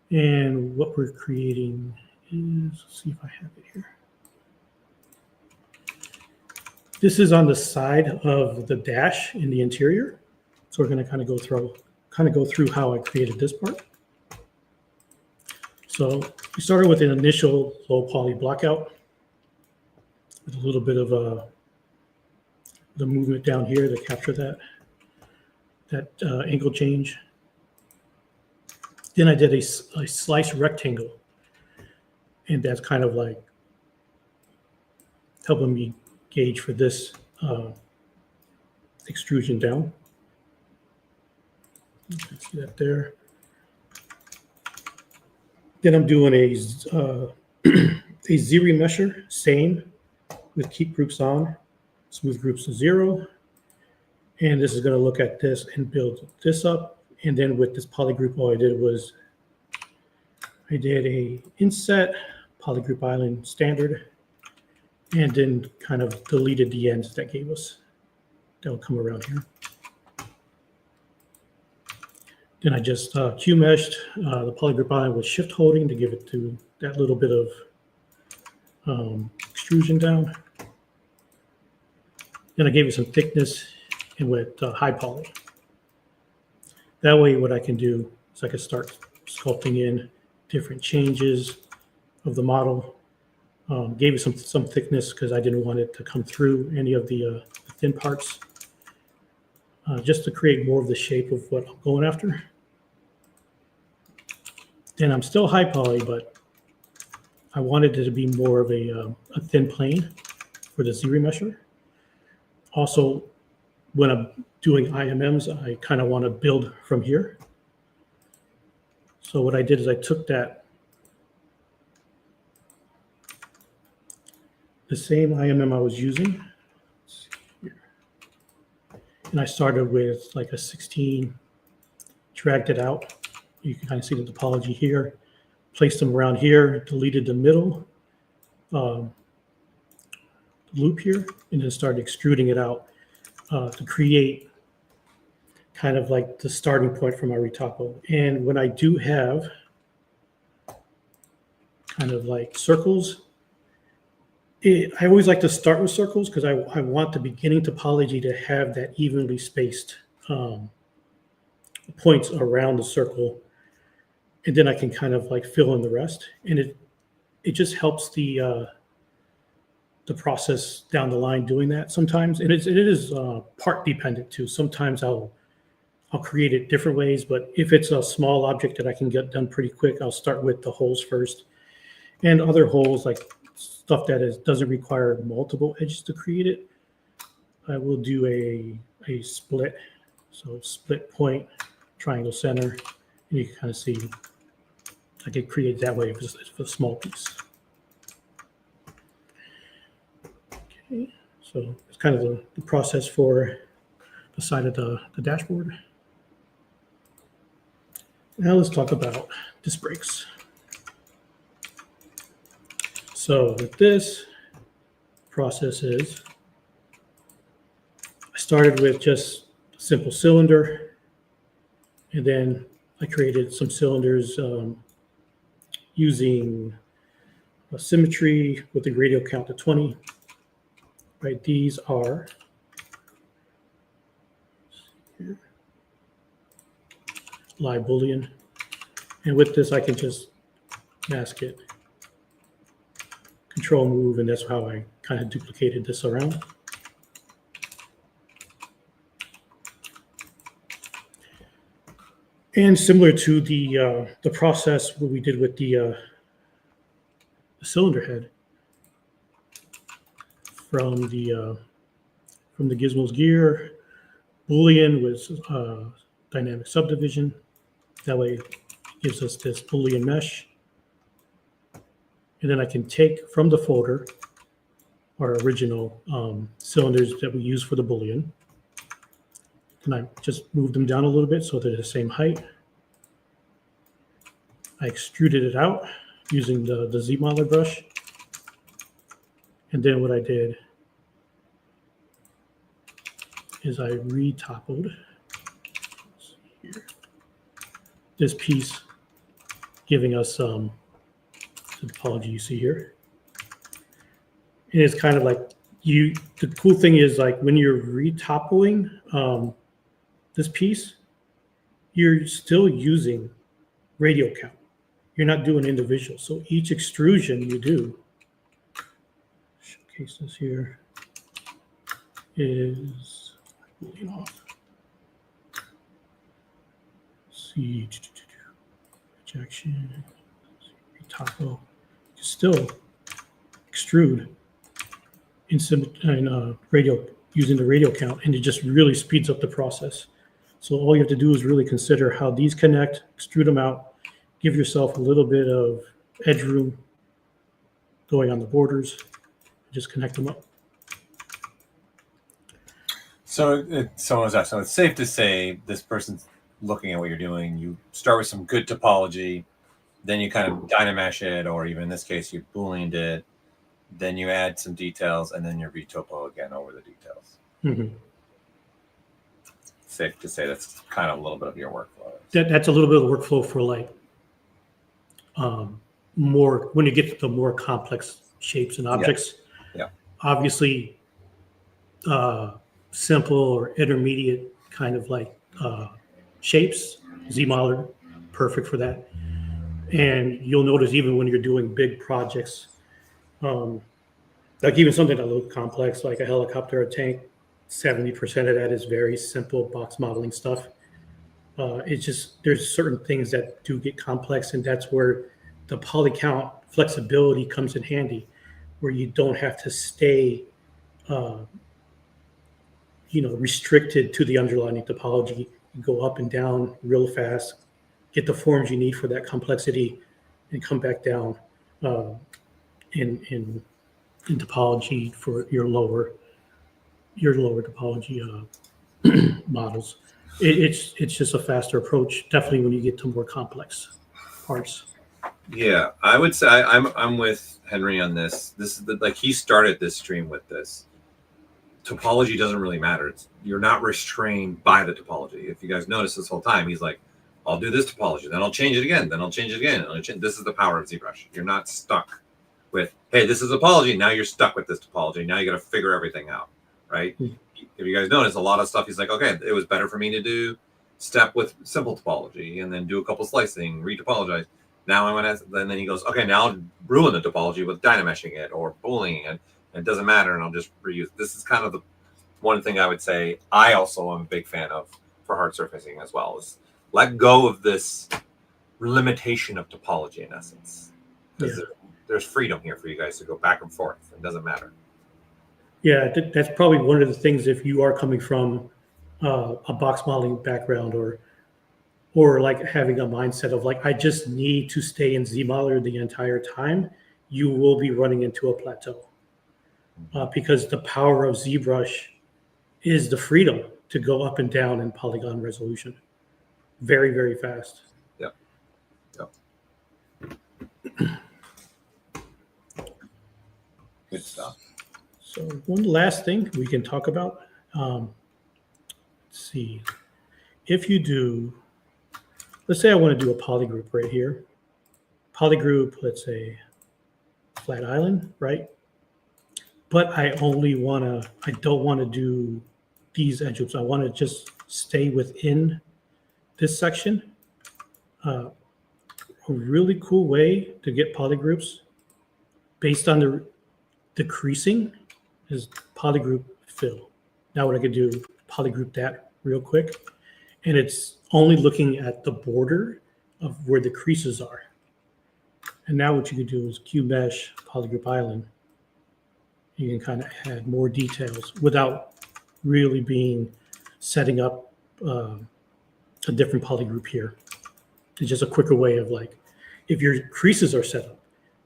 And what we're creating is, let's see if I have it here. This is on the side of the dash in the interior. So we're going to kind of go through how I created this part. So we started with an initial low poly blockout with a little bit of the movement down here to capture that angle change. Then I did a slice rectangle, and that's kind of like helping me gauge for this extrusion down. You can see that there. Then I'm doing a ZBrush, same, with keep groups on, smooth groups to 0. And this is going to look at this and build this up. And then with this polygroup, all I did was I did a inset, polygroup island standard, and then kind of deleted the ends that gave us. That'll come around here. Then I just Q-meshed the polygroup island with shift holding to give it to that little bit of extrusion down. Then I gave it some thickness and with high poly. That way what I can do is I can start sculpting in different changes of the model Gave it some thickness because I didn't want it to come through any of the thin parts, just to create more of the shape of what I'm going after. And I'm still high poly, but I wanted it to be more of a thin plane for the Z remesher. Also, when I'm doing IMMs, I kind of want to build from here. So what I did is I took the same IMM I was using, and I started with like a 16, dragged it out. You can kind of see the topology here, placed them around here, deleted the middle loop here, and then started extruding it out to create kind of like the starting point for my retopo. And when I do have kind of like circles, I always like to start with circles because I want the beginning topology to have that evenly spaced points around the circle, and then I can kind of like fill in the rest. And it just helps the process down the line doing that sometimes. And it is part dependent too. Sometimes I'll create it different ways, but if it's a small object that I can get done pretty quick, I'll start with the holes first. And other holes, like stuff that doesn't require multiple edges to create it, I will do a split. So split point, triangle center, and you can kind of see I could create that way if it's a small piece. Okay, so it's kind of the process for the side of the dashboard. Now let's talk about disc brakes. So with this process is, I started with just a simple cylinder, and then I created some cylinders using a symmetry with the radial count to 20. Right, these are live Boolean, and with this I can just mask it, control move, and that's how I kind of duplicated this around. And similar to the process what we did with the cylinder head from the Gizmos gear, Boolean with dynamic subdivision. That way it gives us this Boolean mesh. And then I can take from the folder our original cylinders that we use for the Boolean. And I just move them down a little bit so they're the same height. I extruded it out using the ZBrush brush. And then what I did is I retoppled this piece, giving us the topology you see here. And it's kind of like the cool thing is, like, when you're retoppling this piece, you're still using radial count. You're not doing individual. So each extrusion you do, showcase this here, is off. See, rejection, retopo. You still extrude in radial, using the radial count, and it just really speeds up the process. So all you have to do is really consider how these connect, extrude them out, give yourself a little bit of edge room going on the borders, just connect them up. So it's safe to say this person's looking at what you're doing. You start with some good topology, then you kind of dynamesh it, or even in this case, you Booleaned it, then you add some details, and then you retopo again over the details. Mm-hmm. Safe to say that's kind of a little bit of your workflow. That's a little bit of workflow for, like, more when you get to the more complex shapes and objects. Yeah. Obviously, simple or intermediate kind of like shapes, ZModeler, perfect for that. And you'll notice even when you're doing big projects, Like even something that looks complex, like a helicopter or tank, 70% of that is very simple box modeling stuff. It's just there's certain things that do get complex, and that's where the poly count flexibility comes in handy, where you don't have to stay, restricted to the underlying topology. You go up and down real fast, get the forms you need for that complexity, and come back down in topology for your lower topology models. It's just a faster approach, definitely when you get to more complex parts. Yeah, I would say I'm with Henry on this. This is like he started this stream with this. Topology doesn't really matter. You're not restrained by the topology. If you guys notice this whole time, he's like, I'll do this topology, then I'll change it again, then I'll change it again. This is the power of ZBrush. You're not stuck with, hey, this is topology. Now you're stuck with this topology. Now you got to figure everything out, right? If you guys notice, a lot of stuff, he's like, okay, it was better for me to do step with simple topology and then do a couple slicing, retopologize. Now I want to, then he goes, okay, now I'll ruin the topology with dynameshing it or Boolean it. It doesn't matter, and I'll just reuse. This is kind of the one thing I would say I also am a big fan of for hard surfacing as well, is let go of this limitation of topology in essence. Because there's freedom here for you guys to go back and forth. It doesn't matter. Yeah, that's probably one of the things if you are coming from a box modeling background or like having a mindset of like, I just need to stay in ZModeler the entire time, you will be running into a plateau. Because the power of ZBrush is the freedom to go up and down in polygon resolution very, very fast. Yep. Good stuff. So one last thing we can talk about. Let's see. If you do, let's say I want to do a polygroup right here. Polygroup, let's say flat island, right? But I don't want to do these edge loops. I want to just stay within this section. A really cool way to get polygroups based on the decreasing is polygroup fill. Now what I could do, polygroup that real quick, and it's only looking at the border of where the creases are. And now what you could do is QMesh polygroup island. You can kind of add more details without really setting up a different polygroup here. It's just a quicker way of like, if your creases are set up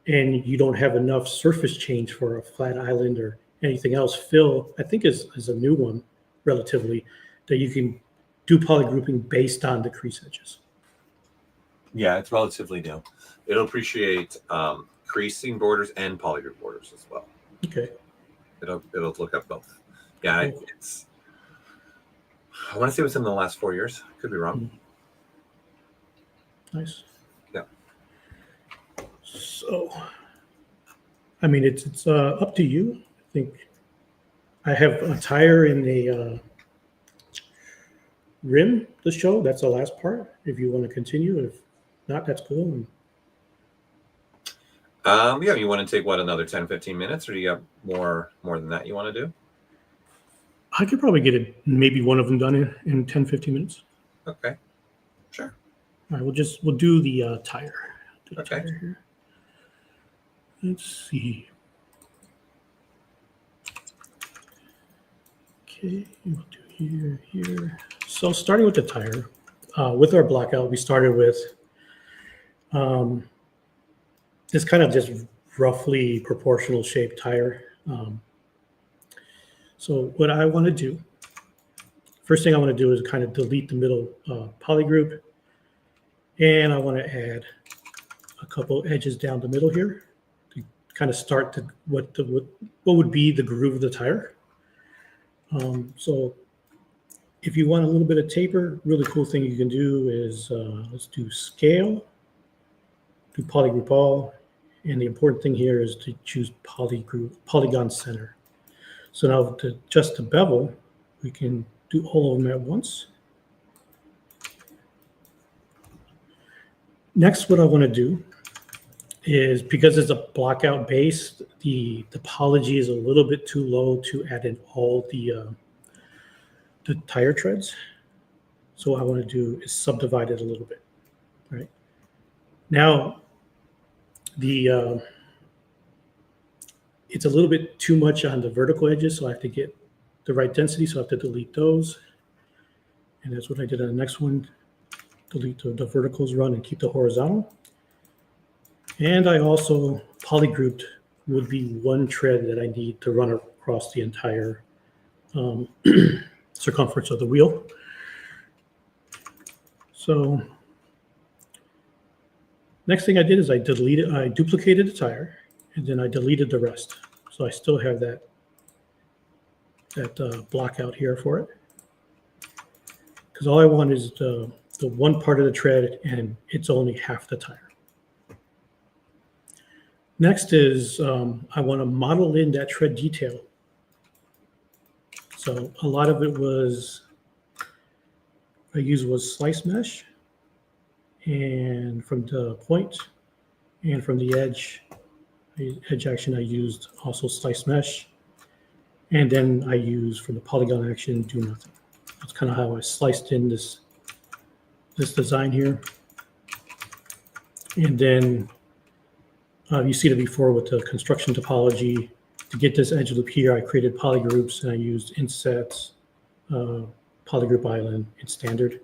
and you don't have enough surface change for a flat island or anything else, fill, I think is a new one relatively, that you can do polygrouping based on the crease edges. Yeah, it's relatively new. It'll appreciate creasing borders and polygroup borders as well. Okay. It'll look up both. Yeah, cool. I want to say it was in the last 4 years. Could be wrong. Nice. Yeah. So, I mean, it's up to you. I think I have a tire in the rim to show. That's the last part. If you want to continue, if not, that's cool. Yeah, you want to take another 10, 15 minutes, or do you have more than that you want to do? I could probably get maybe one of them done in 10, 15 minutes. Okay. Sure. All right, we'll do the tire. Okay. Tire here. Let's see. Okay, we'll do here. So starting with the tire, with our blockout, we started with this kind of just roughly proportional shaped tire. So what I want to do, first thing I want to do is kind of delete the middle poly group, and I want to add a couple edges down the middle here to kind of start what would be the groove of the tire. So if you want a little bit of taper, really cool thing you can do is let's do scale, do polygroup all, and the important thing here is to choose polygon center. So now to adjust the bevel, we can do all of them at once. Next, what I want to do is because it's a blockout base, the topology is a little bit too low to add in all the tire treads. So what I want to do is subdivide it a little bit, right? Now, it's a little bit too much on the vertical edges, so I have to get the right density, so I have to delete those. And that's what I did on the next one. Delete the verticals run and keep the horizontal. And I also polygrouped would be one tread that I need to run across the entire circumference of the wheel. So next thing I did is I duplicated the tire, and then I deleted the rest. So I still have that block out here for it. Because all I want is the one part of the tread, and it's only half the tire. Next is I want to model in that tread detail. So a lot of it I used was slice mesh, and from the point and from the edge action I used also slice mesh, and then I used from the polygon action do nothing. That's kind of how I sliced in this design here. And then you see it before with the construction topology. To get this edge loop here, I created polygroups, and I used insets, polygroup island, and standard,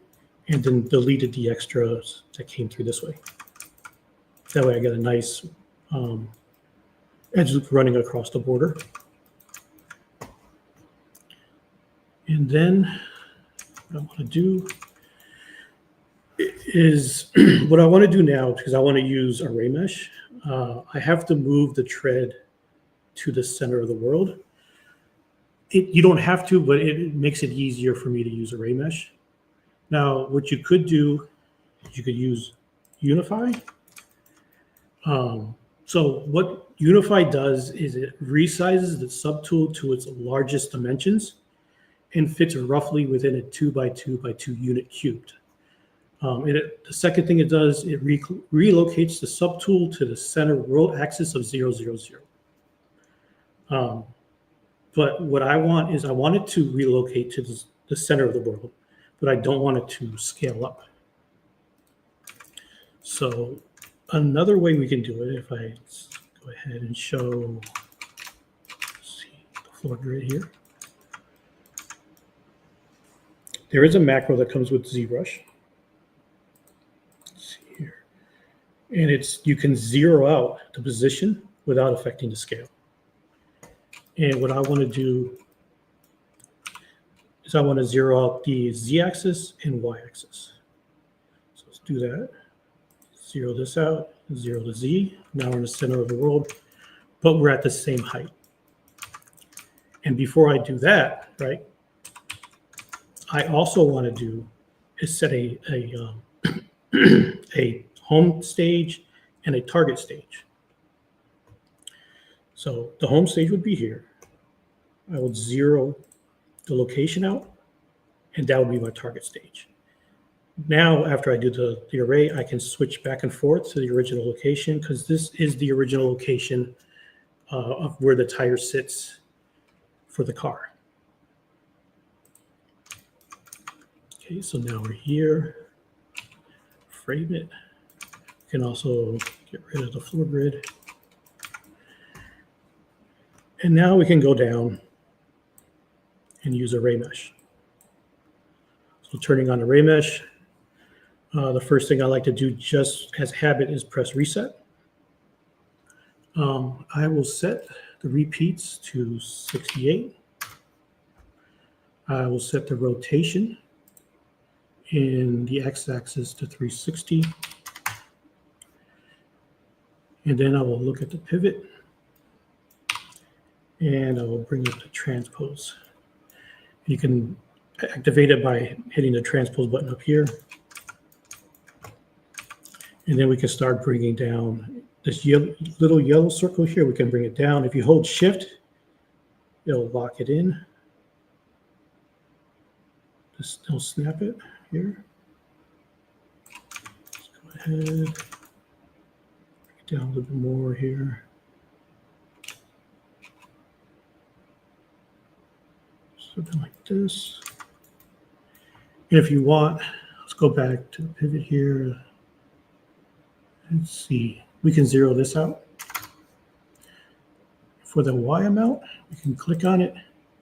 and then deleted the extras that came through this way. That way I got a nice edge loop running across the border. And then what I want to do is what I want to do now, because I want to use array mesh. I have to move the tread to the center of the world. You don't have to, but it makes it easier for me to use array mesh. Now, what you could do is you could use Unify. So what Unify does is it resizes the subtool to its largest dimensions and fits roughly within a 2 by 2 by 2 unit cubed. The second thing it does, it relocates the subtool to the center world axis of 0, 0, 0. But what I want is I want it to relocate to the center of the world, but I don't want it to scale up. So another way we can do it, if I go ahead and show, let's see, the floor grid here. There is a macro that comes with ZBrush. Let's see here. And you can zero out the position without affecting the scale. And what I want to do is I want to zero out the Z-axis and Y-axis. So let's do that. Zero this out, zero the Z. Now we're in the center of the world, but we're at the same height. And before I do that, right, I also want to do is set a home stage and a target stage. So the home stage would be here. I would zero the location out, and that would be my target stage. Now, after I do the array, I can switch back and forth to the original location, because this is the original location of where the tire sits for the car. Okay, so now we're here. Frame it. You can also get rid of the floor grid. And now we can go down and use array mesh. So turning on array mesh, the first thing I like to do just as habit is press reset. I will set the repeats to 68. I will set the rotation in the x-axis to 360. And then I will look at the pivot, and I will bring up the transpose. You can activate it by hitting the transpose button up here. And then we can start bringing down this little yellow circle here. We can bring it down. If you hold shift, it'll lock it in. Just don't snap it here. Let's go ahead, bring it down a little bit more here. Something like this. And if you want, let's go back to the pivot here. Let's see, we can zero this out. For the Y amount, we can click on it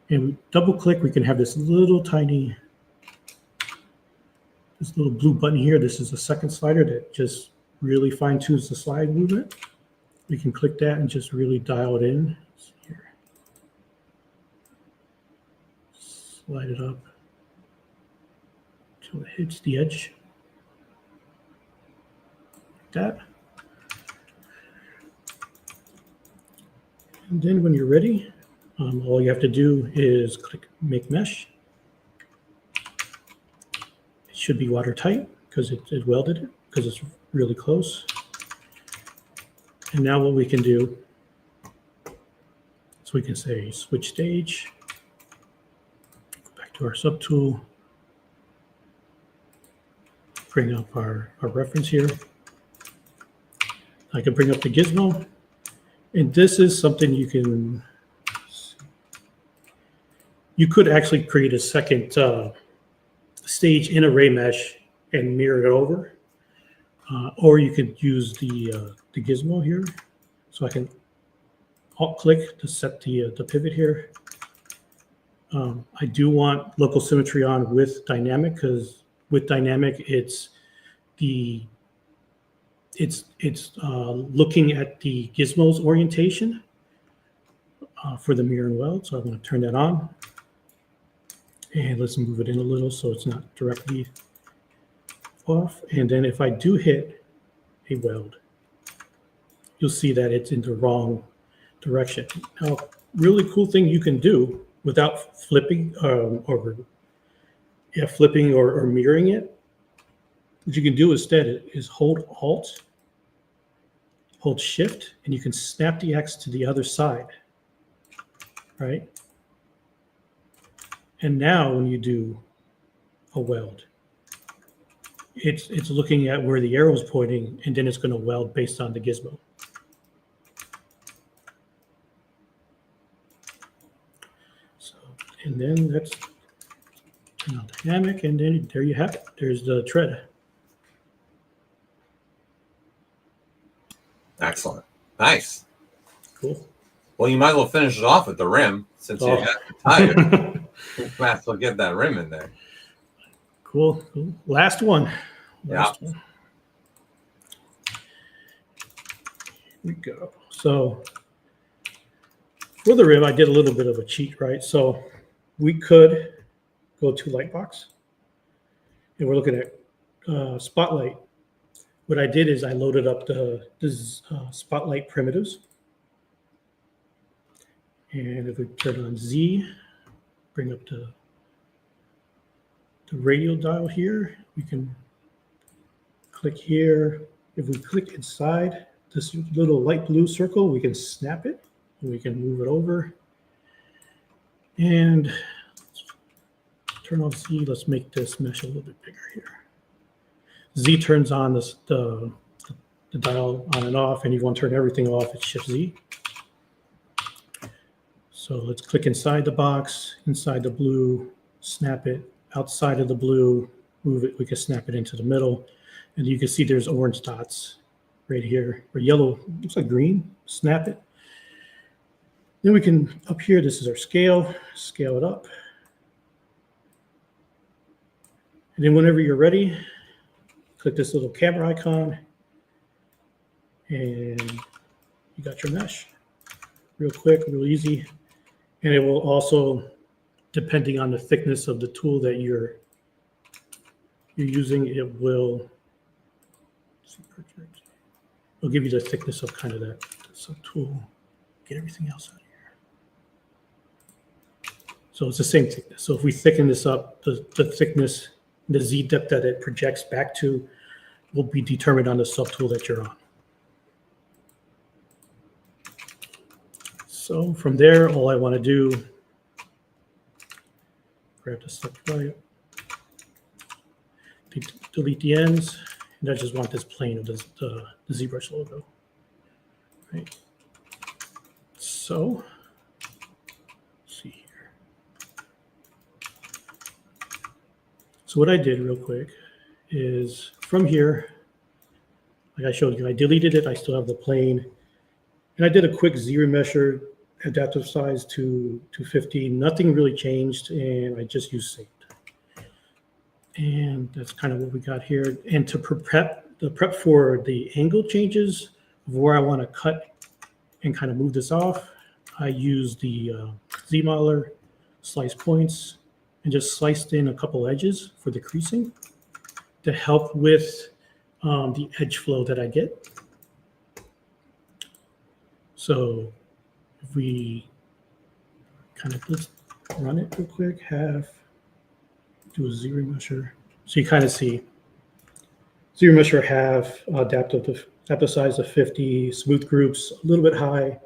and we double click, we can have this little tiny, this little blue button here. This is the second slider that just really fine tunes the slide movement. We can click that and just really dial it in. Here. Slide it up until it hits the edge. Like that. And then when you're ready, all you have to do is click Make Mesh. It should be watertight because it welded it, because it's really close. And now what we can do is we can say Switch Stage. Go back to our subtool. Bring up our reference here. I can bring up the gizmo. And this is something you could actually create a second stage in Array Mesh and mirror it over, or you could use the gizmo here. So I can alt click to set the pivot here. I do want local symmetry on with dynamic, because with dynamic it's looking at the gizmo's orientation for the mirror and weld. So I'm going to turn that on. And let's move it in a little so it's not directly off. And then if I do hit a weld, you'll see that it's in the wrong direction. Now, really cool thing you can do without flipping flipping or mirroring it. What you can do instead is hold Alt, hold Shift, and you can snap the X to the other side, right? And now when you do a weld, it's looking at where the arrow is pointing, and then it's going to weld based on the gizmo. So, and then that's turn on dynamic, and then there you have it. There's the tread. Excellent. Nice. Cool. Well, you might as well finish it off with the rim, since you got tired. Might as well get that rim in there. Cool. Last one. Last one. Here we go. So for the rim, I did a little bit of a cheat, right? So we could go to Lightbox, and we're looking at Spotlight. What I did is I loaded up the Spotlight primitives. And if we turn on Z, bring up the radial dial here, we can click here. If we click inside this little light blue circle, we can snap it, and we can move it over. And turn off Z. Let's make this mesh a little bit bigger here. Z turns on the dial on and off, and you want to turn everything off, it's Shift Z. So let's click inside the box, inside the blue, snap it, outside of the blue, move it, we can snap it into the middle. And you can see there's orange dots right here, or yellow, looks like green, snap it. Then we can, up here, this is our scale it up. And then whenever you're ready, click this little camera icon, and you got your mesh. Real quick, real easy. And it will also, depending on the thickness of the tool that you're using, it will it'll give you the thickness of kind of that tool. Get everything else out of here. So it's the same thickness. So if we thicken this up, the thickness, the Z depth that it projects back to will be determined on the subtool that you're on. So from there, all I want to do, grab the subtool, delete the ends, and I just want this plane of the ZBrush logo. Right. So, let's see here. So what I did real quick is from here, like I showed you, I deleted it. I still have the plane. And I did a quick ZBrush adaptive size to 50. Nothing really changed, and I just used saved. And that's kind of what we got here. And to prep for the angle changes of where I want to cut and kind of move this off, I used the Z modeler, slice points, and just sliced in a couple edges for the creasing to help with the edge flow that I get. So if we kind of let's run it real quick, do a ZBrush. So you kind of see ZBrush have adaptive size of 50, smooth groups a little bit high,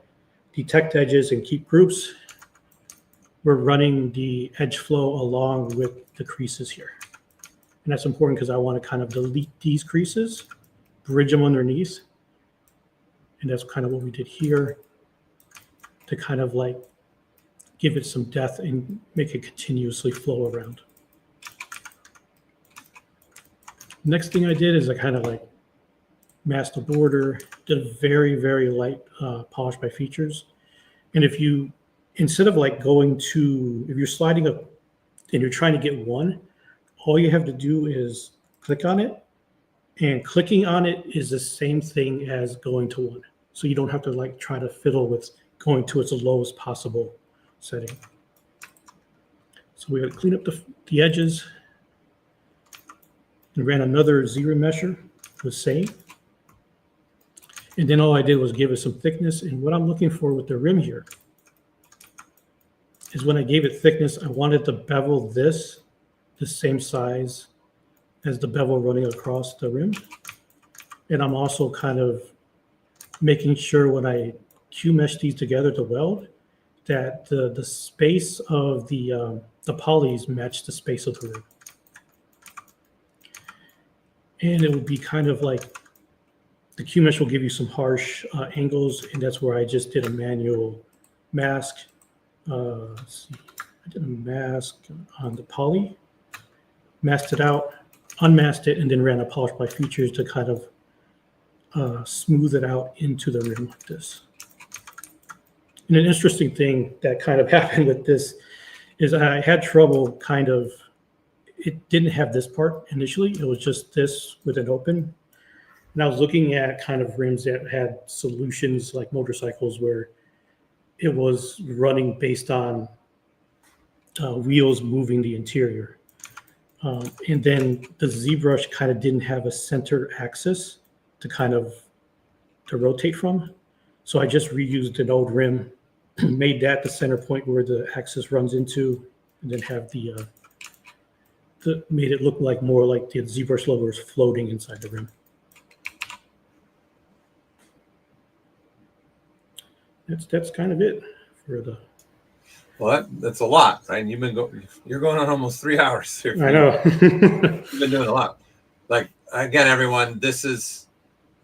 detect edges and keep groups. We're running the edge flow along with the creases here. And that's important because I want to kind of delete these creases, bridge them underneath. And that's kind of what we did here to kind of like give it some depth and make it continuously flow around. Next thing I did is I kind of like masked the border, did a very, very light polish by features. And if you, instead of like going to, if you're sliding up and you're trying to get one, all you have to do is click on it, and clicking on it is the same thing as going to one. So you don't have to like try to fiddle with going to its lowest possible setting. So we got to clean up the edges. And ran another ZBrush with same. And then all I did was give it some thickness. And what I'm looking for with the rim here is when I gave it thickness, I wanted to bevel this the same size as the bevel running across the rim. And I'm also kind of making sure when I Q-mesh these together to weld, that the space of the polys match the space of the rim. And it would be kind of like the Q-mesh will give you some harsh angles, and that's where I just did a manual mask. Let's see, I did a mask on the poly, masked it out, unmasked it, and then ran a polish by features to kind of smooth it out into the rim like this. And an interesting thing that kind of happened with this is I had trouble kind of, it didn't have this part initially. It was just this with an open. And I was looking at kind of rims that had solutions like motorcycles where it was running based on wheels moving the interior. And then the ZBrush kind of didn't have a center axis to kind of to rotate from. So I just reused an old rim, made that the center point where the axis runs into, and then have made it look like more like the ZBrush logo is floating inside the rim. That's kind of it for the. Well, that's a lot, right? You've been you're going on almost 3 hours here. I know. You've been doing a lot. Like again, everyone, this is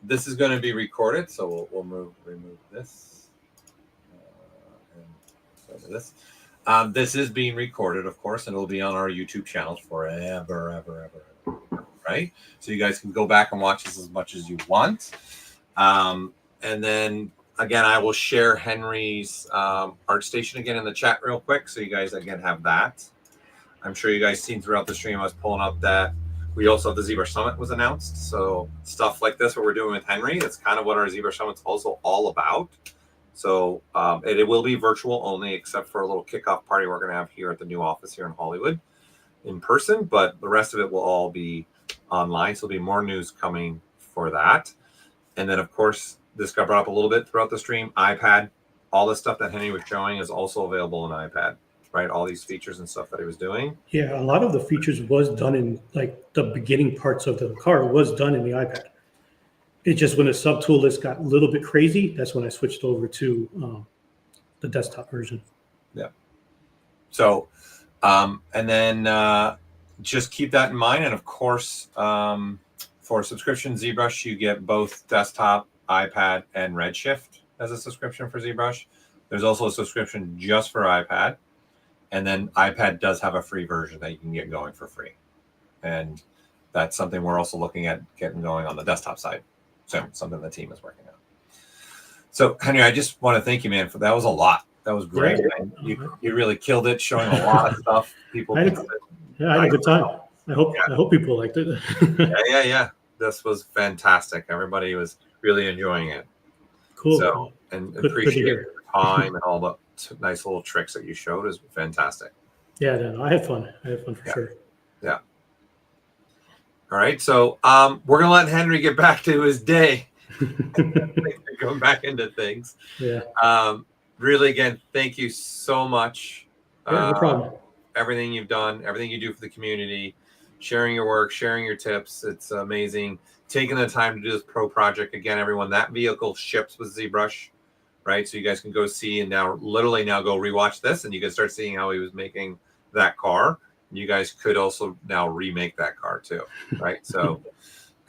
going to be recorded, so we'll remove this and so this. This is being recorded, of course, and it'll be on our YouTube channels forever, right? So you guys can go back and watch this as much as you want. And then, again, I will share Henry's ArtStation again in the chat real quick, so you guys, again, have that. I'm sure you guys seen throughout the stream, I was pulling up that we also have the ZBrush Summit was announced. So stuff like this, what we're doing with Henry, that's kind of what our ZBrush Summit's also all about. So it will be virtual only, except for a little kickoff party we're going to have here at the new office here in Hollywood in person. But the rest of it will all be online. So there'll be more news coming for that. And then, of course, this got brought up a little bit throughout the stream. iPad, all the stuff that Henry was showing is also available on iPad, right? All these features and stuff that he was doing. Yeah, a lot of the features was done in like the beginning parts of the car was done in the iPad. It just when the subtool list got a little bit crazy, that's when I switched over to the desktop version. Yeah. So, and then just keep that in mind. And of course, for subscription ZBrush, you get both desktop, iPad, and Redshift. as a subscription for ZBrush. There's also a subscription just for iPad. And then iPad does have a free version that you can get going for free. And that's something we're also looking at getting going on the desktop side. So something the team is working on. So Henry, I just want to thank you, man, for that was a lot. That was great. Yeah. You really killed it, showing a lot of stuff. People I had a good time. I hope people liked it. Yeah. This was fantastic. Everybody was really enjoying it. Cool. So, and appreciate your time and all the nice little tricks that you showed. Is fantastic. Yeah, no, I had fun. For sure. Yeah. All right. So we're gonna let Henry get back to his day. Going back into things. Yeah. Really, again, thank you so much. Yeah, no problem. Everything you've done, everything you do for the community, sharing your work, sharing your tips. It's amazing. Taking the time to do this pro project. Again, everyone, that vehicle ships with ZBrush, right? So you guys can go see and now literally now go rewatch this and you can start seeing how he was making that car. And you guys could also now remake that car too, right? So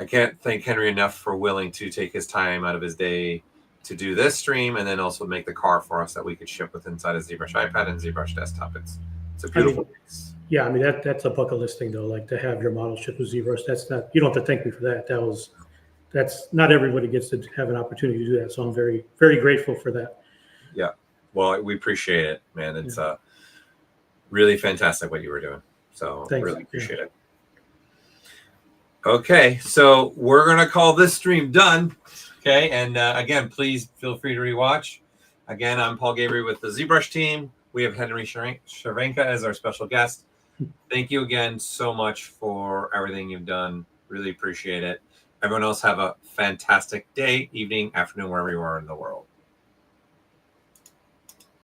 I can't thank Henry enough for willing to take his time out of his day to do this stream and then also make the car for us that we could ship with inside of ZBrush iPad and ZBrush desktop. It's a beautiful piece. Yeah, I mean that's a bucket list thing though. Like to have your model shipped with ZBrush, that's not, you don't have to thank me for that. That's not everybody gets to have an opportunity to do that. So I'm very, very grateful for that. Yeah, well, we appreciate it, man. It's really fantastic what you were doing. So Thanks. Really appreciate it. Okay, so we're gonna call this stream done. Okay, and again, please feel free to rewatch. Again, I'm Paul Gabriel with the ZBrush team. We have Henry Chervenka as our special guest. Thank you again so much for everything you've done. Really appreciate it. Everyone else have a fantastic day, evening, afternoon, wherever you are in the world.